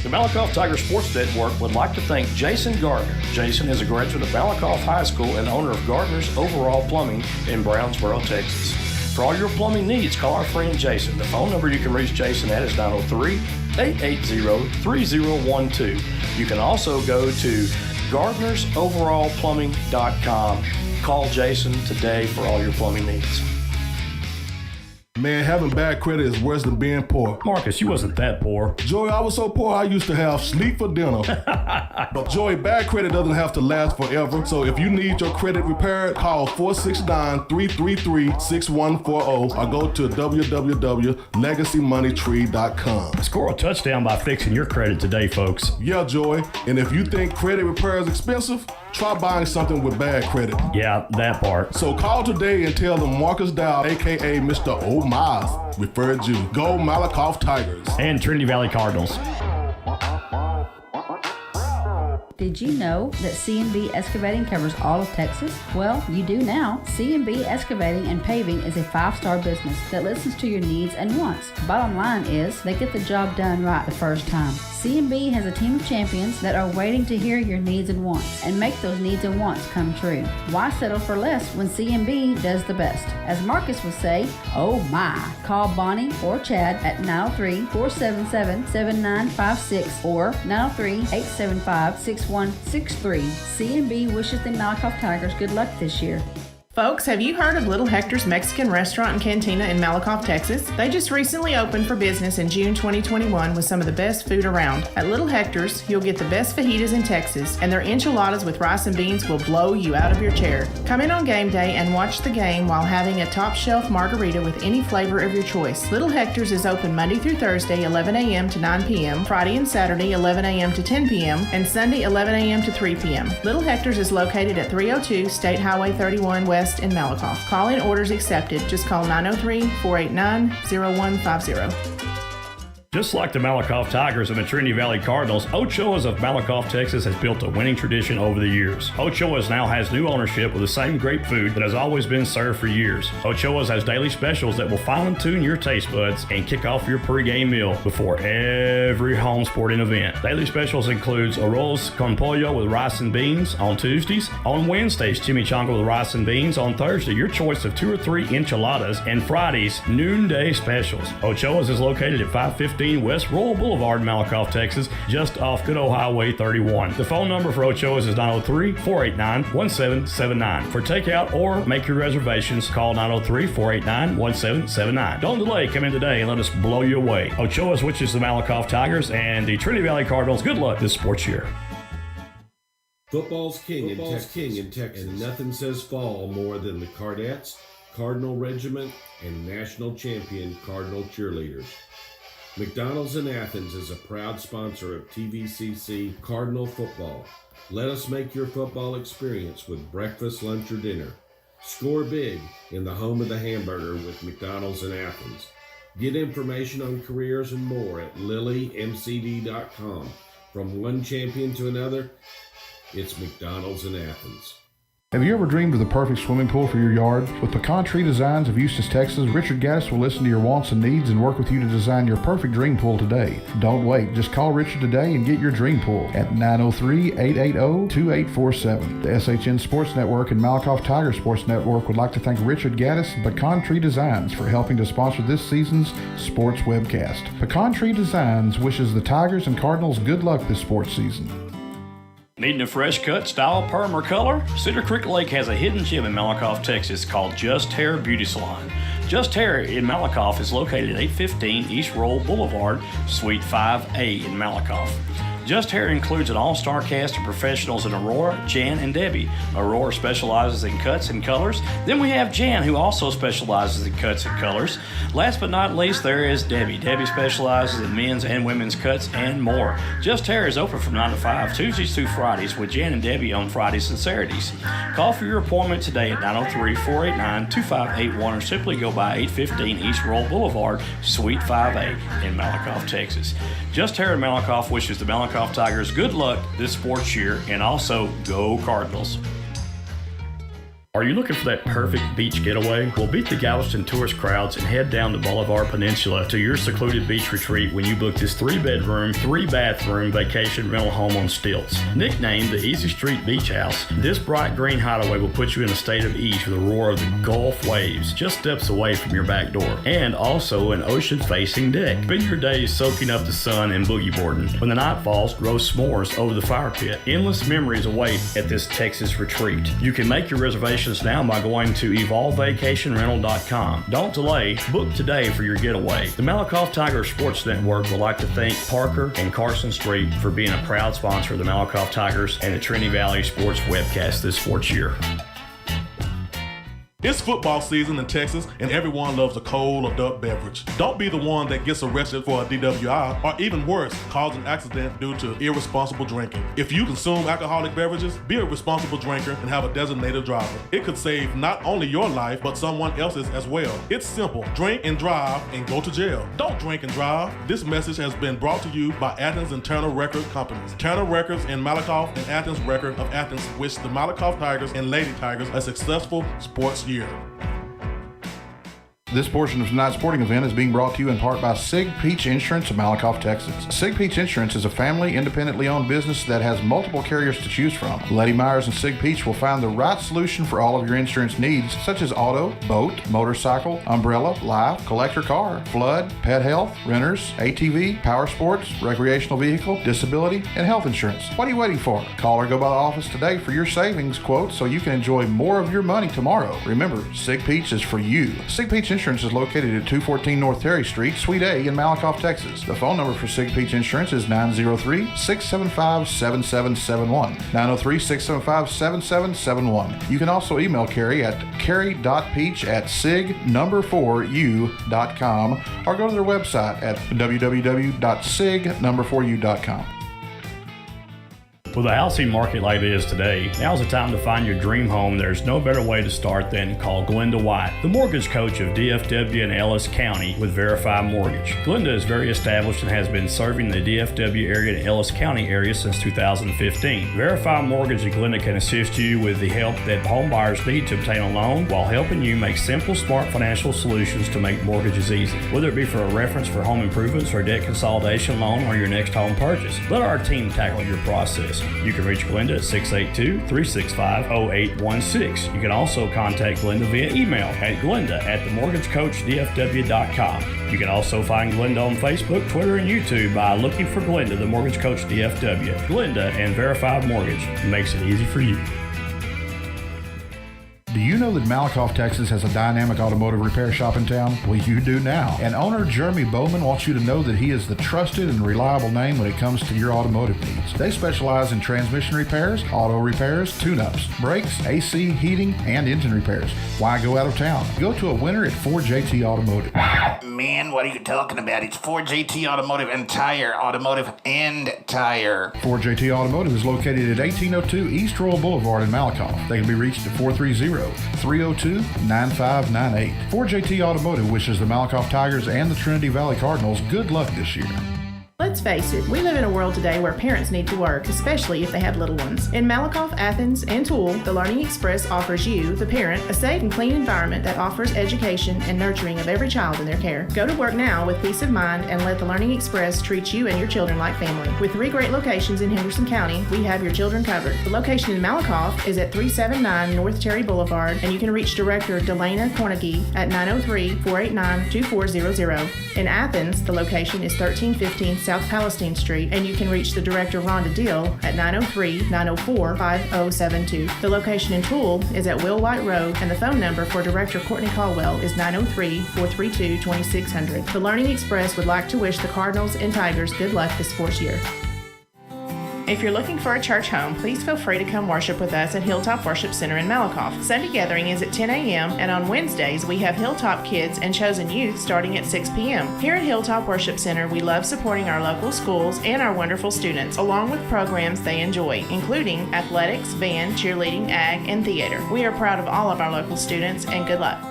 The Malakoff Tiger Sports Network would like to thank Jason Gardner. Jason is a graduate of Malakoff High School and owner of Gardner's Overall Plumbing in Brownsboro, Texas. For all your plumbing needs, call our friend Jason. The phone number you can reach Jason at is 903-880-3012. You can also go to gardnersoverallplumbing.com. Call Jason today for all your plumbing needs. Man, having bad credit is worse than being poor. Marcus, you wasn't that poor. Joey, I was so poor I used to have sleep for dinner. But Joey, bad credit doesn't have to last forever. So if you need your credit repaired, call 469-333-6140 or go to www.legacymoneytree.com. Score a touchdown by fixing your credit today, folks. Yeah, Joey. And if you think credit repair is expensive, try buying something with bad credit. Yeah, that part. So call today and tell them Marcus Dow, a.k.a. Mr. O'Miles, referred you. Go Malakoff Tigers. And Trinity Valley Cardinals. Did you know that C&B Excavating covers all of Texas? Well, you do now. C&B Excavating and Paving is a 5-star business that listens to your needs and wants. Bottom line is, they get the job done right the first time. C&B has a team of champions that are waiting to hear your needs and wants and make those needs and wants come true. Why settle for less when C&B does the best? As Marcus would say, oh my. Call Bonnie or Chad at 903-477-7956 or 903-875-6163. C&B wishes the Malakoff Tigers good luck this year. Folks, have you heard of Little Hector's Mexican Restaurant and Cantina in Malakoff, Texas? They just recently opened for business in June 2021 with some of the best food around. At Little Hector's, you'll get the best fajitas in Texas, and their enchiladas with rice and beans will blow you out of your chair. Come in on game day and watch the game while having a top shelf margarita with any flavor of your choice. Little Hector's is open Monday through Thursday, 11 a.m. to 9 p.m., Friday and Saturday, 11 a.m. to 10 p.m., and Sunday, 11 a.m. to 3 p.m. Little Hector's is located at 302 State Highway 31 West in Malakoff. Call-in orders accepted. Just call 903-489-0150. Just like the Malakoff Tigers and the Trinity Valley Cardinals, Ochoa's of Malakoff, Texas has built a winning tradition over the years. Ochoa's now has new ownership with the same great food that has always been served for years. Ochoa's has daily specials that will fine-tune your taste buds and kick off your pregame meal before every home sporting event. Daily specials includes arroz con pollo with rice and beans on Tuesdays. On Wednesdays, chimichanga with rice and beans. On Thursday, your choice of 2 or 3 enchiladas. And Fridays, noonday specials. Ochoa's is located at 515 West Royal Boulevard, Malakoff, Texas, just off good old Highway 31. The phone number for Ochoa's is 903-489-1779. For takeout or make your reservations, call 903-489-1779. Don't delay. Come in today and let us blow you away. Ochoa's wishes the Malakoff Tigers and the Trinity Valley Cardinals good luck this sports year. Football's king in Texas, and nothing says fall more than the Cardettes, Cardinal Regiment, and national champion Cardinal cheerleaders. McDonald's in Athens is a proud sponsor of TVCC Cardinal football. Let us make your football experience with breakfast, lunch, or dinner. Score big in the home of the hamburger with McDonald's in Athens. Get information on careers and more at lilymcd.com. From one champion to another, it's McDonald's in Athens. Have you ever dreamed of the perfect swimming pool for your yard? With Pecan Tree Designs of Eustis, Texas, Richard Gaddis will listen to your wants and needs and work with you to design your perfect dream pool today. Don't wait. Just call Richard today and get your dream pool at 903-880-2847. The SHN Sports Network and Malakoff Tiger Sports Network would like to thank Richard Gaddis and Pecan Tree Designs for helping to sponsor this season's sports webcast. Pecan Tree Designs wishes the Tigers and Cardinals good luck this sports season. Needing a fresh cut, style, perm, or color? Cedar Creek Lake has a hidden gem in Malakoff, Texas called Just Hair Beauty Salon. Just Hair in Malakoff is located at 815 East Roll Boulevard, Suite 5A in Malakoff. Just Hair includes an all-star cast of professionals in Aurora, Jan, and Debbie. Aurora specializes in cuts and colors. Then we have Jan, who also specializes in cuts and colors. Last but not least, there is Debbie. Debbie specializes in men's and women's cuts and more. Just Hair is open from 9 to 5, Tuesdays through Fridays, with Jan and Debbie on Fridays and Saturdays. Call for your appointment today at 903-489-2581 or simply go by 815 East Roll Boulevard, Suite 5A in Malakoff, Texas. Just Hair in Malakoff wishes the Malakoff Tigers good luck this sports year, and also go Cardinals. Are you looking for that perfect beach getaway? Well, beat the Galveston tourist crowds and head down the Bolivar Peninsula to your secluded beach retreat when you book this 3-bedroom, 3-bathroom vacation rental home on stilts. Nicknamed the Easy Street Beach House, this bright green hideaway will put you in a state of ease with the roar of the Gulf waves just steps away from your back door, and also an ocean-facing deck. Spend your days soaking up the sun and boogie boarding. When the night falls, roast s'mores over the fire pit. Endless memories await at this Texas retreat. You can make your reservations now by going to evolvevacationrental.com. Don't delay. Book today for your getaway. The Malakoff Tiger Sports Network would like to thank Parker and Carson Street for being a proud sponsor of the Malakoff Tigers and the Trinity Valley Sports webcast this sports year. It's football season in Texas, and everyone loves a cold adult beverage. Don't be the one that gets arrested for a DWI, or even worse, cause an accident due to irresponsible drinking. If you consume alcoholic beverages, be a responsible drinker and have a designated driver. It could save not only your life, but someone else's as well. It's simple. Drink and drive and go to jail. Don't drink and drive. This message has been brought to you by Athens and Turner Record Companies. Turner Records in Malakoff and Athens Record of Athens wish the Malakoff Tigers and Lady Tigers a successful sports year. This portion of tonight's sporting event is being brought to you in part by Sig Peach Insurance of Malakoff, Texas. Sig Peach Insurance is a family, independently owned business that has multiple carriers to choose from. Lady Myers and Sig Peach will find the right solution for all of your insurance needs, such as auto, boat, motorcycle, umbrella, life, collector car, flood, pet health, renters, ATV, power sports, recreational vehicle, disability, and health insurance. What are you waiting for? Call or go by the office today for your savings quote so you can enjoy more of your money tomorrow. Remember, Sig Peach is for you. Sig Peach Insurance is located at 214 North Terry Street, Suite A in Malakoff, Texas. The phone number for Sig Peach Insurance is 903-675-7771. 903-675-7771. You can also email Carrie at carrie.peach@sig4u.com or go to their website at www.sig4u.com. With a housing market like it is today, now's the time to find your dream home. There's no better way to start than call Glenda White, the mortgage coach of DFW and Ellis County with Verify Mortgage. Glenda is very established and has been serving the DFW area and Ellis County area since 2015. Verify Mortgage and Glenda can assist you with the help that home buyers need to obtain a loan while helping you make simple, smart financial solutions to make mortgages easy. Whether it be for a reference for home improvements or debt consolidation loan or your next home purchase, let our team tackle your process. You can reach Glenda at 682-365-0816. You can also contact Glenda via email at glenda@themortgagecoachdfw.com. You can also find Glenda on Facebook, Twitter, and YouTube by looking for Glenda, the Mortgage Coach DFW. Glenda and Verified Mortgage makes it easy for you. Do you know that Malakoff, Texas has a dynamic automotive repair shop in town? Well, you do now. And owner Jeremy Bowman wants you to know that he is the trusted and reliable name when it comes to your automotive needs. They specialize in transmission repairs, auto repairs, tune-ups, brakes, AC, heating, and engine repairs. Why go out of town? Go to a winner at 4JT Automotive. Man, what are you talking about? It's 4JT Automotive and Tire. Automotive and Tire. 4JT Automotive is located at 1802 East Royal Boulevard in Malakoff. They can be reached at 430-302-9598. 4JT Automotive wishes the Malakoff Tigers and the Trinity Valley Cardinals good luck this year. Let's face it, we live in a world today where parents need to work, especially if they have little ones. In Malakoff, Athens, and Toole, the Learning Express offers you, the parent, a safe and clean environment that offers education and nurturing of every child in their care. Go to work now with peace of mind and let the Learning Express treat you and your children like family. With 3 great locations in Henderson County, we have your children covered. The location in Malakoff is at 379 North Terry Boulevard, and you can reach Director Delana Cornegie at 903-489-2400. In Athens, the location is 1315 South Palestine Street, and you can reach the Director Rhonda Dill at 903-904-5072. The location in Toole is at Will White Road, and the phone number for Director Courtney Caldwell is 903-432-2600. The Learning Express would like to wish the Cardinals and Tigers good luck this sports year. If you're looking for a church home, please feel free to come worship with us at Hilltop Worship Center in Malakoff. Sunday gathering is at 10 a.m., and on Wednesdays we have Hilltop Kids and Chosen Youth starting at 6 p.m. Here at Hilltop Worship Center, we love supporting our local schools and our wonderful students, along with programs they enjoy, including athletics, band, cheerleading, ag, and theater. We are proud of all of our local students, and good luck.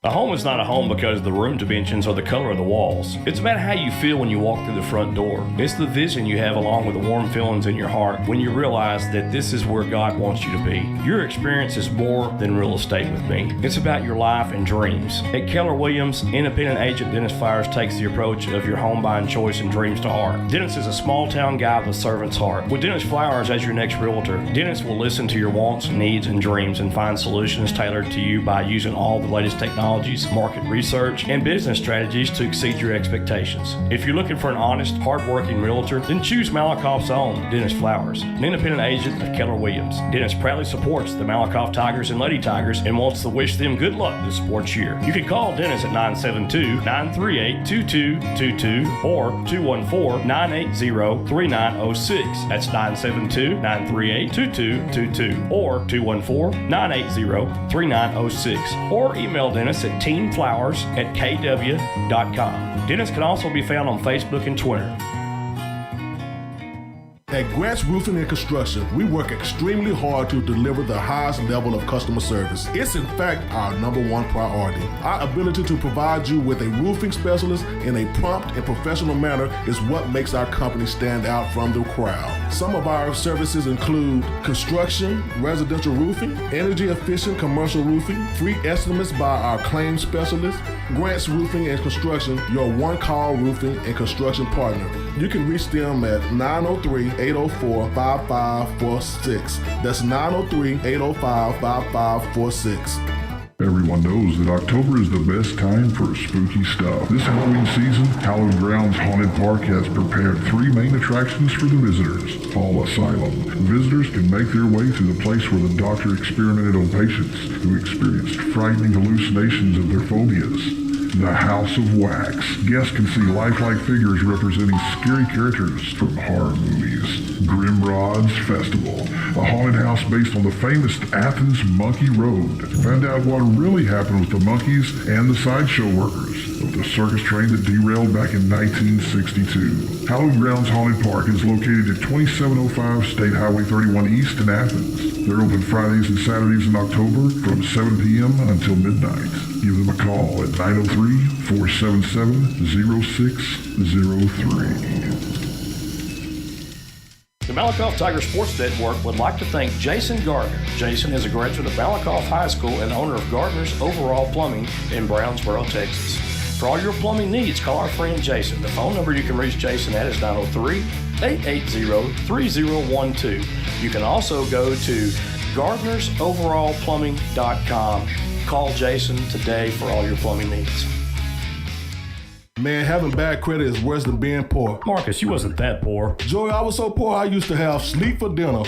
A home is not a home because of the room dimensions or the color of the walls. It's about how you feel when you walk through the front door. It's the vision you have along with the warm feelings in your heart when you realize that this is where God wants you to be. Your experience is more than real estate with me. It's about your life and dreams. At Keller Williams, independent agent Dennis Flowers takes the approach of your home buying choice and dreams to heart. Dennis is a small town guy with a servant's heart. With Dennis Flowers as your next realtor, Dennis will listen to your wants, needs, and dreams and find solutions tailored to you by using all the latest technology technologies, market research, and business strategies to exceed your expectations. If you're looking for an honest, hard-working realtor, then choose Malakoff's own Dennis Flowers, an independent agent of Keller Williams. Dennis proudly supports the Malakoff Tigers and Lady Tigers and wants to wish them good luck this sports year. You can call Dennis at 972-938-2222 or 214-980-3906. That's 972-938-2222 or 214-980-3906. Or email Dennis at teamflowers@kw.com. Dennis can also be found on Facebook and Twitter. At Grant's Roofing and Construction, we work extremely hard to deliver the highest level of customer service. It's in fact our number one priority. Our ability to provide you with a roofing specialist in a prompt and professional manner is what makes our company stand out from the crowd. Some of our services include construction, residential roofing, energy efficient commercial roofing, free estimates by our claims specialist. Grant's Roofing and Construction, your one-call roofing and construction partner. You can reach them at 903-804-5546. That's 903-805-5546. Everyone knows that October is the best time for spooky stuff. This Halloween season, Hallowed Grounds Haunted Park has prepared 3 main attractions for the visitors. Fall Asylum. Visitors can make their way to the place where the doctor experimented on patients who experienced frightening hallucinations of their phobias. The House of Wax. Guests can see lifelike figures representing scary characters from horror movies. Grimrod's Festival. A haunted house based on the famous Athens Monkey Road. Find out what really happened with the monkeys and the sideshow workers of the circus train that derailed back in 1962. Hallowed Grounds Haunted Park is located at 2705 State Highway 31 East in Athens. They're open Fridays and Saturdays in October from 7 p.m. until midnight. Give them a call at 903-477-0603. The Malakoff Tiger Sports Network would like to thank Jason Gardner. Jason is a graduate of Malakoff High School and owner of Gardner's Overall Plumbing in Brownsboro, Texas. For all your plumbing needs, call our friend Jason. The phone number you can reach Jason at is 903-880-3012. You can also go to gardnersoverallplumbing.com. Call Jason today for all your plumbing needs. Man, having bad credit is worse than being poor. Marcus, you wasn't that poor. Joey, I was so poor I used to have sleep for dinner.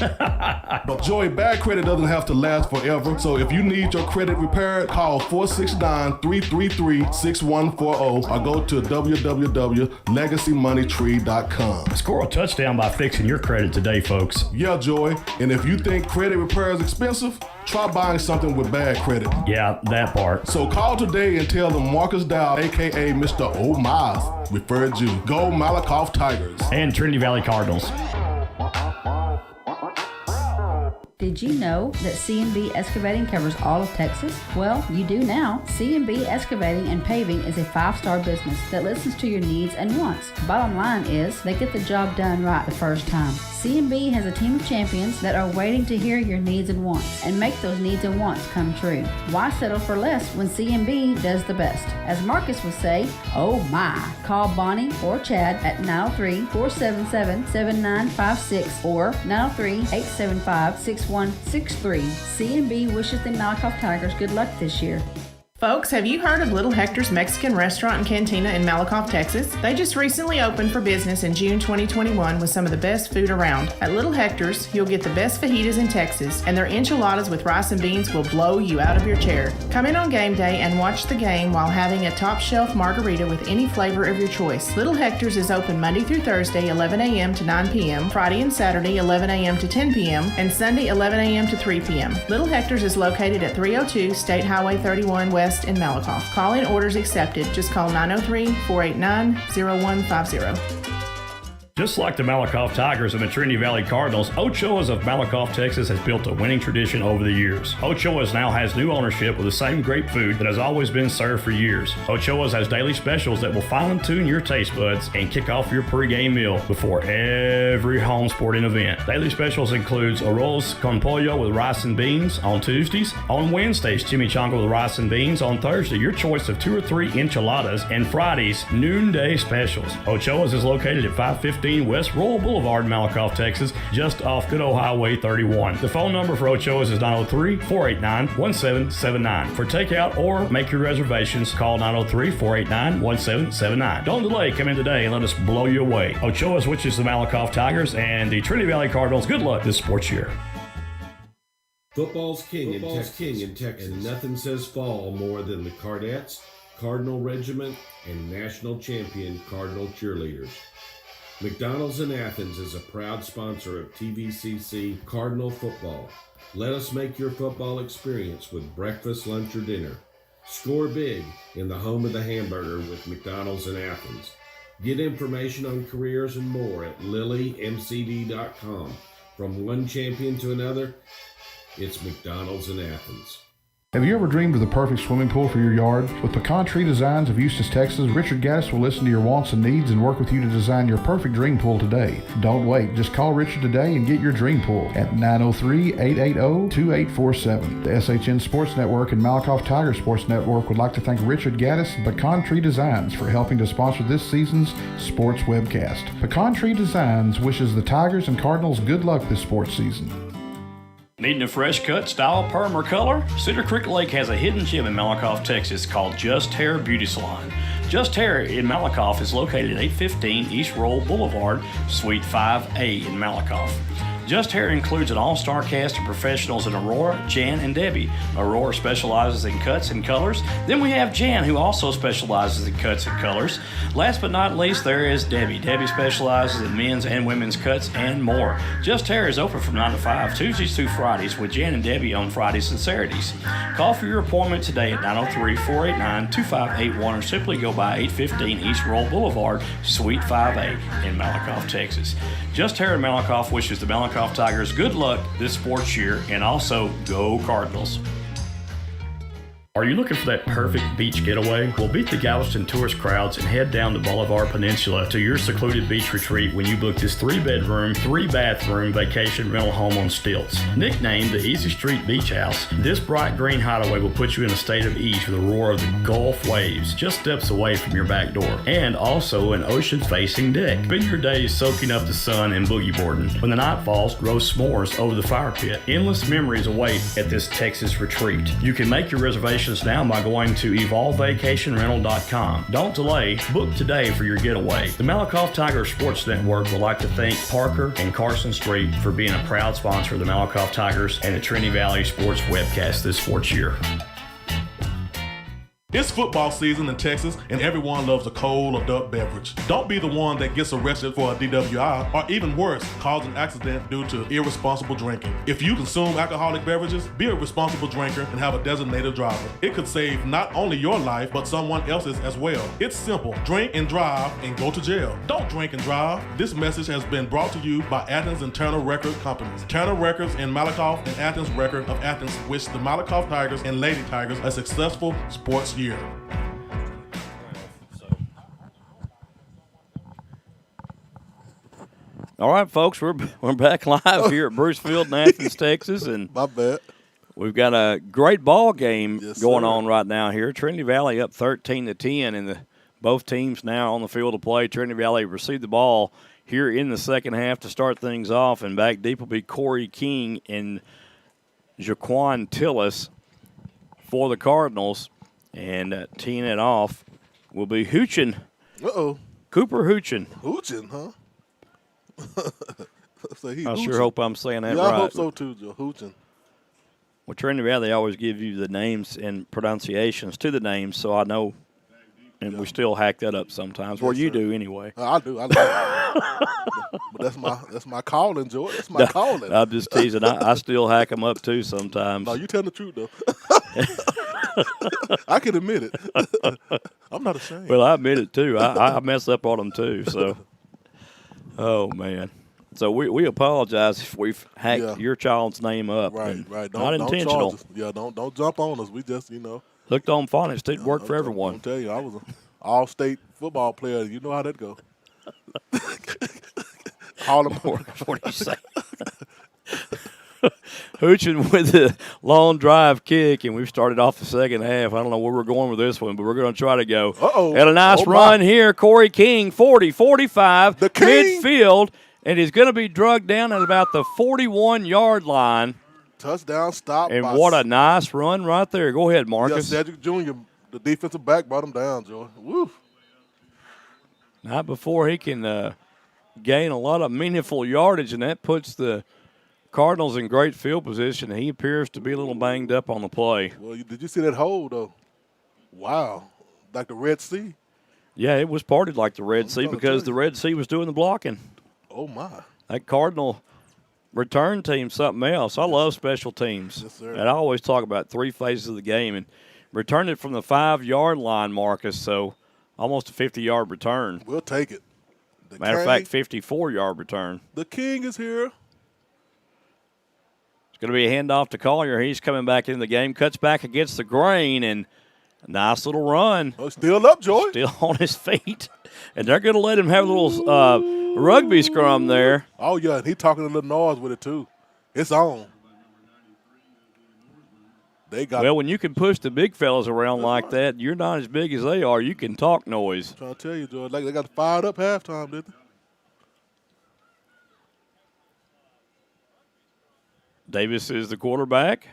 But Joey, bad credit doesn't have to last forever. So if you need your credit repaired, call 469-333-6140 or go to www.legacymoneytree.com. Score a touchdown by fixing your credit today, folks. Yeah, Joey. And if you think credit repair is expensive, try buying something with bad credit. Yeah, that part. So call today and tell them Marcus Dow, a.k.a. Mr. Oh Miles, referred you. Go Malakoff Tigers. And Trinity Valley Cardinals. Did you know that C&B Excavating covers all of Texas? Well, you do now. C&B Excavating and Paving is a 5-star business that listens to your needs and wants. Bottom line is, they get the job done right the first time. C&B has a team of champions that are waiting to hear your needs and wants and make those needs and wants come true. Why settle for less when C&B does the best? As Marcus would say, oh my. Call Bonnie or Chad at 903-477-7956 or 903-875-6163. C&B wishes the Malakoff Tigers good luck this year. Folks, have you heard of Little Hector's Mexican Restaurant and Cantina in Malakoff, Texas? They just recently opened for business in June 2021 with some of the best food around. At Little Hector's, you'll get the best fajitas in Texas, and their enchiladas with rice and beans will blow you out of your chair. Come in on game day and watch the game while having a top shelf margarita with any flavor of your choice. Little Hector's is open Monday through Thursday, 11 a.m. to 9 p.m., Friday and Saturday, 11 a.m. to 10 p.m., and Sunday, 11 a.m. to 3 p.m. Little Hector's is located at 302 State Highway 31 West in Malakoff. Call-in orders accepted. Just call 903-489-0150. Just like the Malakoff Tigers and the Trinity Valley Cardinals, Ochoa's of Malakoff, Texas has built a winning tradition over the years. Ochoa's now has new ownership with the same great food that has always been served for years. Ochoa's has daily specials that will fine-tune your taste buds and kick off your pregame meal before every home sporting event. Daily specials includes arroz con pollo with rice and beans on Tuesdays. On Wednesdays, chimichanga with rice and beans. On Thursday, your choice of 2 or 3 enchiladas. And Fridays, noonday specials. Ochoa's is located at 515 815 West Royal Boulevard in Malakoff, Texas, just off good old Highway 31. The phone number for Ochoa's is 903-489-1779. For takeout or make your reservations, call 903-489-1779. Don't delay. Come in today and let us blow you away. Ochoa's, which is the Malakoff Tigers, and the Trinity Valley Cardinals. Good luck this sports year. Football's king in Texas, and nothing says fall more than the Cardettes, Cardinal Regiment, and national champion Cardinal cheerleaders. McDonald's in Athens is a proud sponsor of TVCC Cardinal football. Let us make your football experience with breakfast, lunch, or dinner. Score big in the home of the hamburger with McDonald's in Athens. Get information on careers and more at lilymcd.com. From one champion to another, it's McDonald's in Athens. Have you ever dreamed of the perfect swimming pool for your yard? With Pecan Tree Designs of Eustis, Texas, Richard Gaddis will listen to your wants and needs and work with you to design your perfect dream pool today. Don't wait. Just call Richard today and get your dream pool at 903-880-2847. The SHN Sports Network and Malakoff Tiger Sports Network would like to thank Richard Gaddis and Pecan Tree Designs for helping to sponsor this season's sports webcast. Pecan Tree Designs wishes the Tigers and Cardinals good luck this sports season. Needing a fresh cut, style, perm, or color? Cedar Creek Lake has a hidden gem in Malakoff, Texas called Just Hair Beauty Salon. Just Hair in Malakoff is located at 815 East Roll Boulevard, Suite 5A in Malakoff. Just Hair includes an all-star cast of professionals in Aurora, Jan, and Debbie. Aurora specializes in cuts and colors. Then we have Jan, who also specializes in cuts and colors. Last but not least, there is Debbie. Debbie specializes in men's and women's cuts and more. Just Hair is open from 9 to 5, Tuesdays through Fridays, with Jan and Debbie on Fridays and Saturdays. Call for your appointment today at 903-489-2581 or simply go by 815 East Roll Boulevard, Suite 5A in Malakoff, Texas. Just Hair in Malakoff wishes the Malakoff Tigers good luck this sports year, and also go Cardinals. Are you looking for that perfect beach getaway? Well, beat the Galveston tourist crowds and head down the Bolivar Peninsula to your secluded beach retreat when you book this 3-bedroom, 3-bathroom vacation rental home on stilts. Nicknamed the Easy Street Beach House, this bright green hideaway will put you in a state of ease with the roar of the Gulf waves just steps away from your back door, and also an ocean-facing deck. Spend your days soaking up the sun and boogie boarding. When the night falls, roast s'mores over the fire pit. Endless memories await at this Texas retreat. You can make your reservations now by going to evolvevacationrental.com. Don't delay. Book today for your getaway. The Malakoff Tiger Sports Network would like to thank Parker and Carson Street for being a proud sponsor of the Malakoff Tigers and the Trinity Valley Sports webcast this sports year. It's football season in Texas, and everyone loves a cold adult beverage. Don't be the one that gets arrested for a DWI, or even worse, cause an accident due to irresponsible drinking. If you consume alcoholic beverages, be a responsible drinker and have a designated driver. It could save not only your life, but someone else's as well. It's simple. Drink and drive and go to jail. Don't drink and drive. This message has been brought to you by Athens and Turner Record Companies. Turner Records in Malakoff and Athens Record of Athens wish the Malakoff Tigers and Lady Tigers a successful sports year. All right, folks, we're back live here at Bruce Field in Athens, Texas, and my bad. We've got a great ball game going sir. on right now here. Trinity Valley up 13-10, and both teams now on the field to play. Trinity Valley received the ball here in the second half to start things off, and back deep will be Corey King and Jaquan Tillis for the Cardinals. And teeing it off will be Hoochin. Uh-oh. Cooper Hoochin. Hoochin, huh? So I sure hope I'm saying that right. right. I hope so, too, Joe. Hoochin. Well, Trinity Valley always give you the names and pronunciations to the names, so I know. And we still hack that up sometimes. Yes, you do anyway. I do. But that's my calling, Joe. That's my calling. I'm just teasing. I still hack them up, too, sometimes. No, you tell the truth, though. I can admit it. I'm not ashamed. Well, I admit it, too. I mess up on them, too. So, oh, man. So we apologize if we've hacked your child's name up. Right. Not intentional. Don't jump on us. We just, Hooked on phonics didn't work for everyone. I'll tell you, I was an all-state football player. You know how that goes. All of What do you say? Hoochin with the long drive kick, and we've started off the second half. I don't know where we're going with this one, but we're going to try to go. Uh-oh. And a nice run here. Corey King, 40, 45, The King. midfield, and he's going to be drugged down at about the 41-yard line. Touchdown stop. And what a nice run right there. Go ahead, Marcus. Yeah, Cedric Jr., the defensive back, brought him down, Joy. Woo. Not before he can gain a lot of meaningful yardage, and that puts the Cardinals in great field position. He appears to be a little banged up on the play. Well, did you see that hole, though? Wow. Like the Red Sea. Yeah, it was parted like the Red Sea because the Red Sea was doing the blocking. Oh, my. That Cardinal return team, something else. I love special teams. Yes, sir. And I always talk about three phases of the game. And returned it from the 5-yard line, Marcus, so almost a 50-yard return. We'll take it. Matter of fact, 54-yard return. The King is here. It's going to be a handoff to Collier. He's coming back into the game, cuts back against the grain, and a nice little run. Oh, still up, Joy. Still on his feet. And they're going to let him have a little rugby scrum there. Oh, yeah, and he talking a little noise with it, too. It's on. Well, when you can push the big fellas around like that, you're not as big as they are. You can talk noise. I'm trying to tell you, George, like they got fired up halftime, didn't they? Davis is the quarterback.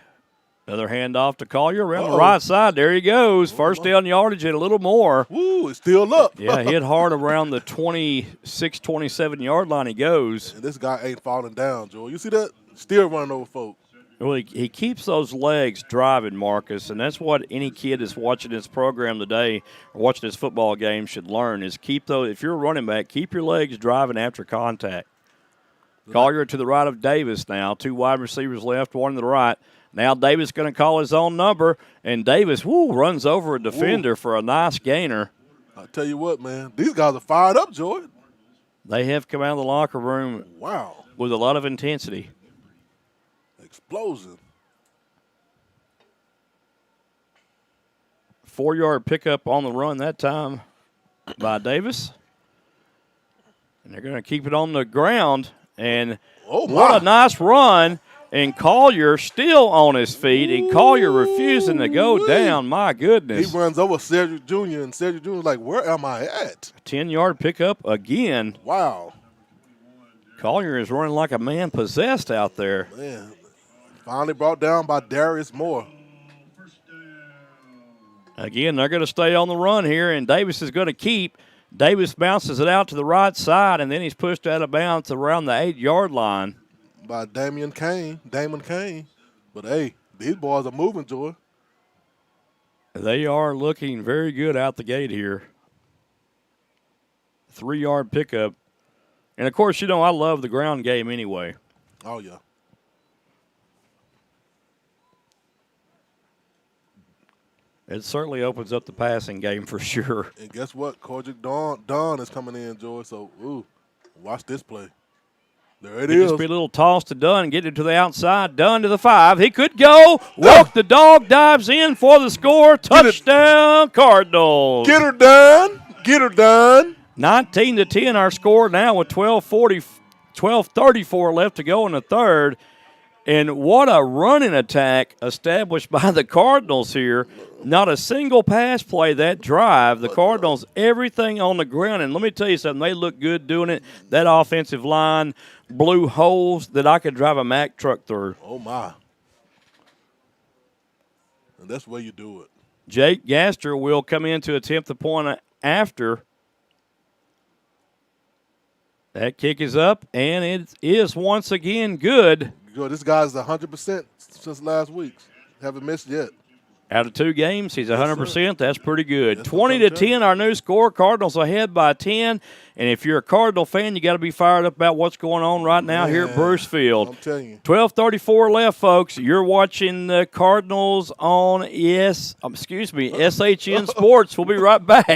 Another handoff to Collier around the right side. There he goes. First down yardage and a little more. Woo, it's still up. Yeah, hit hard around the 26, 27-yard line he goes. And this guy ain't falling down, Joe. You see that? Still running over folks. Well, he keeps those legs driving, Marcus, and that's what any kid that's watching this program today or watching this football game should learn is keep those. If you're a running back, keep your legs driving after contact. Collier to the right of Davis now. 2 wide receivers left, 1 to the right. Now Davis going to call his own number, and Davis, runs over a defender for a nice gainer. I'll tell you what, man. These guys are fired up, Jordan. They have come out of the locker room with a lot of intensity. Explosion. 4-yard pickup on the run that time by Davis. And they're going to keep it on the ground. And what a nice run. And Collier still on his feet. And Collier refusing to go down. My goodness. He runs over Cedric Jr. And Cedric Jr. is like, where am I at? 10-yard pickup again. Wow. Collier is running like a man possessed out there. Man. Finally brought down by Darius Moore. Again, they're going to stay on the run here, and Davis is going to keep. Davis bounces it out to the right side, and then he's pushed out of bounds around the 8-yard line. By Damon Kane. But, hey, these boys are moving, Joy. They are looking very good out the gate here. 3-yard pickup. And, of course, I love the ground game anyway. Oh, yeah. It certainly opens up the passing game for sure. And guess what? Kojic Dawn is coming in, Joy. So, watch this play. There it is. Just be a little toss to Dunn, get it to the outside. Dunn to the 5. He could go. Walk the dog, dives in for the score. Touchdown, Cardinals. Get her done. 19-10 our score now with 12:34 left to go in the third. And what a running attack established by the Cardinals here. Not a single pass play that drive. The Cardinals, everything on the ground. And let me tell you something, they look good doing it. That offensive line blew holes that I could drive a Mack truck through. Oh, my. And that's the way you do it. Jake Gaster will come in to attempt the point after. That kick is up, and it is once again good. This guy's 100% since last week. Haven't missed yet. Out of 2 games, he's 100%. That's pretty good. 20-10, our new score. Cardinals ahead by 10. And if you're a Cardinal fan, you got to be fired up about what's going on right now here at Bruce Field. I'm telling you. 12:34 left, folks. You're watching the Cardinals on SHN Sports. We'll be right back.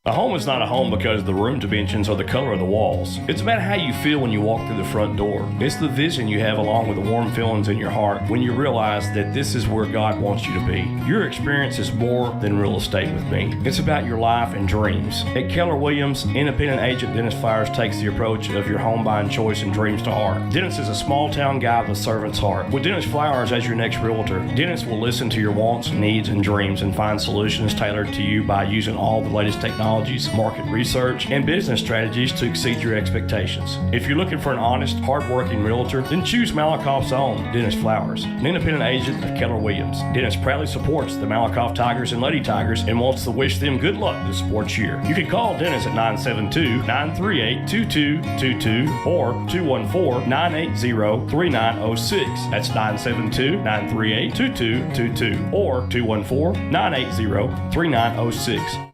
A home is not a home because the room dimensions or the color of the walls. It's about how you feel when you walk through the front door. It's the vision you have along with the warm feelings in your heart when you realize that this is where God wants you to be. Your experience is more than real estate with me. It's about your life and dreams. At Keller Williams, independent agent Dennis Flowers takes the approach of your home buying choice and dreams to heart. Dennis is a small town guy with a servant's heart. With Dennis Flowers as your next realtor, Dennis will listen to your wants, needs, and dreams and find solutions tailored to you by using all the latest technology, market research, and business strategies to exceed your expectations. If you're looking for an honest, hard-working realtor, then choose Malakoff's own Dennis Flowers, an independent agent of Keller Williams. Dennis proudly supports the Malakoff Tigers and Lady Tigers and wants to wish them good luck this sports year. You can call Dennis at 972-938-2222 or 214-980-3906. That's 972-938-2222 or 214-980-3906.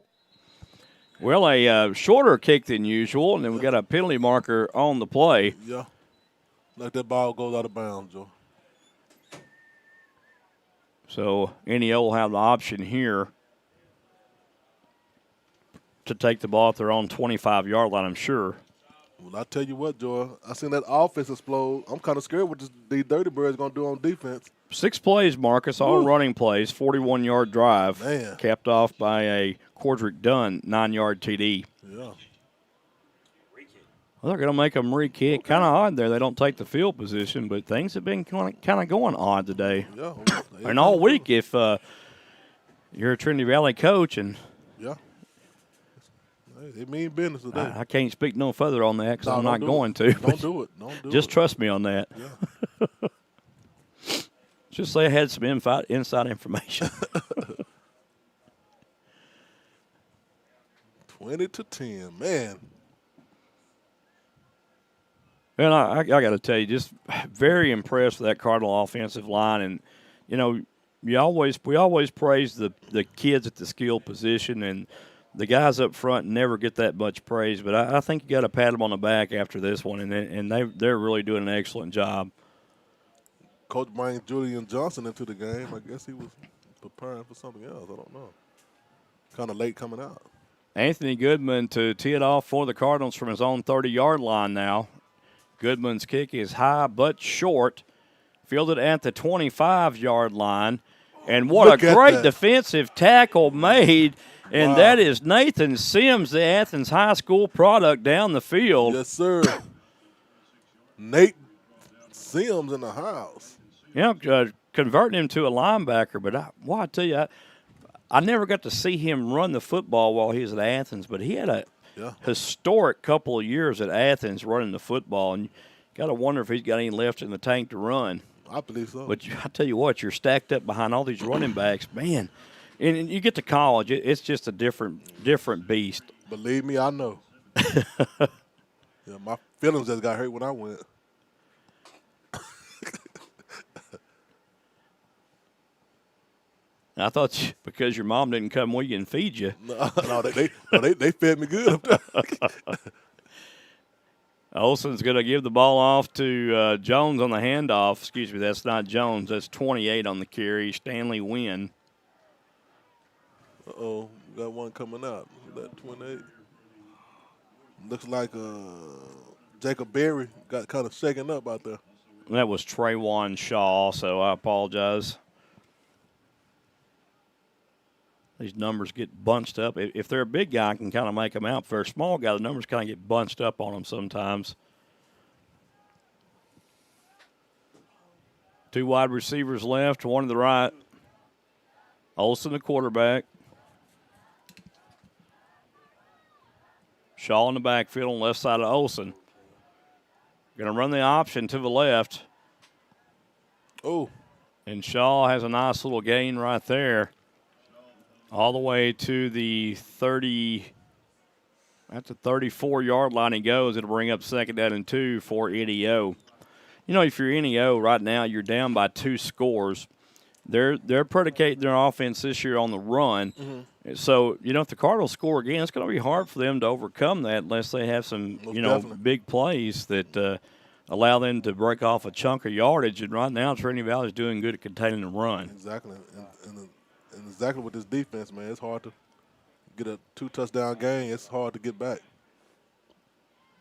Well, a shorter kick than usual, and then we got a penalty marker on the play. Yeah. Like that ball goes out of bounds, Joe. So NEO will have the option here to take the ball if they're on 25-yard line, I'm sure. Well, I tell you what, Joe, I seen that offense explode. I'm kind of scared what these Dirty Birds going to do on defense. 6 plays, Marcus, all running plays, 41-yard drive, Man. capped off by a Cordrick Dunn 9-yard TD. Yeah. Well, they're going to make them re-kick. Kind of odd there. They don't take the field position, but things have been kind of going odd today. Yeah. And all week if you're a Trinity Valley coach. And yeah. They mean business today. I can't speak no further on that because I'm not don't going do it. to. Don't do it. Don't do Just it. trust me on that. Yeah. Just say I had some inside information. 20-10, man. And I got to tell you, just very impressed with that Cardinal offensive line. And, you know, we always praise the kids at the skill position, and the guys up front never get that much praise. But I think you got to pat them on the back after this one, and they're really doing an excellent job. Coach brings Julian Johnson into the game. I guess he was preparing for something else. I don't know. Kind of late coming out. Anthony Goodman to tee it off for the Cardinals from his own 30-yard line now. Goodman's kick is high but short. Fielded at the 25-yard line. And what Look a at great that. defensive tackle made. And Wow. that is Nathan Sims, the Athens High School product, down the field. Yes, sir. Nate Sims in the house. You know, converting him to a linebacker. But I tell you, I never got to see him run the football while he was at Athens, but he had a historic couple of years at Athens running the football, and you got to wonder if he's got any left in the tank to run. I believe so. But I tell you what, you're stacked up behind all these running backs, man. And you get to college, it's just a different beast. Believe me, I know. Yeah, my feelings just got hurt when I went. I thought because your mom didn't come with you and feed you. No, they fed me good up there. Olsen's going to give the ball off to Jones on the handoff. Excuse me, that's not Jones. That's 28 on the carry. Stanley Wynn. Uh-oh, we got one coming out. That 28. Looks like Jacob Berry got kind of shaken up out there. That was Trayvon Shaw, so I apologize. These numbers get bunched up. If they're a big guy, I can kind of make them out. If they're a small guy, the numbers kind of get bunched up on them sometimes. 2 wide receivers left, 1 to the right. Olsen, the quarterback. Shaw in the backfield on the left side of Olsen. Going to run the option to the left. Oh. And Shaw has a nice little gain right there. All the way to the 30, that's a 34-yard line he goes. It'll bring up 2nd down and 2 for NEO. You know, if you're NEO right now, you're down by 2 scores. They're predicating their offense this year on the run. Mm-hmm. So, you know, if the Cardinals score again, it's going to be hard for them to overcome that unless they have some, big plays that allow them to break off a chunk of yardage. And right now, Trinity Valley is doing good at containing the run. Exactly. And exactly with this defense, man, it's hard to get a 2-touchdown game, it's hard to get back.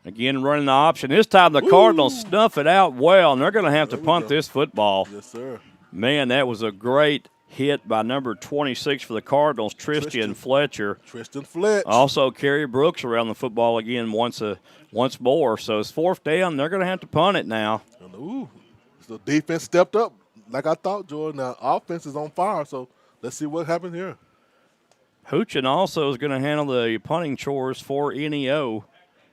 Again, running the option. This time the Cardinals snuff it out well, and they're going to have to punt this football. Yes, sir. Man, that was a great hit by number 26 for the Cardinals, Tristan Fletcher. Tristan Fletcher. Also, Kerry Brooks around the football again once more. So it's 4th down. They're going to have to punt it now. Ooh, so defense stepped up like I thought, Jordan. Now offense is on fire, so let's see what happens here. Hoochin also is going to handle the punting chores for NEO.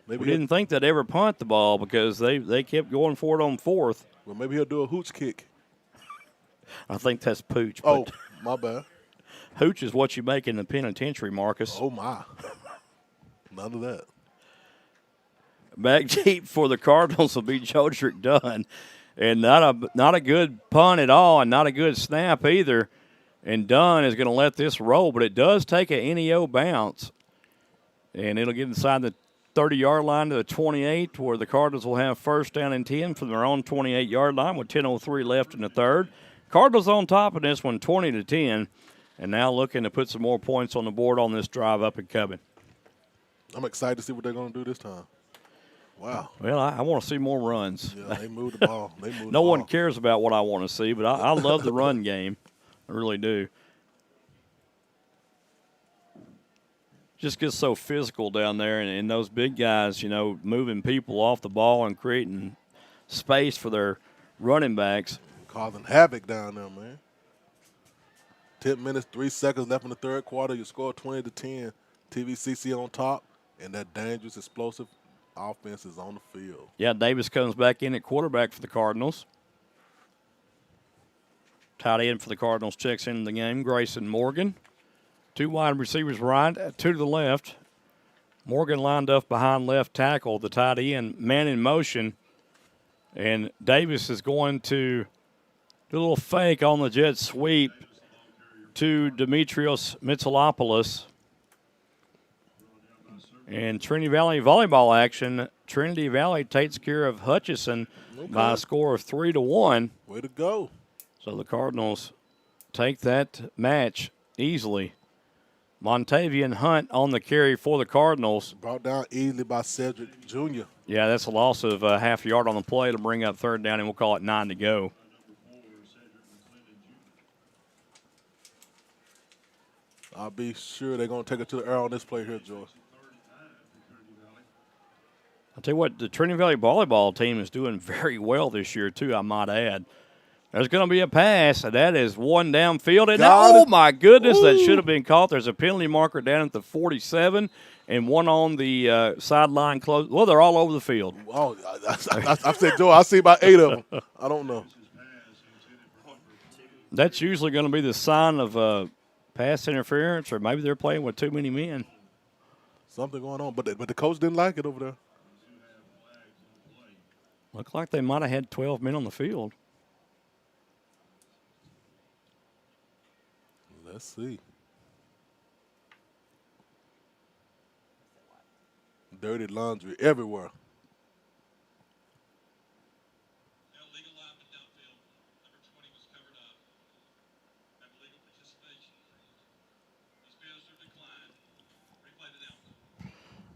We didn't think they'd ever punt the ball because they kept going for it on 4th. Well, maybe he'll do a hooch kick. I think that's Pooch. Oh, my bad. Hooch is what you make in the penitentiary, Marcus. Oh, my. None of that. Back deep for the Cardinals will be Jodrick Dunn. And not a good punt at all and not a good snap either. And Dunn is going to let this roll, but it does take a NEO bounce. And it'll get inside the 30-yard line to the 28, where the Cardinals will have 1st down and 10 from their own 28-yard line with 10:03 left in the 3rd. Cardinals on top of this one, 20-10, and now looking to put some more points on the board on this drive up and coming. I'm excited to see what they're going to do this time. Wow. Well, I want to see more runs. Yeah, they moved the ball. No one cares about what I want to see, but I love the run game. I really do. Just gets so physical down there, and those big guys, moving people off the ball and creating space for their running backs. Causing havoc down there, man. 10 minutes, 3 seconds left in the 3rd quarter. You score 20-10. TVCC on top, and that dangerous, explosive offense is on the field. Yeah, Davis comes back in at quarterback for the Cardinals. Tight end for the Cardinals checks into the game, Grayson Morgan. 2 wide receivers right, 2 to the left. Morgan lined up behind left tackle, the tight end, man in motion. And Davis is going to do a little fake on the jet sweep to Demetrios Mitsalopoulos. And Trinity Valley volleyball action. Trinity Valley takes care of Hutchison by a score of 3-1. Way to go. So the Cardinals take that match easily. Montavian Hunt on the carry for the Cardinals. Brought down easily by Cedric Jr. Yeah, that's a loss of half a yard on the play to bring up 3rd down, and we'll call it 9 to go. I'll be sure they're going to take it to the air on this play here, George. I'll tell you what, the Trinity Valley volleyball team is doing very well this year, too, I might add. There's going to be a pass, and that is one downfield. And oh, my goodness, that should have been caught. There's a penalty marker down at the 47 and one on the sideline close. Well, they're all over the field. Oh, I said, Joe, I see about 8 of them. I don't know. That's usually going to be the sign of pass interference, or maybe they're playing with too many men. Something going on, but the coach didn't like it over there. Looked like they might have had 12 men on the field. Let's see. Dirty laundry everywhere.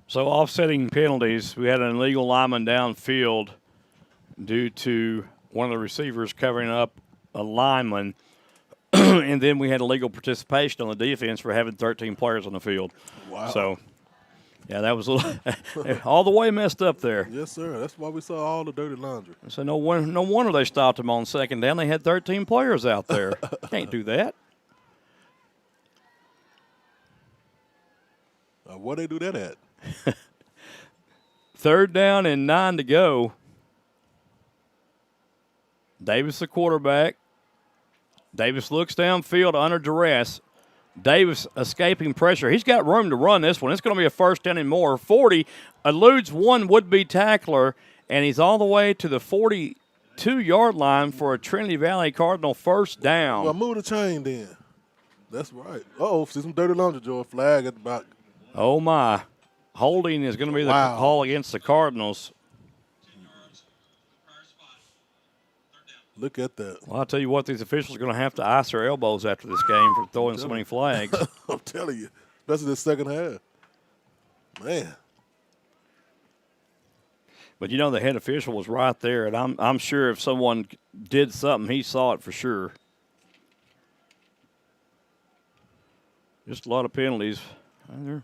So offsetting penalties, we had an illegal lineman downfield due to one of the receivers covering up a lineman. And then we had illegal participation on the defense for having 13 players on the field. Wow. So, yeah, that was a little all the way messed up there. Yes, sir. That's why we saw all the dirty laundry. So no wonder they stopped him on 2nd down. They had 13 players out there. Can't do that. Where they do that at? 3rd down and 9 to go. Davis, the quarterback. Davis looks downfield under duress. Davis escaping pressure. He's got room to run this one. It's going to be a 1st down and more. 40, eludes one would-be tackler, and he's all the way to the 42-yard line for a Trinity Valley Cardinal 1st down. Well, move the chain then. That's right. Uh-oh, see some dirty laundry, George. Flag at the back. Oh, my. Holding is going to be the call against the Cardinals. Look at that. Well, I'll tell you what, these officials are going to have to ice their elbows after this game for throwing so many flags. I'm telling you. especially the second half. Man. But, the head official was right there, and I'm sure if someone did something, he saw it for sure. Just a lot of penalties. And they're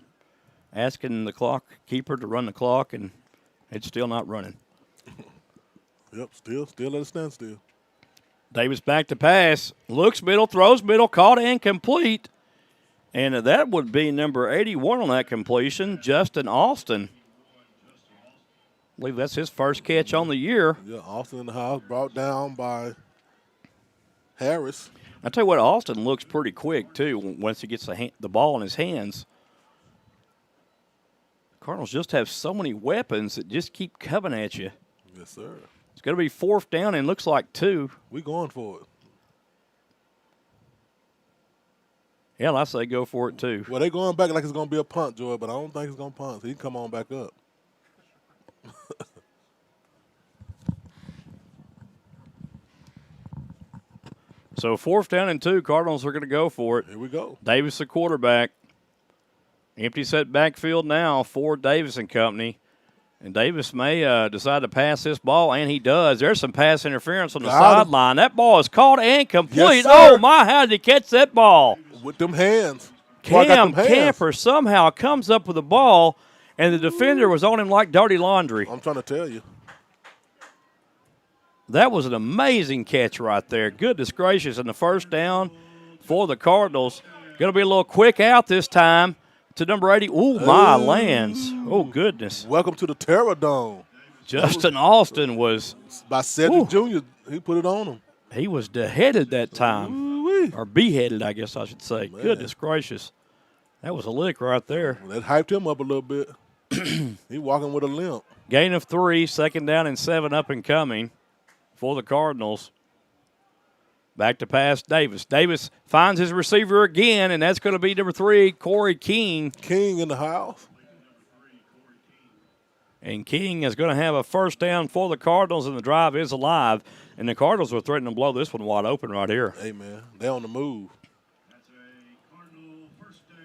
asking the clock keeper to run the clock, and it's still not running. Yep, still at a standstill. Davis back to pass. Looks middle, throws middle, caught incomplete. And that would be number 81 on that completion, Justin Austin. I believe that's his first catch on the year. Yeah, Austin in the house, brought down by Harris. I tell you what, Austin looks pretty quick, too, once he gets the ball in his hands. Cardinals just have so many weapons that just keep coming at you. Yes, sir. It's going to be 4th down and looks like 2. We going for it. Yeah, I say go for it, too. Well, they going back like it's going to be a punt, Joy, but I don't think it's going to punt, so he can come on back up. So 4th down and 2, Cardinals are going to go for it. Here we go. Davis, the quarterback. Empty set backfield now for Davis and company. And Davis may decide to pass this ball, and he does. There's some pass interference on the sideline. That ball is caught and complete. Yes, oh, my, how did he catch that ball? With them hands. Cam Camper somehow comes up with the ball, and the defender was on him like dirty laundry. I'm trying to tell you. That was an amazing catch right there. Goodness gracious, and the 1st down for the Cardinals. Going to be a little quick out this time to number 80. Ooh, my lands. Oh, goodness. Welcome to the Terror Dome. Justin Austin was. By Cedric Jr., he put it on him. He was beheaded that time. Or beheaded, I guess I should say. Man. Goodness gracious. That was a lick right there. Well, that hyped him up a little bit. He walking with a limp. Gain of 3, 2nd down and 7 up and coming for the Cardinals. Back to pass Davis. Davis finds his receiver again, and that's going to be number 3, Corey King. King in the house. And King is going to have a 1st down for the Cardinals, and the drive is alive. And the Cardinals were threatening to blow this one wide open right here. Hey, man, they on the move. That's a Cardinal 1st down.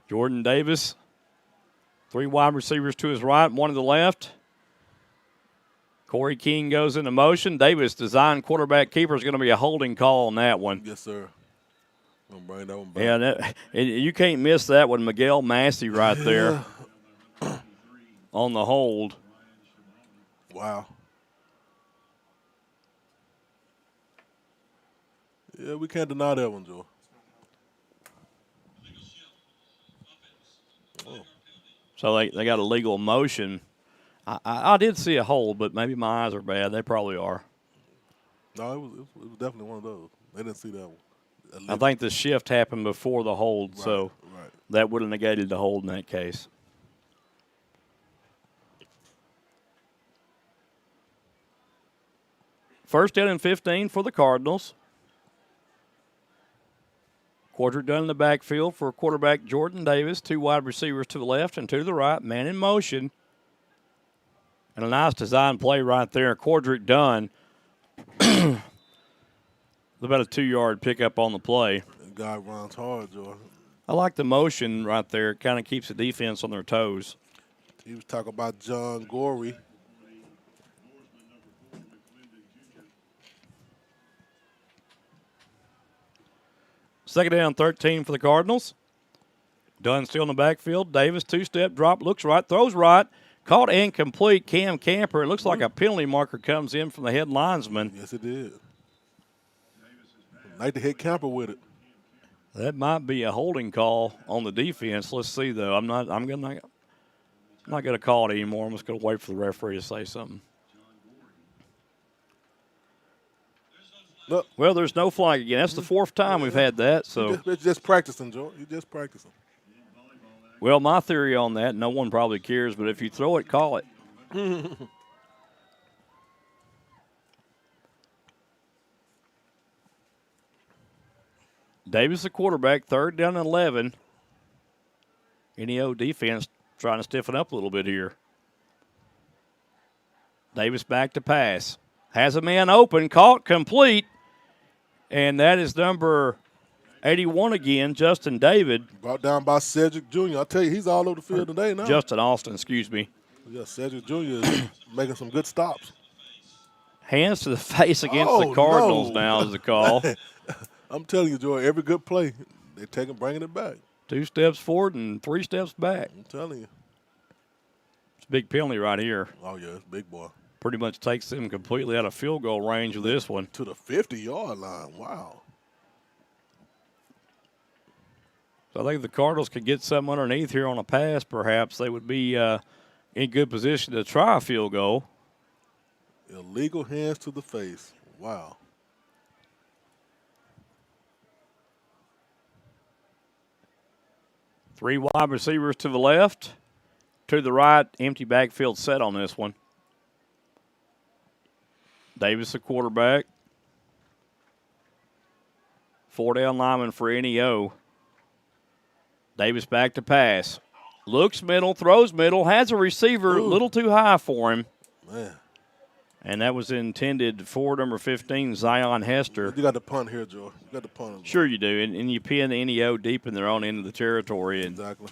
Jordan Davis, 3 wide receivers to his right, 1 to the left. Corey King goes into motion. Davis, design quarterback keeper, is going to be a holding call on that one. Yes, sir. I'm going to bring that one back. Yeah, you can't miss that one. Miguel Massey right there on the hold. Wow. Yeah, we can't deny that one, Joe. Oh. So they got a legal motion. I did see a hold, but maybe my eyes are bad. They probably are. No, it was definitely one of those. They didn't see that one. I think the shift happened before the hold, so that would have negated the hold in that case. First down and 15 for the Cardinals. Quarter done in the backfield for quarterback Jordan Davis. 2 wide receivers to the left and 2 to the right. Man in motion. And a nice design play right there. Quadric done. About a 2-yard pickup on the play. That guy runs hard, Joe. I like the motion right there. It kind of keeps the defense on their toes. He was talking about John Gorey. Second down, 13 for the Cardinals. Dunn still in the backfield. Davis, 2-step drop, looks right, throws right. Caught incomplete. Cam Camper. It looks like a penalty marker comes in from the head linesman. Yes, it did. Like to hit Camper with it. That might be a holding call on the defense. Let's see though. I'm not going to call it anymore. I'm just going to wait for the referee to say something. Look. Well, there's no flag again. That's the 4th time we've had that. So you're just practicing, Joe. You're just practicing. Well, my theory on that, no one probably cares, but if you throw it, call it. Davis, the quarterback, 3rd down and 11. NEO defense trying to stiffen up a little bit here. Davis back to pass. Has a man open, caught, complete. And that is number 81 again, Justin David. Brought down by Cedric Jr. I tell you, he's all over the field today now. Justin Austin, excuse me. Yeah, Cedric Jr. is making some good stops. Hands to the face against the Cardinals now is the call. I'm telling you, Joy, every good play, they're bringing it back. 2 steps forward and 3 steps back. I'm telling you. It's a big penalty right here. Oh, yeah, it's big boy. Pretty much takes them completely out of field goal range with this one. To the 50-yard line. Wow. So I think if the Cardinals could get something underneath here on a pass, perhaps they would be in good position to try a field goal. Illegal hands to the face. Wow. Three wide receivers to the left. To the right, empty backfield set on this one. Davis, the quarterback. 4 down lineman for NEO. Davis back to pass. Looks middle, throws middle, has a receiver a little too high for him. Man. And that was intended for number 15, Zion Hester. You got the punt here, Joe. You got the punt. Sure you do. And you pin the NEO deep in their own end of the territory. And exactly.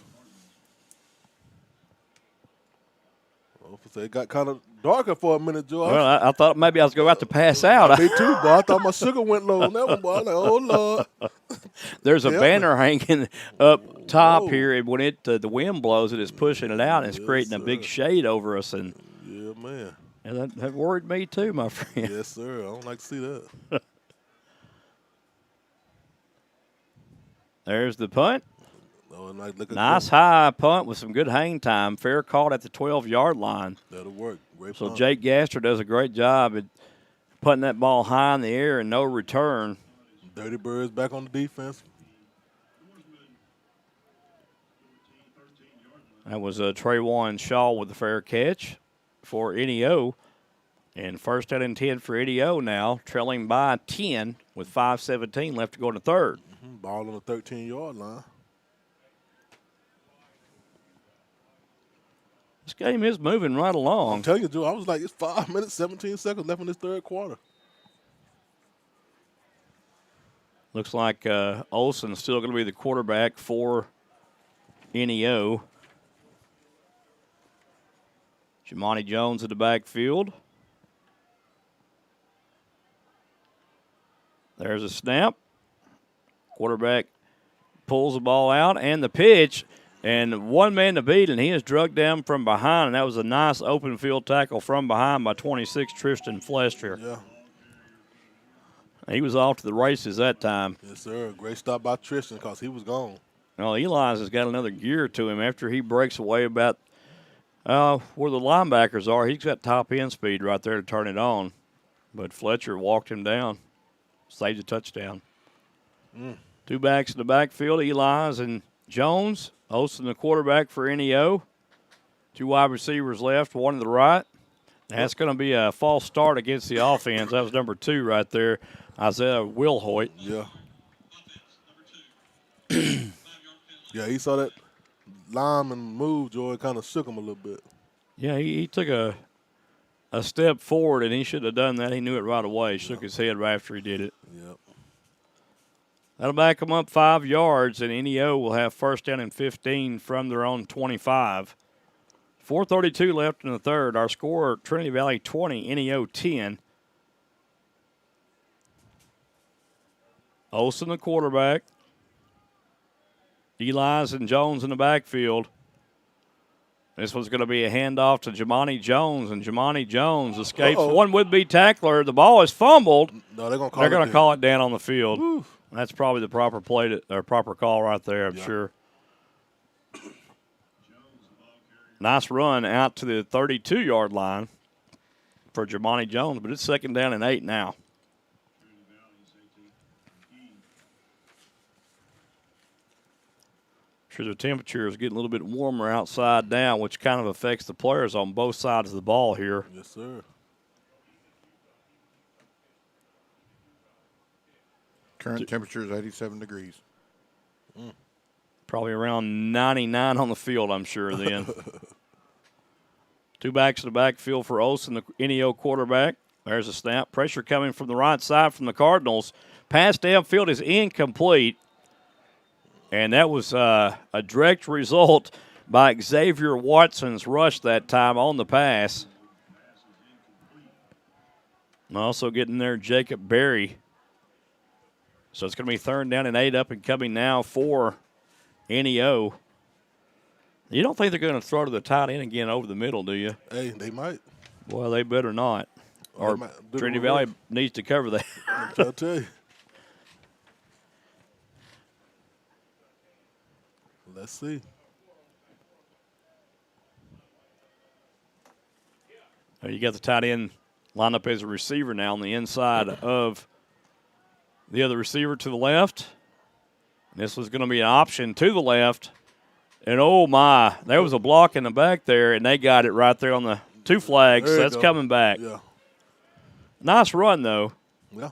Well, it got kind of darker for a minute, Joe. Well, I thought maybe I was going to have to pass out. Me too, boy. I thought my sugar went low on that one, boy. I was like, oh, Lord. There's a banner hanging up top here, and when the wind blows it, it's pushing it out, and it's creating a big shade over us. And yeah, man. And that worried me too, my friend. Yes, sir. I don't like to see that. There's the punt. Nice high punt with some good hang time. Fair caught at the 12-yard line. That'll work. Great so punt. Jake Gaster does a great job at putting that ball high in the air and no return. Dirty Birds back on the defense. That was Trayvon Shaw with the fair catch for NEO. And first down and 10 for NEO now, trailing by 10 with 5:17 left to go in the third. Ball on the 13-yard line. This game is moving right along. I'm telling you, Joe, I was like, it's 5 minutes, 17 seconds left in this third quarter. Looks like Olsen's still going to be the quarterback for NEO. Jamani Jones in the backfield. There's a snap. Quarterback pulls the ball out, and the pitch, and one man to beat, and he is drugged down from behind, and that was a nice open field tackle from behind by 26, Tristan Flester. Yeah. He was off to the races that time. Yes, sir. Great stop by Tristan because he was gone. Well, Eli's has got another gear to him after he breaks away about where the linebackers are. He's got top end speed right there to turn it on. But Fletcher walked him down, saved a touchdown. Two backs in the backfield, Eli's and Jones. Olsen, the quarterback for NEO. Two wide receivers left, one to the right. That's going to be a false start against the offense. That was number 2 right there, Isaiah Wilhoit. Yeah. Yeah, he saw that lineman move, Joy. It kind of shook him a little bit. Yeah, he took a step forward, and he should have done that. He knew it right away. Shook his head right after he did it. Yep. That'll back them up 5 yards, and NEO will have first down and 15 from their own 25. 4:32 left in the third. Our score, Trinity Valley 20, NEO 10. Olsen, the quarterback. Eli's and Jones in the backfield. This one's going to be a handoff to Jamani Jones, and Jamani Jones escapes one would-be tackler. The ball is fumbled. No, they're going to call it down on the field. Woo. That's probably the proper play or proper call right there, I'm sure. Nice run out to the 32-yard line for Jamani Jones, but it's second down and 8 now. Sure, the temperature is getting a little bit warmer outside now, which kind of affects the players on both sides of the ball here. Yes, sir. Current temperature is 87 degrees. Probably around 99 on the field, I'm sure, then. Two backs in the backfield for Olsen, the NEO quarterback. There's a snap. Pressure coming from the right side from the Cardinals. Pass downfield is incomplete. And that was a direct result by Xavier Watson's rush that time on the pass. And also getting there, Jacob Berry. So it's going to be 3rd down and 8 up and coming now for NEO. You don't think they're going to throw to the tight end again over the middle, do you? Hey, they might. Well, they better not. Or Trinity Valley needs to cover that. I'll tell you. Let's see. You got the tight end lined up as a receiver now on the inside of the other receiver to the left. This was going to be an option to the left. And, oh, my, there was a block in the back there, and they got it right there on the 2 flags. So that's coming back. Yeah. Nice run, though. Yeah.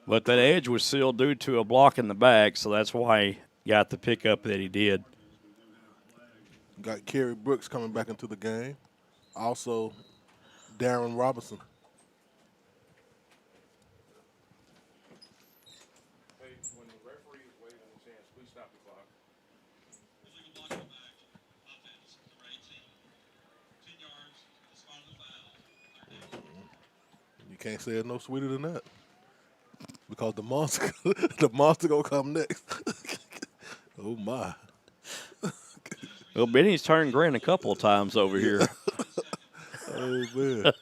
But that edge was sealed due to a block in the back, so that's why he got the pickup that he did. Got Kerry Brooks coming back into the game. Also, Darren Robinson. You can't say it no sweeter than that. Because the monster gonna come next. Oh my. Well, Benny's turned green a couple of times over here. Oh man.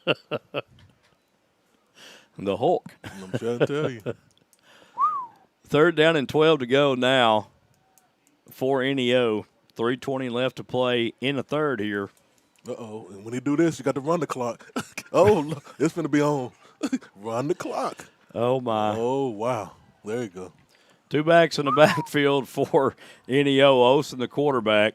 The Hulk. I'm trying to tell you. 3rd down and 12 to go now for NEO. 3:20 left to play in the third here. Uh-oh. And when he do this, you got to run the clock. Oh, it's going to be on. Run the clock. Oh, my. Oh, wow. There you go. 2 backs in the backfield for NEO. Olsen, the quarterback.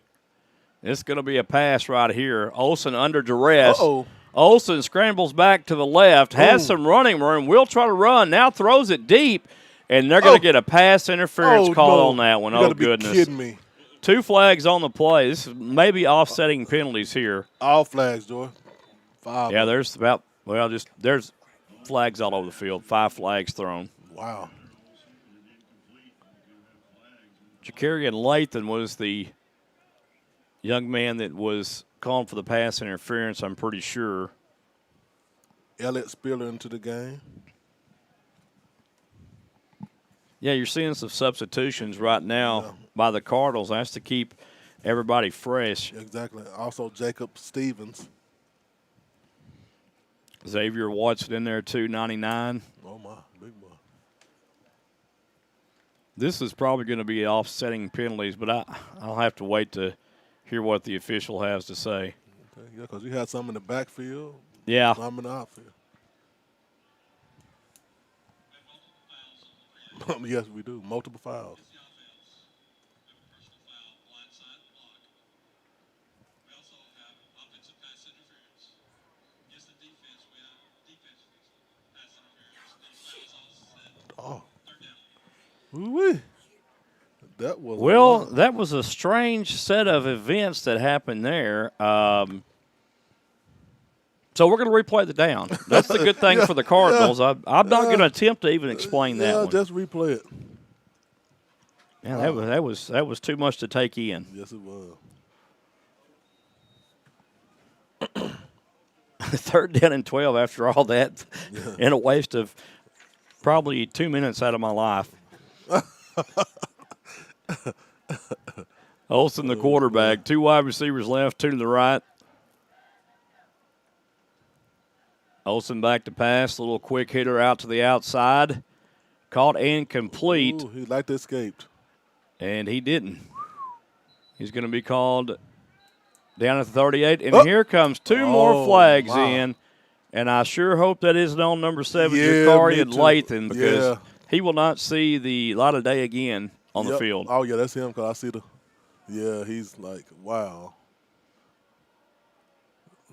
It's going to be a pass right here. Olsen under duress. Uh-oh. Olsen scrambles back to the left, has some running room, will try to run, now throws it deep, and they're going to get a pass interference call on that one. You oh, gotta goodness. Be kidding me. 2 flags on the play. This is maybe offsetting penalties here. All flags, Joy. 5. Yeah, there's there's flags all over the field. 5 flags thrown. Wow. Jakarian Lathan was the young man that was calling for the pass interference, I'm pretty sure. Elliott Spiller into the game. Yeah, you're seeing some substitutions right now by the Cardinals. That's to keep everybody fresh. Exactly. Also, Jacob Stevens. Xavier Watson in there, too, 99. Oh, my. Big boy. This is probably going to be offsetting penalties, but I'll have to wait to hear what the official has to say. Okay. Yeah, because you had some in the backfield. Yeah. Some in the outfield. Yes, we do. Multiple fouls. Oh. Ooh-wee. That was that was a strange set of events that happened there. So we're going to replay the down. That's the good thing for the Cardinals. I'm not going to attempt to even explain that one. Just replay it. Yeah, that was too much to take in. Yes, it was. 3rd down and 12 after all that, and a waste of probably 2 minutes out of my life. Olsen, the quarterback, 2 wide receivers left, 2 to the right. Olsen back to pass, a little quick hitter out to the outside. Caught and complete. Ooh, he like to escaped. And he didn't. He's going to be called down at the 38. And here comes 2 more flags in. And I sure hope that isn't on number 7, Jakarian Lathan, because he will not see the light of day again on the field. Oh, yeah, that's him because I see the – yeah, he's like, wow.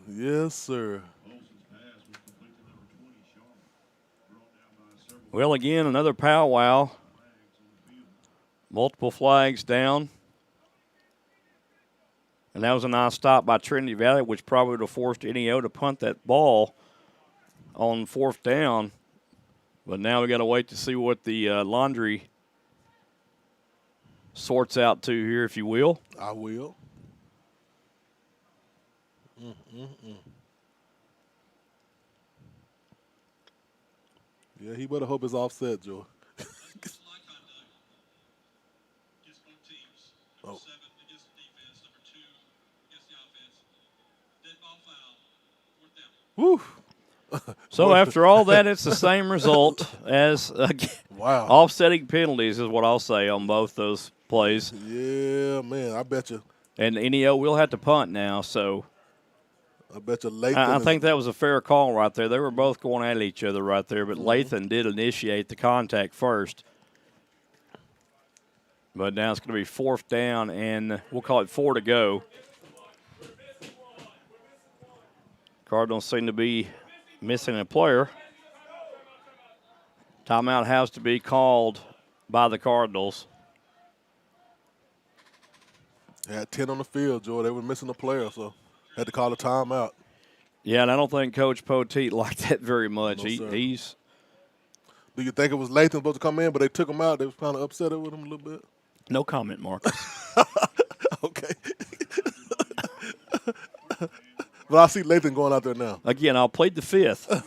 Yes, sir. Well, again, another powwow. Multiple flags down. And that was a nice stop by Trinity Valley, which probably would have forced NEO to punt that ball on 4th down. But now we got to wait to see what the Laundry sorts out to here, if you will. I will. Yeah, he better hope it's offset, Joe. Oh. Woo. So after all that, it's the same result as wow. Offsetting penalties is what I'll say on both those plays. Yeah, man, I bet you. And NEO will have to punt now, so I bet you Lathan. I think that was a fair call right there. They were both going at each other right there, but Lathan did initiate the contact first. But now it's going to be 4th down, and we'll call it 4 to go. Cardinals seem to be missing a player. Timeout has to be called by the Cardinals. They had 10 on the field, Joe. They were missing a player, so had to call a timeout. Yeah, and I don't think Coach Poteet liked that very much. No, He's. Do you think it was Lathan supposed to come in, but they took him out? They was kind of upset with him a little bit. No comment, Marcus. Okay. But I see Lathan going out there now. Again, I'll plead the 5th.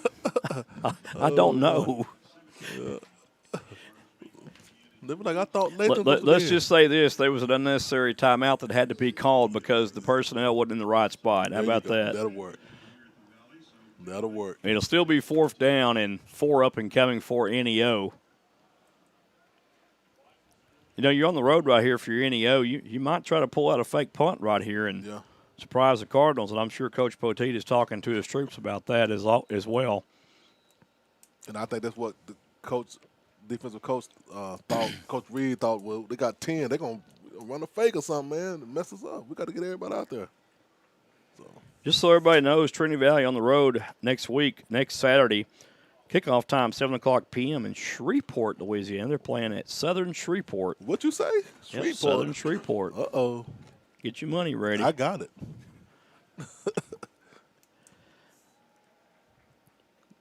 I don't know. Yeah. They were like, I thought Lathan Let's just say this. There was an unnecessary timeout that had to be called because the personnel wasn't in the right spot. How about that? That'll work. That'll work. It'll still be 4th down and 4 up and coming for NEO. You know, you're on the road right here for your NEO. You might try to pull out a fake punt right here and surprise the Cardinals, and I'm sure Coach Poteet is talking to his troops about that as well. And I think that's what the defensive coach thought. Coach Reed thought, well, they got 10. They're going to run a fake or something, man, and mess us up. We got to get everybody out there. Just so everybody knows, Trinity Valley on the road next Saturday. Kickoff time, 7 o'clock p.m. in Shreveport, Louisiana. They're playing at Southern Shreveport. What you say? Yep, Southern Shreveport. Uh-oh. Get your money ready. I got it.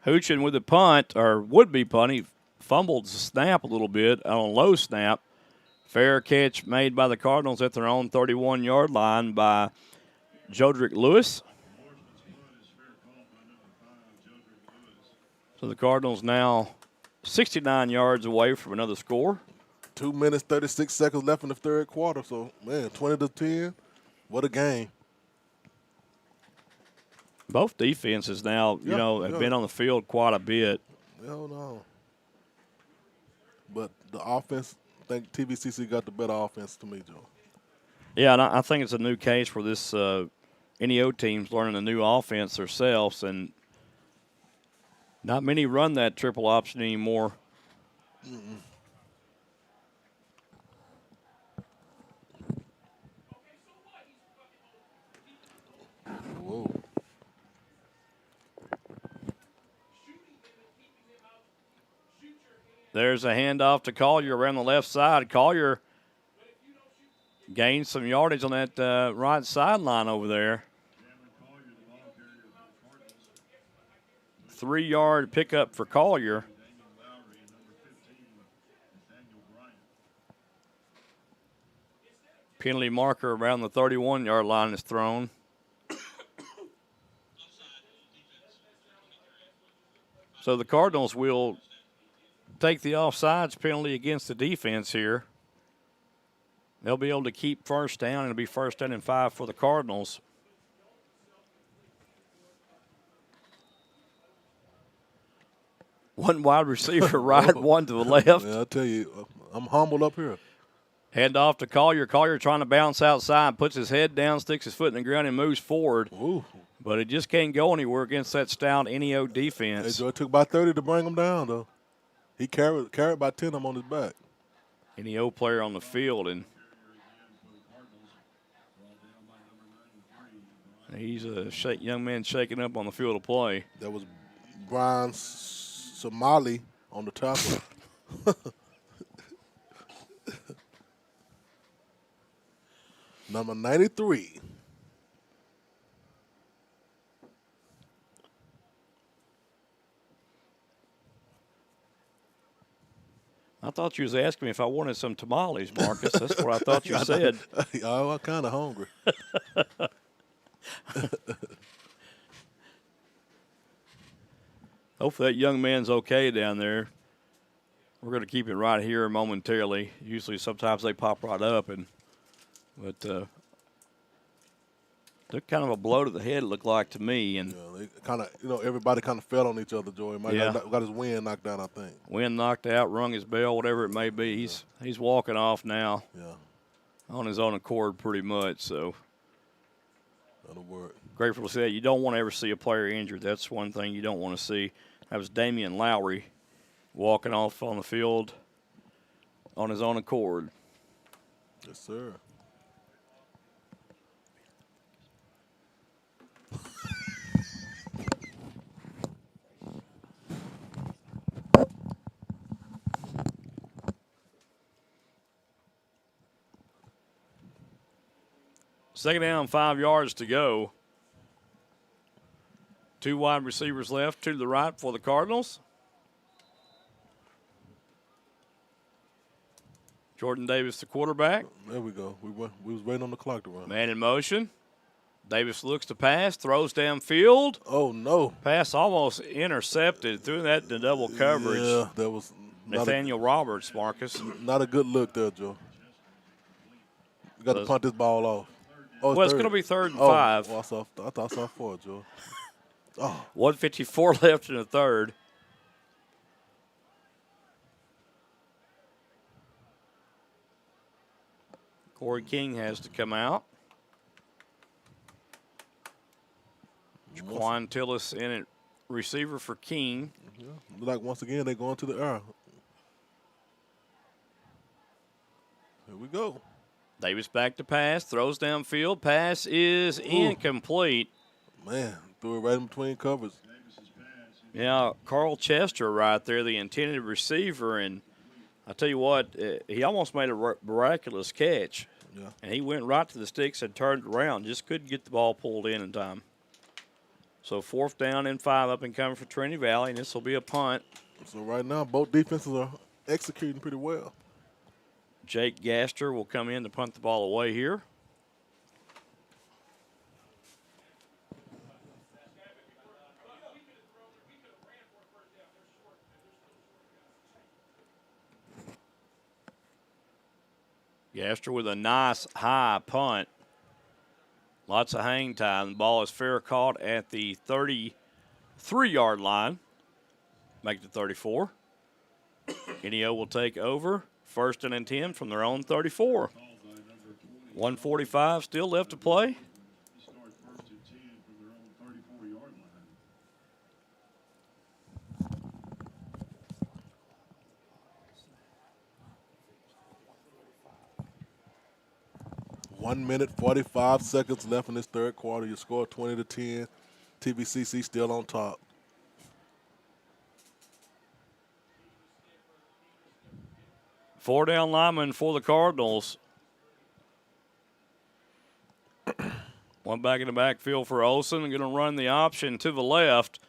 Hoochin with the punt, or would-be punt. He fumbled the snap a little bit on a low snap. Fair catch made by the Cardinals at their own 31-yard line by Jodrick Lewis. So the Cardinals now 69 yards away from another score. 2 minutes, 36 seconds left in the third quarter. So, man, 20-10. What a game. Both defenses now, have been on the field quite a bit. Hell no. But the offense, I think TVCC got the better offense to me, Joe. Yeah, and I think it's a new case where this NEO team's learning a new offense themselves, and not many run that triple option anymore. Mm-mm. Whoa. There's a handoff to Collier around the left side. Collier gained some yardage on that right sideline over there. 3-yard pickup for Collier. Penalty marker around the 31-yard line is thrown. So the Cardinals will take the offsides penalty against the defense here. They'll be able to keep first down, and it'll be 1st down and 5 for the Cardinals. One wide receiver right, one to the left. Yeah, I tell you, I'm humbled up here. Hand off to Collier. Collier trying to bounce outside, puts his head down, sticks his foot in the ground, and moves forward. Ooh. But it just can't go anywhere against that stout NEO defense. Hey, Joe, it took about 30 to bring him down, though. He carried about 10 of them on his back. NEO player on the field, and he's a young man shaking up on the field of play. That was Brian Somali on the tackle. Number 93. I thought you was asking me if I wanted some tamales, Marcus. That's what I thought you said. Oh, I'm kind of hungry. Hopefully that young man's okay down there. We're going to keep it right here momentarily. Usually sometimes they pop right up, but they're kind of a blow to the head, it looked like to me. And they kind of, everybody kind of fell on each other, Joey. Mike got his wind knocked down, I think. Wind knocked out, rung his bell, whatever it may be. He's walking off now. Yeah. On his own accord pretty much, so. That'll work. Grateful to say that. You don't want to ever see a player injured. That's one thing you don't want to see. That was Damian Lowry walking off on the field on his own accord. Yes, sir. Second down, 5 yards to go. 2 wide receivers left, 2 to the right for the Cardinals. Jordan Davis, the quarterback. There we go. We was waiting on the clock to run. Man in motion. Davis looks to pass, throws downfield. Oh, no. Pass almost intercepted. Threw that into double coverage. Yeah, that was Nathaniel Roberts, Marcus. Not a good look there, Joe. You got to punt this ball off. Oh, well, it's going to be 3rd and 5. Well, I thought I saw 4, Joe. Oh. 1:54 left in the third. Corey King has to come out. Jaquan Tillis in at receiver for King. Yeah. Look like once again they're going to the air. Here we go. Davis back to pass, throws downfield. Pass is incomplete. Man, threw it right in between covers. Yeah, Carl Chester right there, the intended receiver. And I tell you what, he almost made a miraculous catch. Yeah. And he went right to the sticks and turned around. Just couldn't get the ball pulled in time. So 4th down and 5 up and coming for Trinity Valley, and this will be a punt. So right now, both defenses are executing pretty well. Jake Gaster will come in to punt the ball away here. Gaster with a nice high punt. Lots of hang time. The ball is fair caught at the 33-yard line. Make it 34. NEO will take over. 1st and 10 from their own 34. 1:45 still left to play. One minute, 45 seconds left in this third quarter. You score 20-10. TVCC still on top. Four down lineman for the Cardinals. One back in the backfield for Olsen. Going to run the option to the left.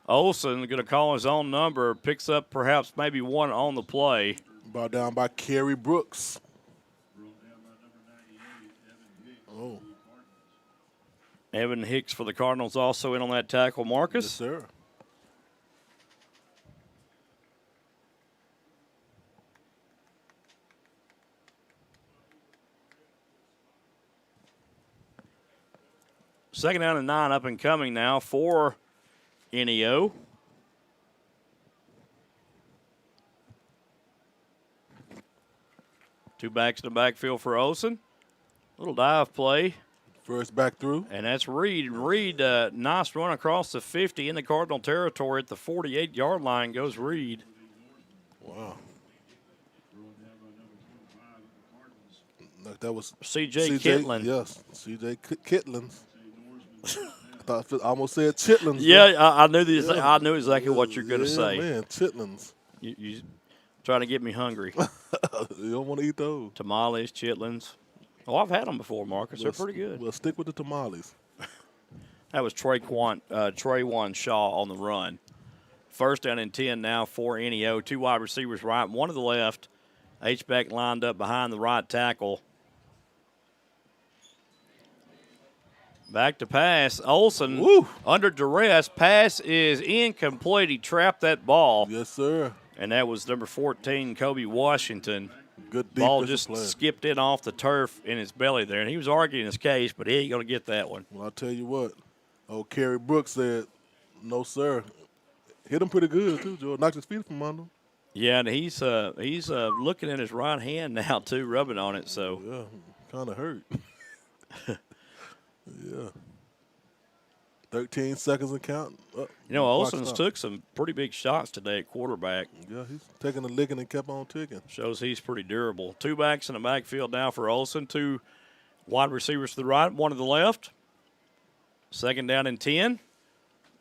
Olsen going to call his own number. Picks up perhaps maybe one on the play. Brought down by Kerry Brooks. Oh. Evan Hicks for the Cardinals also in on that tackle. Marcus? Yes, sir. Second down and 9 up and coming now for NEO. Two backs in the backfield for Olsen. Little dive play. First back through. And that's Reed. Reed, nice run across the 50 in the Cardinal territory at the 48-yard line goes Reed. Wow. That was C.J. Kitlin. Yes, C.J. Kitlin. I almost said Chitlins. Yeah, I knew this. Yeah. I knew exactly what you're going to say. Man, Chitlins. You trying to get me hungry. You don't want to eat those. Tamales, chitlins. Oh, I've had them before, Marcus. They're pretty good. Well, stick with the tamales. That was Trayvon Shaw on the run. First down and 10 now for NEO. 2 wide receivers right, 1 to the left. H-back lined up behind the right tackle. Back to pass. Olsen under duress. Pass is incomplete. He trapped that ball. Yes, sir. And that was number 14, Kobe Washington. Good deep ball just play. skipped in off the turf in his belly there. And he was arguing his case, but he ain't going to get that one. Well, I'll tell you what. Old Kerry Brooks said, no, sir. Hit him pretty good, too, George. Knocked his feet from under him. Yeah, and he's looking at his right hand now, too, rubbing on it. So yeah, kind of hurt. Yeah. 13 seconds and counting. Olsen's took some pretty big shots today at quarterback. Yeah, he's taking a licking and kept on ticking. Shows he's pretty durable. 2 backs in the backfield now for Olsen. 2 wide receivers to the right, 1 to the left. Second down and 10.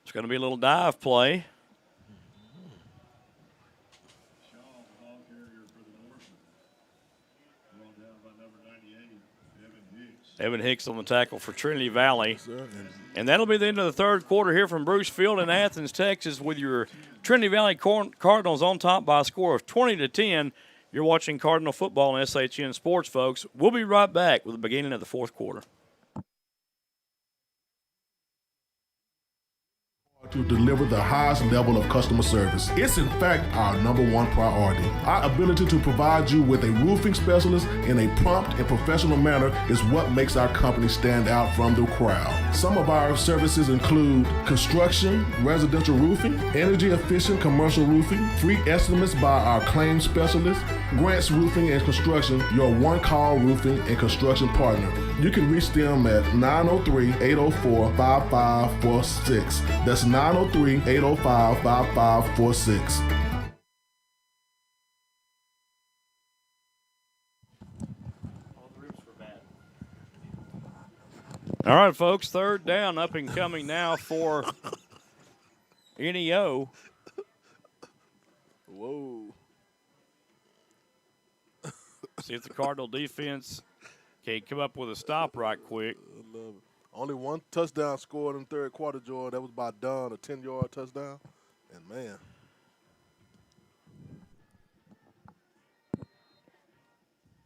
It's going to be a little dive play. Evan Hicks on the tackle for Trinity Valley. And that'll be the end of the third quarter here from Bruce Field in Athens, Texas, with your Trinity Valley Cardinals on top by a score of 20-10. You're watching Cardinal football on SHN Sports, folks. We'll be right back with the beginning of the fourth quarter. To deliver the highest level of customer service. It's in fact our #1 priority. Our ability to provide you with a roofing specialist in a prompt and professional manner is what makes our company stand out from the crowd. Some of our services include construction, residential roofing, energy efficient commercial roofing, free estimates by our claims specialist, Grants Roofing and Construction, your one-call roofing and construction partner. You can reach them at 903-804-5546. That's 903-805-5546. All right, folks, third down up and coming now for NEO. Whoa. See if the Cardinal defense can come up with a stop right quick. I love it. Only 1 touchdown scored in the third quarter, George. That was by Dunn, a 10-yard touchdown. And, man.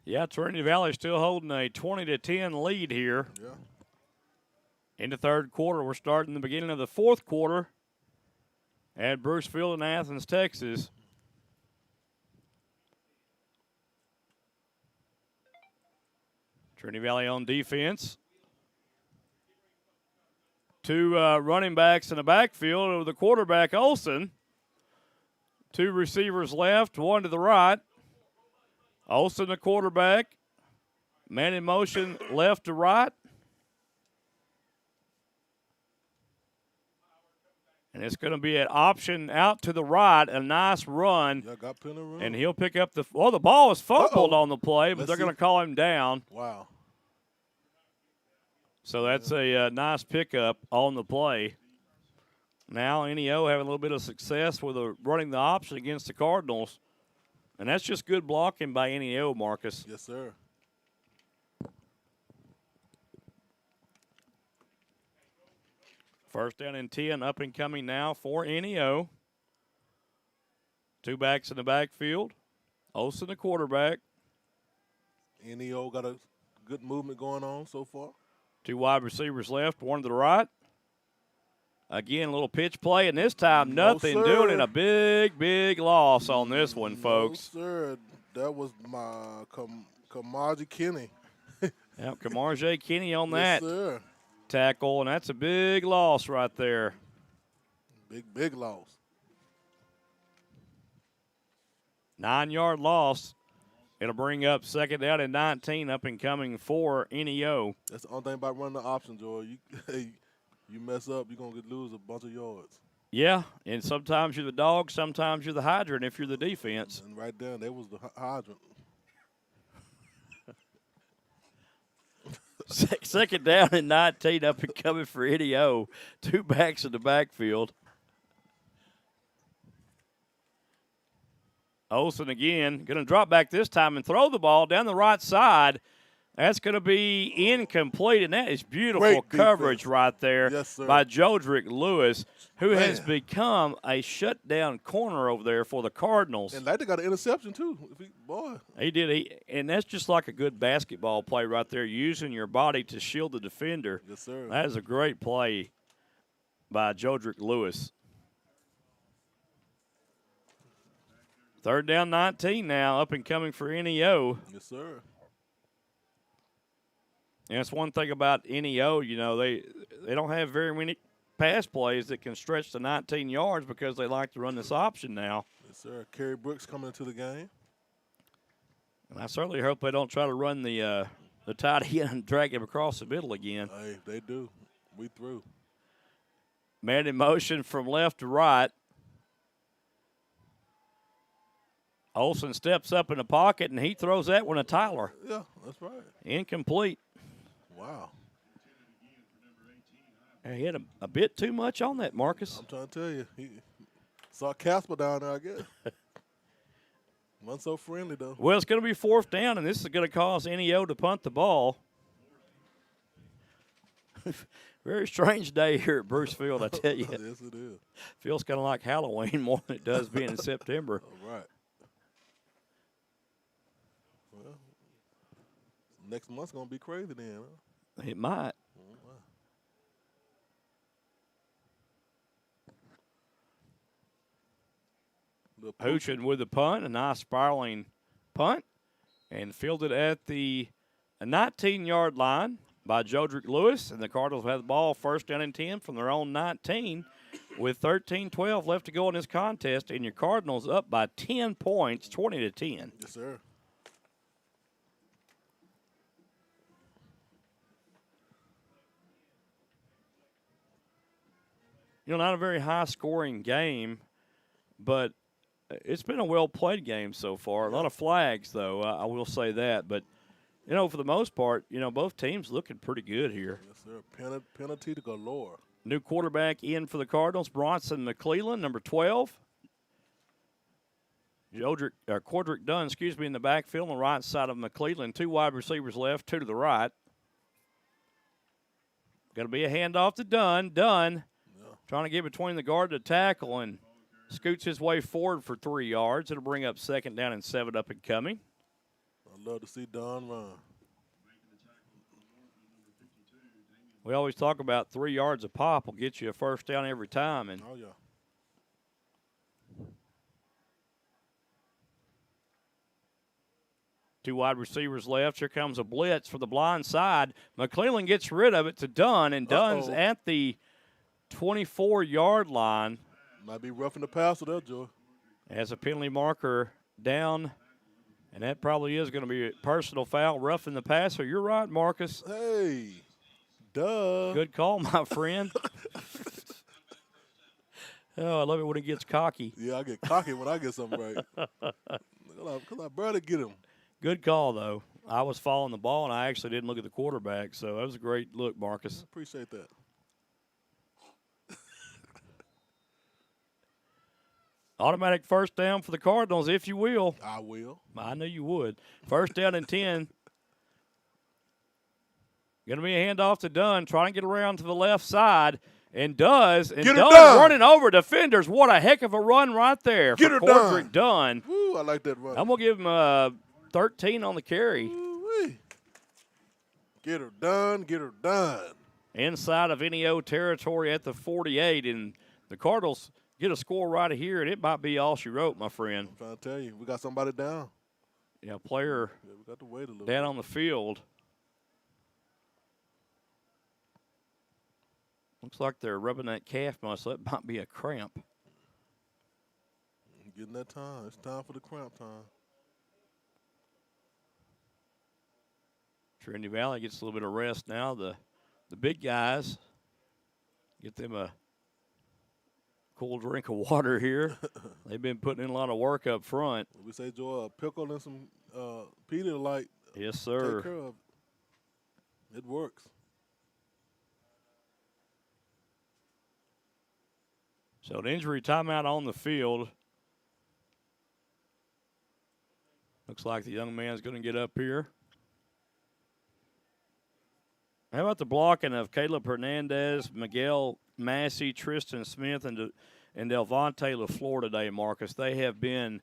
Yeah, Trinity Valley still holding a 20-10 lead here. Yeah. In the third quarter, we're starting the beginning of the fourth quarter at Bruce Field in Athens, Texas. Trinity Valley on defense. 2 running backs in the backfield with the quarterback, Olsen. 2 receivers left, 1 to the right. Olsen, the quarterback. Man in motion left to right. And it's going to be an option out to the right, a nice run. Yeah, got plenty of room. And he'll pick up the – well, the ball was fumbled on the play, but they're going to call him down. Wow. So that's a nice pickup on the play. Now NEO having a little bit of success with running the option against the Cardinals. And that's just good blocking by NEO, Marcus. Yes, sir. First down and 10 up and coming now for NEO. 2 backs in the backfield. Olsen, the quarterback. NEO got a good movement going on so far. 2 wide receivers left, 1 to the right. Again, a little pitch play, and this time nothing doing it. A big, big loss on this one, folks. No, sir. That was my Kamaji Kenny. Yep, Kamarjay Kenny on Yes, that sir. tackle, and that's a big loss right there. Big loss. 9-yard loss. It'll bring up second down and 19 up and coming for NEO. That's the only thing about running the option, Joy. You mess up, you're going to lose a bunch of yards. Yeah, and sometimes you're the dog, sometimes you're the hydrant if you're the defense. And right there, that was the hydrant. Second down and 19 up and coming for NEO. 2 backs in the backfield. Olsen again, going to drop back this time and throw the ball down the right side. That's going to be incomplete, and that is beautiful Great coverage defense. right there Yes, sir. by Jodrick Lewis, who has Man. become a shutdown corner over there for the Cardinals. And Layton got an interception, too. Boy. He did, and that's just like a good basketball play right there, using your body to shield the defender. Yes, sir. That is a great play by Jodrick Lewis. 3rd down 19 now, up and coming for NEO. Yes, sir. And that's one thing about NEO, you know, they don't have very many pass plays that can stretch to 19 yards because they like to run this option now. Yes, sir. Kerry Brooks coming into the game. And I certainly hope they don't try to run the tight end and drag him across the middle again. Hey, they do. We through. Man in motion from left to right. Olsen steps up in the pocket, and he throws that one to Tyler. Yeah, that's right. Incomplete. Wow. He had a bit too much on that, Marcus. I'm trying to tell you. He saw Casper down there, I guess. Wasn't so friendly, though. Well, it's going to be 4th down, and this is going to cause NEO to punt the ball. Very strange day here at Bruce Field, I tell you. Yes, it is. Feels kind of like Halloween more than it does being in September. All right. Well, next month's going to be crazy then, huh? It might. Hoochin with the punt, a nice spiraling punt, and fielded at the 19-yard line by Jodrick Lewis. And the Cardinals have the ball 1st down and 10 from their own 19 with 13-12 left to go in this contest. And your Cardinals up by 10 points, 20-10. Yes, sir. You know, not a very high-scoring game, but it's been a well-played game so far. A lot of flags, though, I will say that. But, you know, for the most part, you know, both teams looking pretty good here. Yes, sir. Penalty to galore. New quarterback in for the Cardinals, Bronson McClellan, number 12. Quadrick Dunn, in the backfield on the right side of McClellan. 2 wide receivers left, 2 to the right. Got to be a handoff to Dunn. Dunn trying to get between the guard and the tackle and scoots his way forward for 3 yards. It'll bring up 2nd down and 7 up and coming. I'd love to see Don run. We always talk about 3 yards a pop will get you a 1st down every time. And oh, yeah. Two wide receivers left. Here comes a blitz for the blind side. McClellan gets rid of it to Dunn, and Dunn's at the 24-yard line. Might be roughing the passer there, Joe. Has a penalty marker down, and that probably is going to be a personal foul, roughing the passer. You're right, Marcus. Hey, duh. Good call, my friend. Oh, I love it when he gets cocky. Yeah, I get cocky when I get something right. Because I barely get him. Good call, though. I was following the ball, and I actually didn't look at the quarterback, so that was a great look, Marcus. I appreciate that. Automatic 1st down for the Cardinals, if you will. I will. I knew you would. 1st down and 10. Going to be a handoff to Dunn, trying to get around to the left side, and does. And Dunn running over defenders. What a heck of a run right there for Quadrick Dunn. Woo, I like that run. I'm going to give him 13 on the carry. Woo-wee. Get her done, get her done. Inside of NEO territory at the 48, and the Cardinals get a score right here, and it might be all she wrote, my friend. I'm trying to tell you, we got somebody down. Yeah, player we got to wait a little down on the field. Looks like they're rubbing that calf muscle. That might be a cramp. Getting that time. It's time for the cramp time. Trinity Valley gets a little bit of rest now. The big guys get them a cool drink of water here. They've been putting in a lot of work up front. We say, Joe, a pickle and some Pedialyte. Yes, sir. Take care of it. It works. So an injury timeout on the field. Looks like the young man's going to get up here. How about the blocking of Caleb Hernandez, Miguel Massey, Tristan Smith, and Delvonte LaFleur today, Marcus? They have been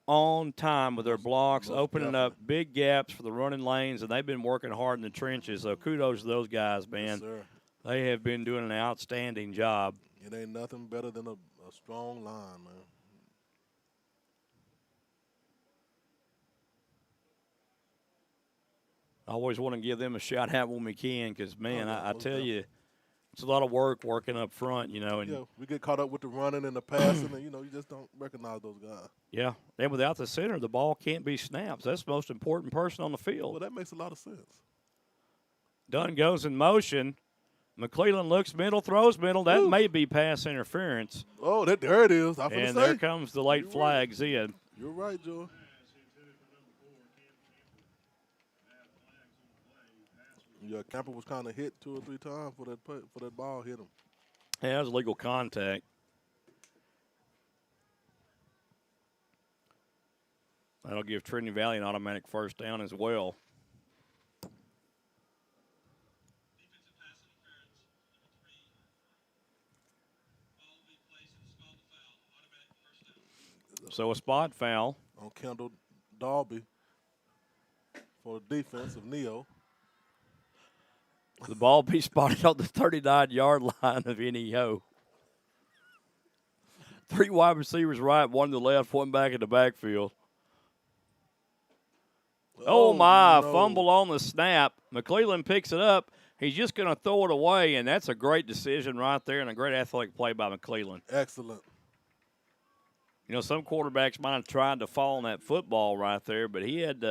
on time with their blocks, opening up big gaps for the running lanes, and they've been working hard in the trenches. So kudos to those guys, man. Yes, sir. They have been doing an outstanding job. It ain't nothing better than a strong line, man. I always want to give them a shout out when we can because, man, I tell you, it's a lot of work working up front, you know. And yeah, we get caught up with the running and the passing, and, you know, you just don't recognize those guys. Yeah, and without the center, the ball can't be snapped. That's the most important person on the field. Well, that makes a lot of sense. Dunn goes in motion. McClellan looks middle, throws middle. That may be pass interference. Oh, there it is. And there comes the late flags in. You're right, Joe. Yeah, Camper was kind of hit 2 or 3 times for that ball hit him. Yeah, that was legal contact. That'll give Trinity Valley an automatic first down as well. So a spot foul on Kendall Dalby for the defense of Neo. The ball be spotted on the 39-yard line of NEO. 3 wide receivers right, 1 to the left, 1 back in the backfield. Oh my, no. Fumble on the snap. McClellan picks it up. He's just going to throw it away, and that's a great decision right there and a great athletic play by McClellan. Excellent. You know, some quarterbacks might have tried to fall on that football right there, but he had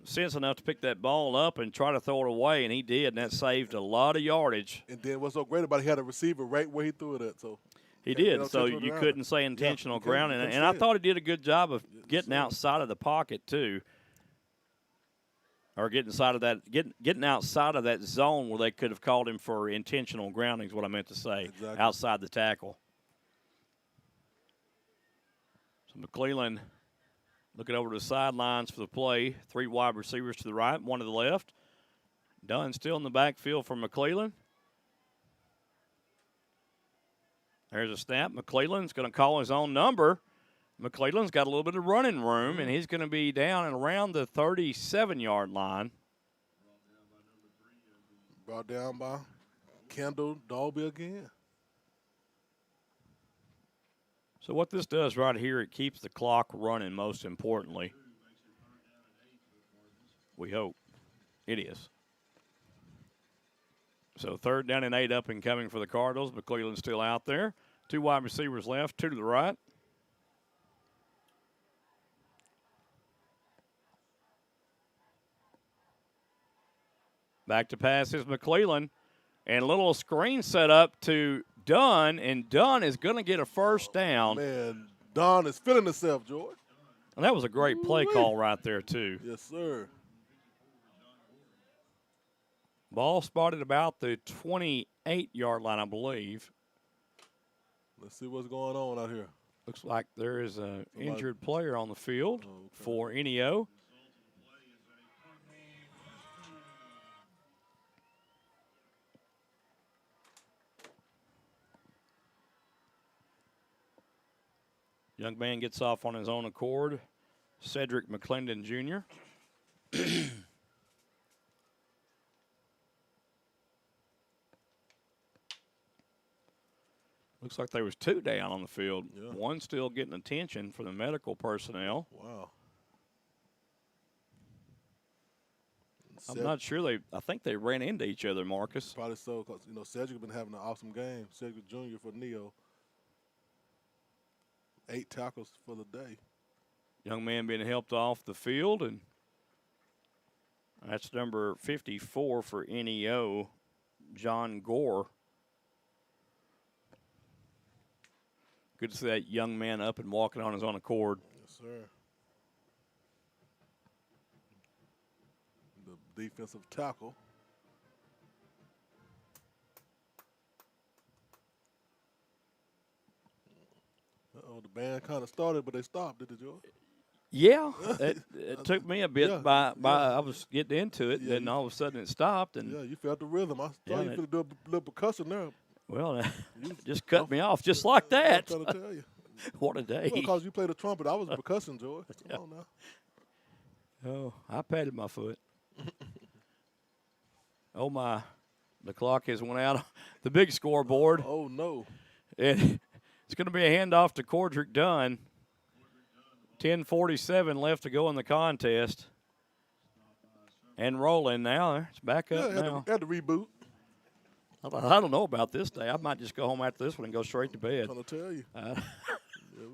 sense enough to pick that ball up and try to throw it away, and he did, and that saved a lot of yardage. And then what's so great about it, he had a receiver right where he threw it at. So he did, so you couldn't say intentional grounding. And I thought he did a good job of getting outside of the pocket too, or getting outside of that zone where they could have called him for intentional grounding is what I meant to say, outside the tackle. So McClellan looking over to the sidelines for the play. 3 wide receivers to the right, 1 to the left. Dunn still in the backfield for McClellan. There's a snap. McClellan's going to call his own number. McClellan's got a little bit of running room, and he's going to be down and around the 37-yard line. Brought down by Kendall Dalby again. So what this does right here, it keeps the clock running, most importantly. We hope. It is. So 3rd down and 8 up and coming for the Cardinals. McClellan's still out there. 2 wide receivers left, 2 to the right. Back to pass is McClellan. And a little screen set up to Dunn, and Dunn is going to get a first down. Man, Dunn is feeling himself, George. And that was a great play call right there, too. Yes, sir. Ball spotted about the 28-yard line, I believe. Let's see what's going on out here. Looks like there is an injured player on the field for NEO. Young man gets off on his own accord. Cedric McClendon Jr. Looks like there was 2 down on the field. Yeah. 1 still getting attention for the medical personnel. Wow. I'm not sure I think they ran into each other, Marcus. Probably so, because, you know, Cedric has been having an awesome game. Cedric Jr. for Neo. 8 tackles for the day. Young man being helped off the field, and that's number 54 for NEO, John Gore. Good to see that young man up and walking on his own accord. Yes, sir. The defensive tackle. Uh-oh, the band kind of started, but they stopped, did it, George? Yeah, it took me a bit. I was getting into it, and then all of a sudden it stopped. And you felt the rhythm. I thought you could do a little percussion there. Well, just cut me off just like that. I'm trying to tell you. What a day. Well, because you played the trumpet, I was a percussion, Joy. Come on now. Oh, I patted my foot. Oh, my. The clock has went out. The big scoreboard. Oh, no. And it's going to be a handoff to Cordrick Dunn. 10:47 left to go in the contest. And rolling now. It's back up now. Had to reboot. I don't know about this day. I might just go home after this one and go straight to bed. I'm trying to tell you.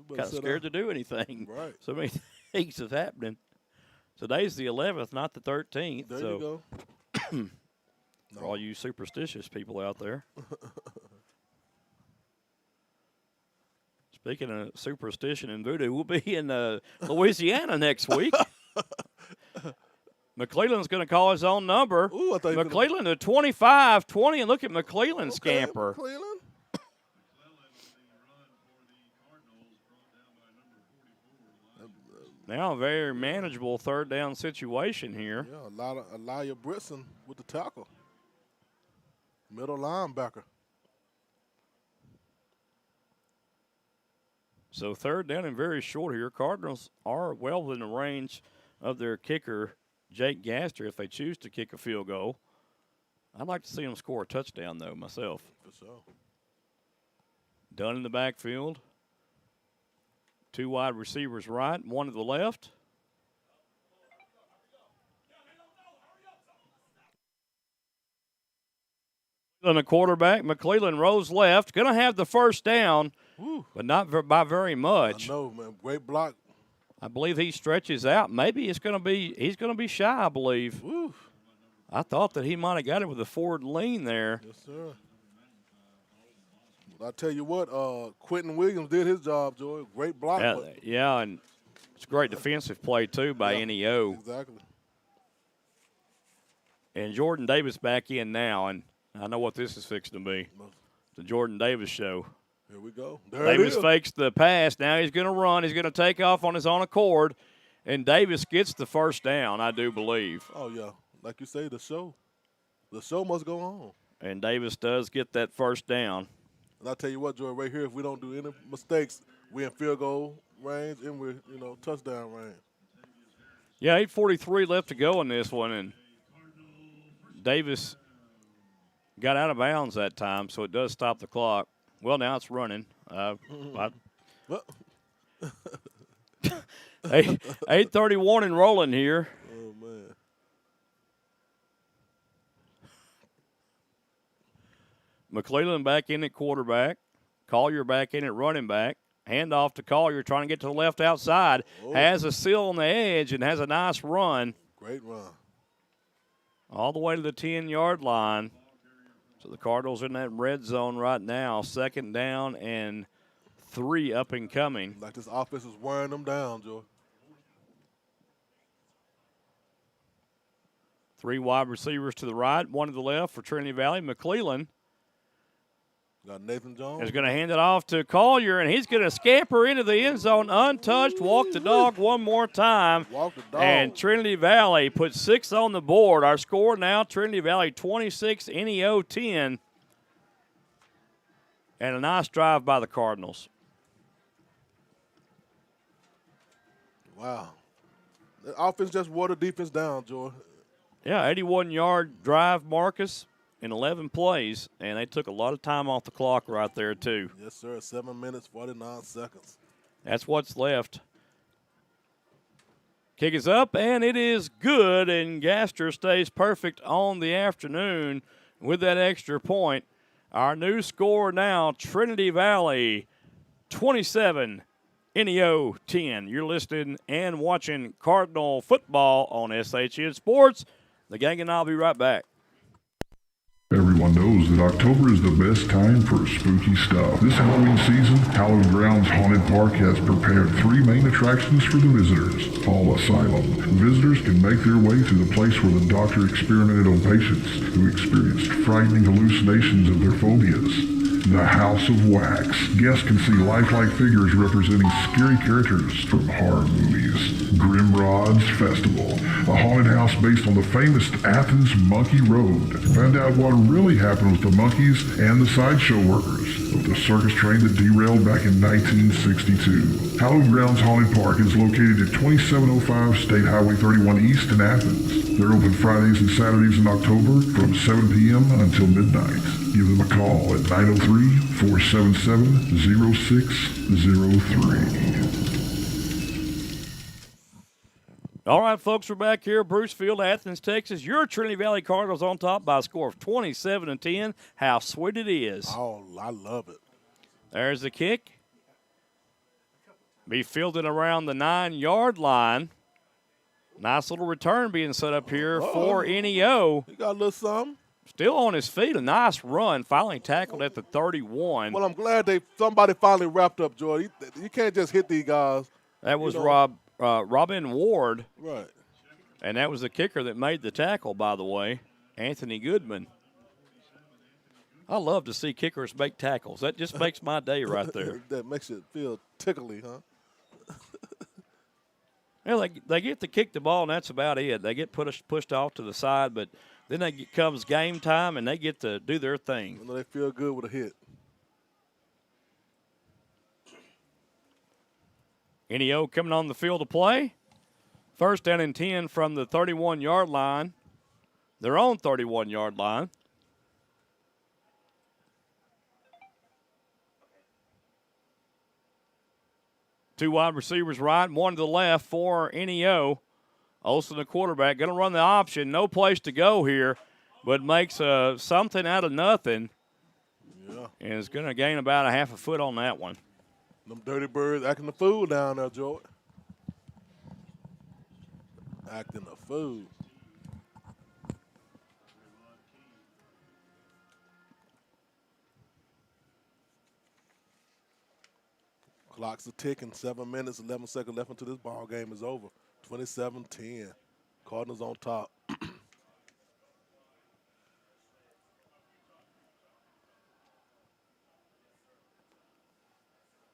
Kind of scared to do anything. Right. So many things is happening. Today's the 11th, not the 13th. There you go. For all you superstitious people out there. Speaking of superstition and voodoo, we'll be in Louisiana next week. McClellan's going to call his own number. Ooh, I thought McClellan to 25-20, and look at McClellan scamper. McClellan. Now a very manageable third down situation here. Yeah, Elijah Britson with the tackle. Middle linebacker. So third down and very short here. Cardinals are well within the range of their kicker, Jake Gaster, if they choose to kick a field goal. I'd like to see them score a touchdown, though, myself. For sure. Dunn in the backfield. Two wide receivers right, one to the left. And the quarterback, McClellan, rolls left. Going to have the first down, but not by very much. I know, man. Great block. I believe he stretches out. Maybe he's going to be shy, I believe. Woo. I thought that he might have got it with a forward lean there. Yes, sir. I tell you what, Quentin Williams did his job, Joy. Great block. Yeah, and it's a great defensive play, too, by NEO. Exactly. And Jordan Davis back in now, and I know what this is fixing to be. The Jordan Davis show. Here we go. Davis fakes the pass. Now he's going to run. He's going to take off on his own accord, and Davis gets the first down, I do believe. Oh, yeah. Like you say, the show must go on. And Davis does get that first down. And I tell you what, Joy, right here, if we don't do any mistakes, we're in field goal range and we're, touchdown range. Yeah, 8:43 left to go in this one, and Davis got out of bounds that time, so it does stop the clock. Well, now it's running. 8:31 and rolling here. Oh, man. McClellan back in at quarterback. Collier back in at running back. Handoff to Collier, trying to get to the left outside. Oh. Has a seal on the edge and has a nice run. Great run. All the way to the 10-yard line. So the Cardinals in that red zone right now. Second down and 3 up and coming. Like this offense is wearing them down, Joy. 3 wide receivers to the right, 1 to the left for Trinity Valley. McClellan got Nathan Jones. is going to hand it off to Collier, and he's going to scamper into the end zone untouched. Walk the dog one more time. Walk the dog. And Trinity Valley puts 6 on the board. Our score now, Trinity Valley 26, NEO 10. And a nice drive by the Cardinals. Wow. The offense just wore the defense down, Joy. Yeah, 81-yard drive, Marcus, in 11 plays, and they took a lot of time off the clock right there, too. Yes, sir. 7 minutes, 49 seconds. That's what's left. Kick is up, and it is good, and Gaster stays perfect on the afternoon with that extra point. Our new score now, Trinity Valley 27, NEO 10. You're listening and watching Cardinal football on SHN Sports. The gang and I'll be right back. Everyone knows that October is the best time for spooky stuff. This Halloween season, Hallowed Grounds Haunted Park has prepared 3 main attractions for the visitors. Hall Asylum. Visitors can make their way through the place where the doctor experimented on patients who experienced frightening hallucinations of their phobias. The House of Wax. Guests can see lifelike figures representing scary characters from horror movies. Grimrod's Festival, a haunted house based on the famous Athens Monkey Road. Find out what really happened with the monkeys and the sideshow workers of the circus train that derailed back in 1962. Hallowed Grounds Haunted Park is located at 2705 State Highway 31 East in Athens. They're open Fridays and Saturdays in October from 7 p.m. until midnight. Give them a call at 903-477-0603. All right, folks, we're back here, Bruce Field, Athens, Texas. Your Trinity Valley Cardinals on top by a score of 27-10. How sweet it is. Oh, I love it. There's the kick. Be fielded around the 9-yard line. Nice little return being set up here for NEO. He got a little something. Still on his feet. A nice run. Finally tackled at the 31. Well, I'm glad somebody finally wrapped up, Joy. You can't just hit these guys. That was Robin Ward. Right. And that was the kicker that made the tackle, by the way, Anthony Goodman. I love to see kickers make tackles. That just makes my day right there. That makes it feel tickly, huh? Yeah, they get to kick the ball, and that's about it. They get pushed off to the side, but then comes game time, and they get to do their thing. They feel good with a hit. NEO coming on the field to play. First down and 10 from the 31-yard line. Their own 31-yard line. Two wide receivers right, one to the left for NEO. Olsen, the quarterback, going to run the option. No place to go here, but makes something out of nothing. Yeah. And is going to gain about a half a foot on that one. Them dirty birds acting the fool down there, Joy. Acting the fool. Clock's a ticking. 7 minutes, 11 seconds left until this ball game is over. 27-10. Cardinals on top.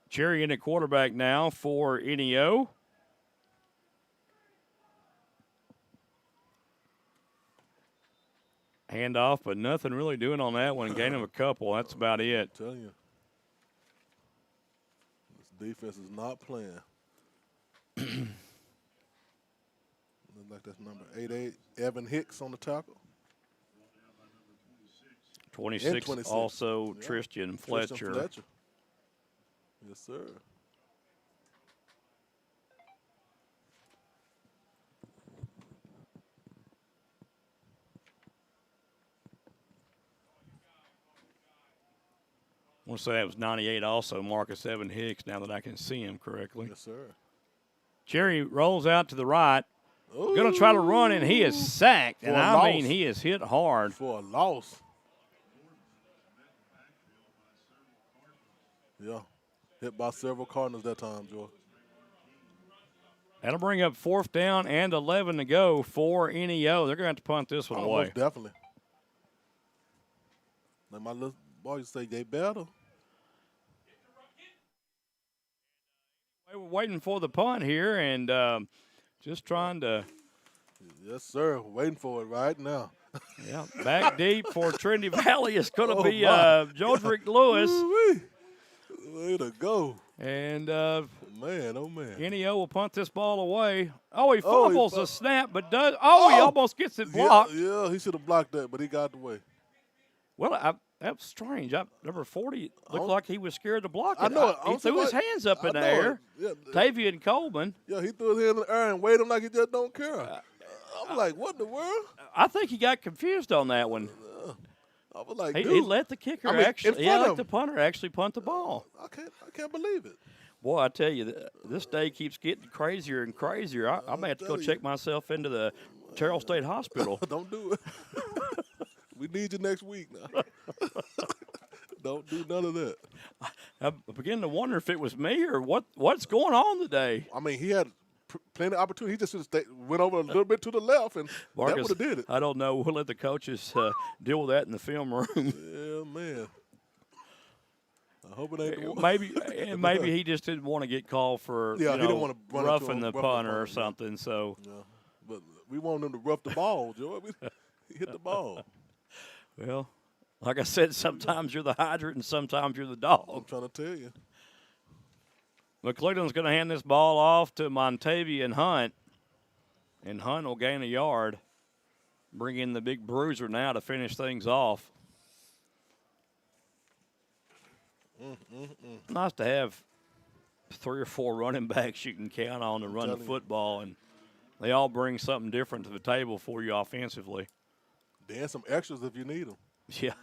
Cherry in at quarterback now for NEO. Handoff, but nothing really doing on that one. Gain him a couple. That's about it. I'm telling you. This defense is not playing. Looks like that's number 88, Evan Hicks on the tackle. 26 also yeah. Tristan Fletcher. Yes, sir. I want to say that was 98 also, Marcus Evan Hicks, now that I can see him correctly. Yes, sir. Cherry rolls out to the right. Going to try to run, and he is sacked. And I mean, he is hit hard. For a loss. Yeah. Hit by several Cardinals that time, Joy. That'll bring up 4th down and 11 to go for NEO. They're going to have to punt this one away. Most definitely. Like my little boy used to say, they better. We're waiting for the punt here and just trying to. Yes, sir. Waiting for it right now. Yeah, back deep for Trinity Valley. It's going to be Jodrick Lewis. Way to go. And, man, oh, man. NEO will punt this ball away. Oh, he fumbles the snap, but does. Oh, he almost gets it blocked. Yeah, he should have blocked that, but he got the way. Well, that was strange. Number 40 looked like he was scared to block it. I know it. He threw his hands up in the air. Yeah. Tavian Coleman. Yeah, he threw his hand in the air and waved him like he just don't care. I'm like, what in the world? I think he got confused on that one. I was like, he let the kicker let the punter actually punt the ball. I can't believe it. Boy, I tell you, this day keeps getting crazier and crazier. I may have to go check myself into the Terrell State Hospital. Don't do it. We need you next week now. Don't do none of that. I begin to wonder if it was me or what's going on today. I mean, he had plenty of opportunity. He just went over a little bit to the left, and Marcus, that would have did it. I don't know. We'll let the coaches deal with that in the film room. Yeah, man. I hope it ain't the one. Maybe he just didn't want to get called for he didn't want to run roughing the punter or something. So, yeah. But we want him to rough the ball, Joe. He hit the ball. Well, like I said, sometimes you're the hydrant and sometimes you're the dog. I'm trying to tell you. McClellan's going to hand this ball off to Montavian Hunt, and Hunt will gain a yard, bring in the big bruiser now to finish things off. Nice to have 3 or 4 running backs you can count on to run the football, and they all bring something different to the table for you offensively. Then some extras if you need them. Yeah.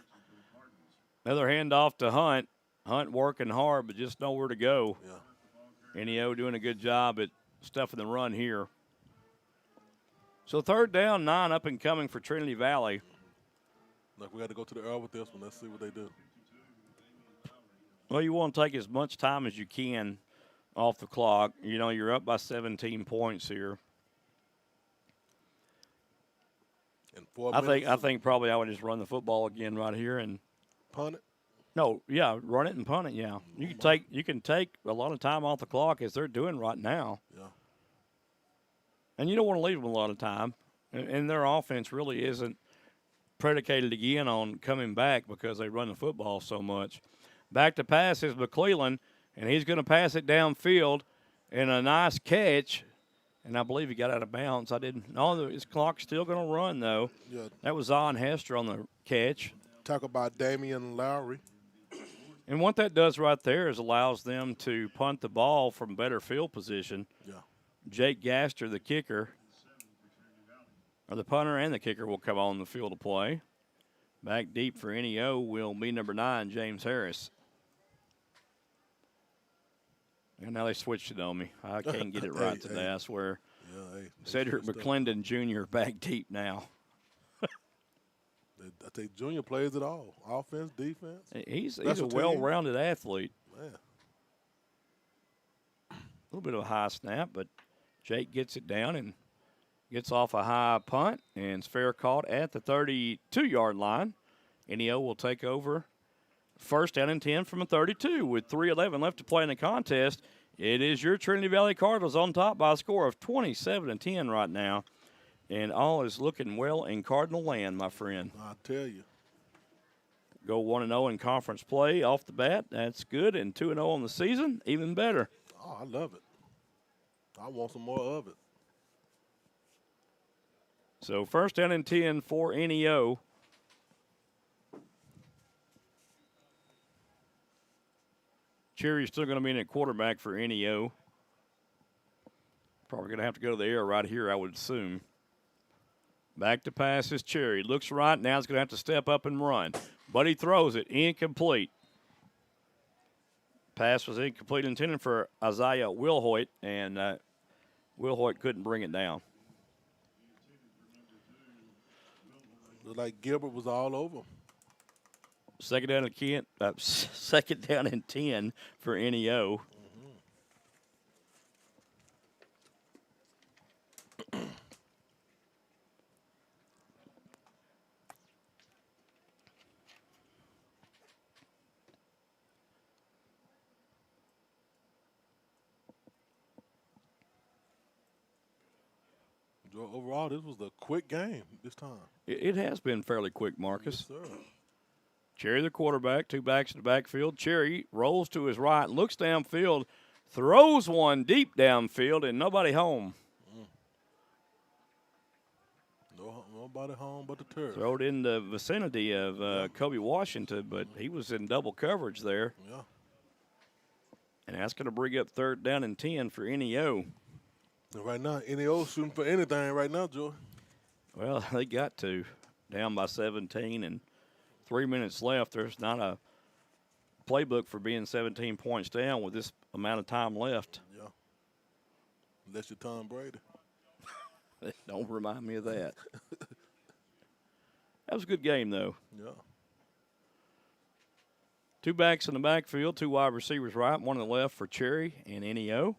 Another handoff to Hunt. Hunt working hard, but just nowhere to go. Yeah. NEO doing a good job at stuffing the run here. So 3rd down, 9 up and coming for Trinity Valley. Look, we got to go to the air with this one. Let's see what they do. Well, you want to take as much time as you can off the clock. You know, you're up by 17 points here. In 4 I minutes. think probably I would just run the football again right here and punt it. No, yeah, run it and punt it. Yeah, you can take a lot of time off the clock as they're doing right now. Yeah. And you don't want to leave them a lot of time. And their offense really isn't predicated again on coming back because they run the football so much. Back to pass is McClellan, and he's going to pass it downfield, and a nice catch. And I believe he got out of bounds. I didn't know his clock's still going to run, though. Yeah. That was Zon Hester on the catch. Talk about Damian Lowry. And what that does right there is allows them to punt the ball from better field position. Yeah. Jake Gaster, the kicker, or the punter and the kicker will come on the field of play. Back deep for NEO will be number 9, James Harris. And now they switched it on me. I can't get it right today, I swear. Yeah, Cedric McClendon Jr. back deep now. I think Junior plays it all. Offense, defense. He's a well-rounded athlete. Man. A little bit of a high snap, but Jake gets it down and gets off a high punt, and it's fair caught at the 32-yard line. NEO will take over 1st down and 10 from a 32 with 3:11 left to play in the contest. It is your Trinity Valley Cardinals on top by a score of 27-10 right now. And all is looking well in Cardinal land, my friend. I tell you. Go 1-0 in conference play off the bat. That's good. And 2-0 on the season, even better. Oh, I love it. I want some more of it. So 1st down and 10 for NEO. Cherry's still going to be in at quarterback for NEO. Probably going to have to go to the air right here, I would assume. Back to pass is Cherry. Looks right. Now he's going to have to step up and run. But he throws it. Incomplete. Pass was incomplete, intended for Isaiah Wilhoit, and Wilhoit couldn't bring it down. Looked like Gilbert was all over. 2nd down and 10 for NEO. Overall, this was a quick game this time. It has been fairly quick, Marcus. Yes, sir. Cherry, the quarterback, 2 backs in the backfield. Cherry rolls to his right, looks downfield, throws one deep downfield, and nobody home. Nobody home but the turf. Throw it in the vicinity of Kobe Washington, but he was in double coverage there. Yeah. And that's going to bring up 3rd down and 10 for NEO. And right now, NEO shooting for anything right now, Joe. Well, they got to. Down by 17 and 3 minutes left. There's not a playbook for being 17 points down with this amount of time left. Yeah. Unless you're Tom Brady. Don't remind me of that. That was a good game, though. Yeah. 2 backs in the backfield, 2 wide receivers right, 1 on the left for Cherry and NEO.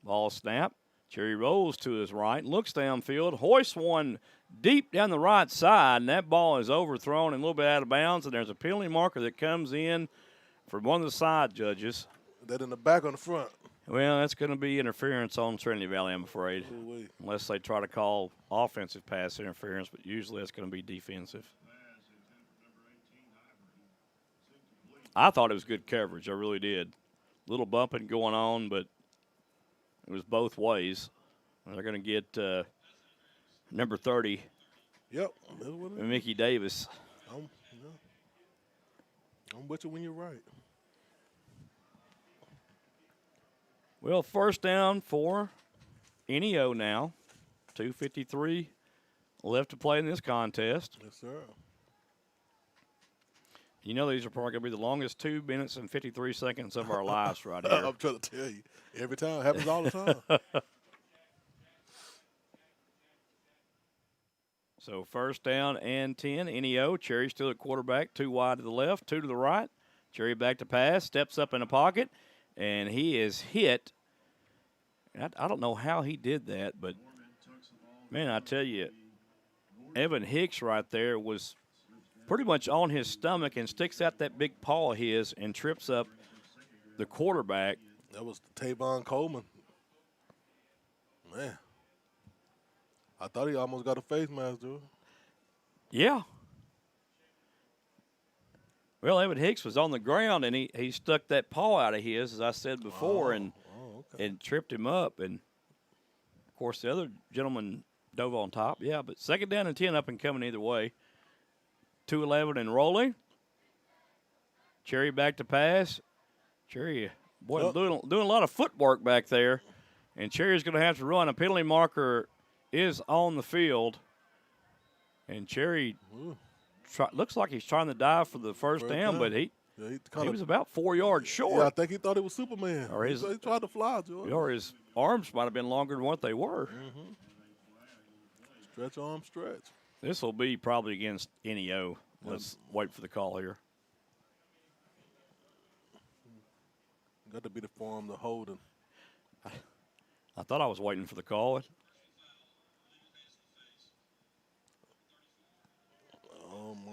Ball snap. Cherry rolls to his right, looks downfield, hoists one deep down the right side, and that ball is overthrown and a little bit out of bounds, and there's a penalty marker that comes in from one of the side judges. That in the back or in the front? Well, that's going to be interference on Trinity Valley, I'm afraid. Ooh-wee. Unless they try to call offensive pass interference, but usually that's going to be defensive. I thought it was good coverage. I really did. Little bumping going on, but it was both ways. They're going to get number 30, Yep. Mickey Davis. I'm with you when you're right. Well, first down for NEO now. 2:53 left to play in this contest. Yes, sir. You know these are probably going to be the longest 2 minutes and 53 seconds of our lives right here. I'm trying to tell you. Every time. It happens all the time. So first down and 10, NEO. Cherry still at quarterback, 2 wide to the left, 2 to the right. Cherry back to pass, steps up in the pocket, and he is hit. I don't know how he did that, but, man, I tell you, Evan Hicks right there was pretty much on his stomach and sticks out that big paw of his and trips up the quarterback. That was Tavon Coleman. Man. I thought he almost got a face mask, dude. Yeah. Well, Evan Hicks was on the ground, and he stuck that paw out of his, as I said before, and tripped him up. And, of course, the other gentleman dove on top. Yeah, but second down and 10 up and coming either way. 2-11 and rolling. Cherry back to pass. Cherry, boy, doing a lot of footwork back there. And Cherry's going to have to run. A penalty marker is on the field. And Cherry looks like he's trying to dive for the first down, but he was about 4 yards short. Yeah, I think he thought it was Superman. Or he tried to fly, George. Or his arms might have been longer than what they were. Mm-hmm. Stretch arm, stretch. This will be probably against NEO. Let's wait for the call here. Got to be the form, the holding. I thought I was waiting for the call. Oh, my.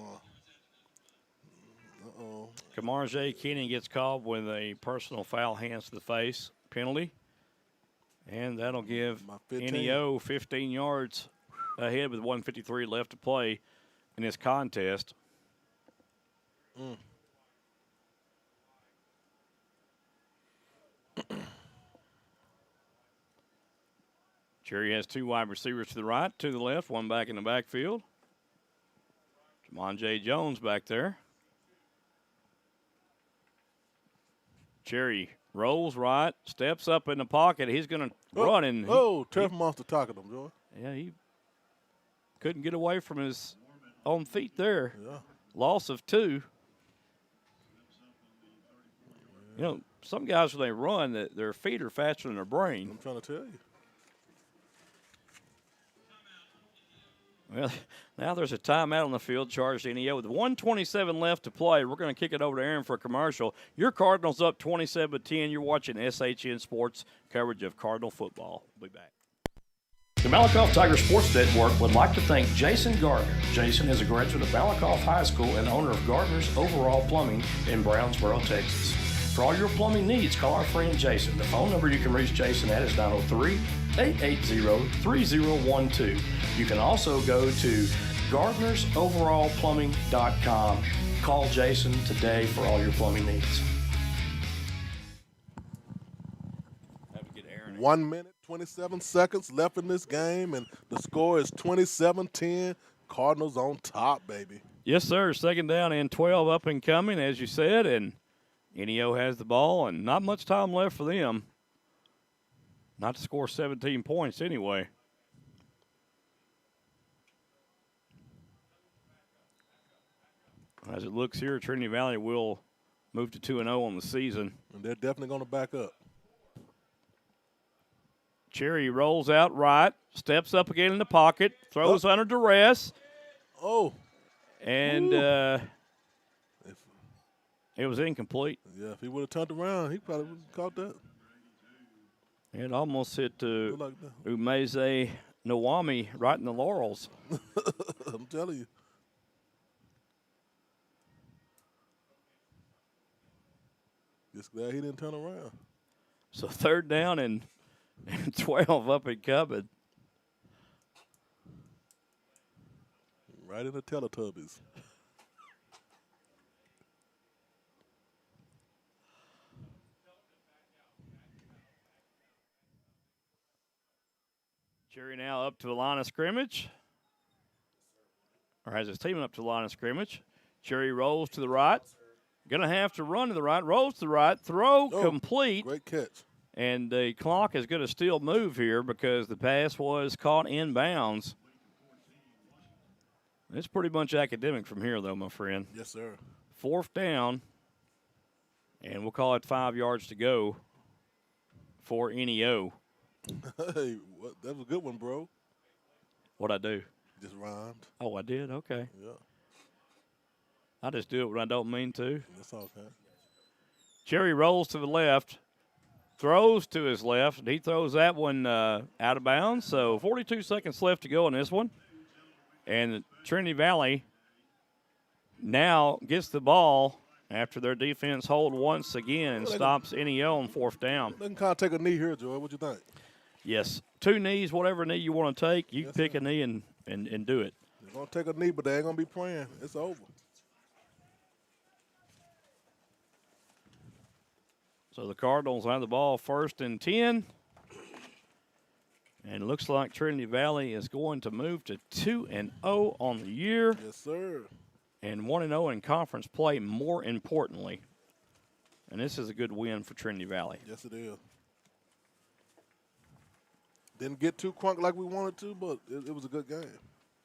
Uh-oh. Kamar J. Kenny gets called with a personal foul, hands to the face penalty. And that'll give NEO 15 yards ahead with 1:53 left to play in this contest. Cherry has 2 wide receivers to the right, 2 to the left, 1 back in the backfield. Jamon J. Jones back there. Cherry rolls right, steps up in the pocket. He's going to run. And Turf Monster talking to him, Joy. Yeah, he couldn't get away from his own feet there. Yeah. Loss of 2. You know, some guys, when they run, their feet are faster than their brain. I'm trying to tell you. Well, now there's a timeout on the field charged to NEO with 1:27 left to play. We're going to kick it over to Aaron for a commercial. Your Cardinals up 27-10. You're watching SHN Sports coverage of Cardinal football. We'll be back. The Malakoff Tiger Sports Network would like to thank Jason Gardner. Jason is a graduate of Malakoff High School and owner of Gardner's Overall Plumbing in Brownsboro, Texas. For all your plumbing needs, call our friend Jason. The phone number you can reach Jason at is 903-880-3012. You can also go to gardnersoverallplumbing.com. Call Jason today for all your plumbing needs. 1 minute, 27 seconds left in this game, and the score is 27-10. Cardinals on top, baby. Yes, sir. Second down and 12 up and coming, as you said, and NEO has the ball, and not much time left for them. Not to score 17 points anyway. As it looks here, Trinity Valley will move to 2-0 on the season. And they're definitely going to back up. Cherry rolls out right, steps up again in the pocket, throws under duress. And it was incomplete. Yeah, if he would have turned around, he probably would have caught that. It almost hit Umeze Nawami right in the laurels. I'm telling you. Just glad he didn't turn around. So 3rd down and 12 up and coming. Right in the Teletubbies. Cherry now up to the line of scrimmage. Or has his team up to the line of scrimmage. Cherry rolls to the right. Going to have to run to the right. Rolls to the right. Throw complete. Great catch. And the clock is going to still move here because the pass was caught in bounds. It's pretty much academic from here, though, my friend. Yes, sir. 4th down. And we'll call it 5 yards to go for NEO. Hey, that was a good one, bro. What'd I do? Just rhymed. Oh, I did? Okay. Yeah. I just do it when I don't mean to. That's okay. Cherry rolls to the left, throws to his left, and he throws that one out of bounds. So 42 seconds left to go in this one. And Trinity Valley now gets the ball after their defense hold once again and stops NEO on 4th down. They can kind of take a knee here, Joy. What you think? Yes. 2 knees, whatever knee you want to take, you can pick a knee and do it. They're going to take a knee, but they ain't going to be praying. It's over. So the Cardinals have the ball 1st and 10. And it looks like Trinity Valley is going to move to 2-0 on the year. Yes, sir. And 1-0 in conference play, more importantly. And this is a good win for Trinity Valley. Yes, it is. Didn't get too crunk like we wanted to, but it was a good game.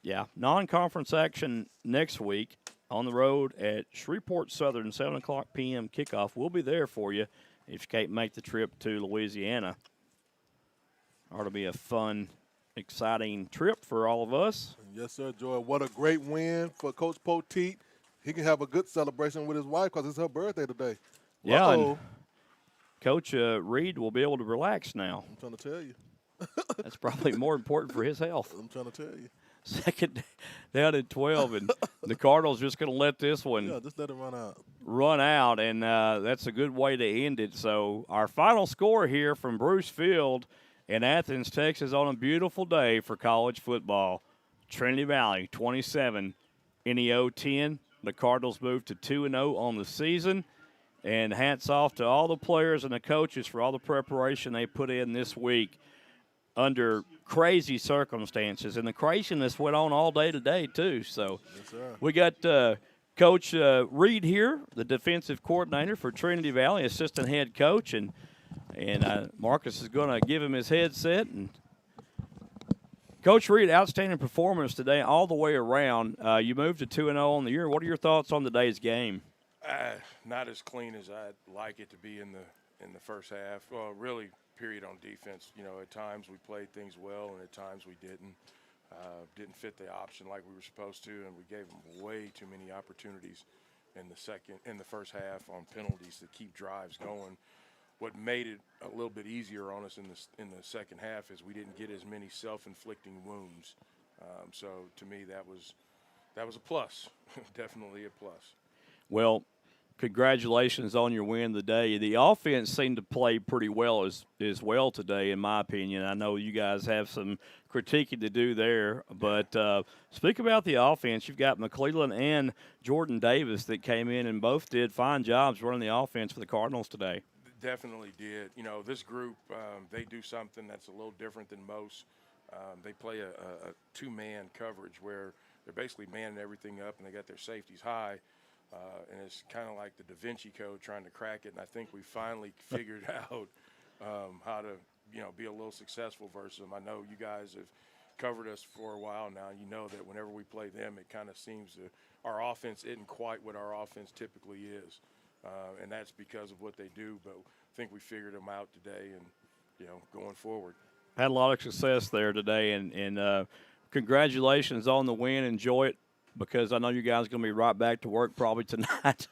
Yeah, non-conference action next week on the road at Shreveport Southern, 7 o'clock p.m. kickoff. We'll be there for you if you can't make the trip to Louisiana. Ought to be a fun, exciting trip for all of us. Yes, sir, Joy. What a great win for Coach Poteet. He can have a good celebration with his wife because it's her birthday today. Yeah, and Coach Reed will be able to relax now. I'm trying to tell you. That's probably more important for his health. I'm trying to tell you. 2nd down at 12, and the Cardinals just going to let this one just let it run out. And that's a good way to end it. So our final score here from Bruce Field in Athens, Texas, on a beautiful day for college football. Trinity Valley 27, NEO 10. The Cardinals move to 2-0 on the season. And hats off to all the players and the coaches for all the preparation they put in this week under crazy circumstances. And the craziness went on all day today, too. So we got Coach Reed here, the defensive coordinator for Trinity Valley, assistant head coach. And Marcus is going to give him his headset. And Coach Reed, outstanding performance today all the way around. You moved to 2-0 on the year. What are your thoughts on today's game? Not as clean as I'd like it to be in the first half. Well, really, period on defense. You know, at times we played things well, and at times we didn't. Didn't fit the option like we were supposed to, and we gave them way too many opportunities in the first half on penalties to keep drives going. What made it a little bit easier on us in the second half is we didn't get as many self-inflicting wounds. So to me, that was a plus, definitely a plus. Well, congratulations on your win today. The offense seemed to play pretty well as well today, in my opinion. I know you guys have some critiquing to do there, but speak about the offense. You've got McClellan and Jordan Davis that came in and both did fine jobs running the offense for the Cardinals today. Definitely did. You know, this group, they do something that's a little different than most. They play a two-man coverage where they're basically manning everything up and they got their safeties high. And it's kind of like the Da Vinci Code trying to crack it. And I think we finally figured out how to, be a little successful versus them. I know you guys have covered us for a while now. You know that whenever we play them, it kind of seems our offense isn't quite what our offense typically is. And that's because of what they do. But I think we figured them out today and, going forward. Had a lot of success there today. And congratulations on the win. Enjoy it, because I know you guys are going to be right back to work probably tonight,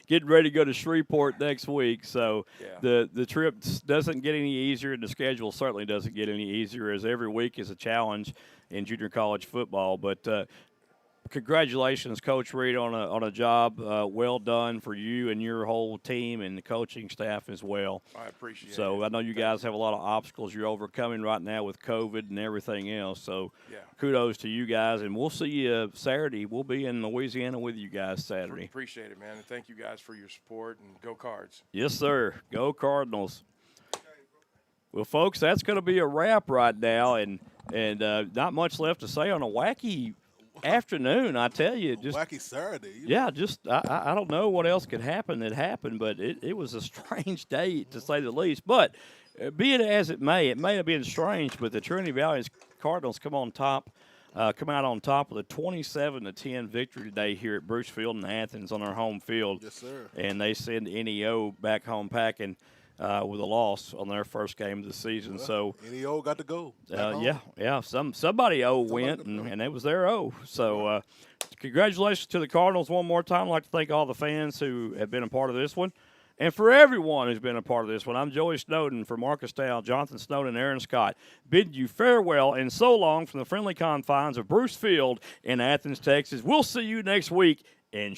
getting ready to go to Shreveport next week. So the trip doesn't get any easier, and the schedule certainly doesn't get any easier, as every week is a challenge in junior college football. But congratulations, Coach Reed, on a job well done for you and your whole team and the coaching staff as well. I appreciate it. So I know you guys have a lot of obstacles you're overcoming right now with COVID and everything else. So kudos to you guys, and we'll see you Saturday. We'll be in Louisiana with you guys Saturday. Appreciate it, man, and thank you guys for your support, and go Cards. Yes, sir. Go Cardinals. Well, folks, that's going to be a wrap right now, and not much left to say on a wacky afternoon. I tell you, just wacky Saturday. Yeah, just I don't know what else could happen that happened, but it was a strange day to say the least. But be it as it may have been strange, but the Trinity Valley Cardinals come out on top with a 27-10 victory today here at Bruce Field in Athens on our home field. Yes, sir. And they send NEO back home packing. With a loss on their first game of the season. Well, so NEO got to go. Somebody went, and it was their O. So congratulations to the Cardinals one more time. I'd like to thank all the fans who have been a part of this one. And for everyone who's been a part of this one, I'm Joey Snowden for Marcus Dow, Jonathan Snowden, and Aaron Scott. Bid you farewell and so long from the friendly confines of Bruce Field in Athens, Texas. We'll see you next week. And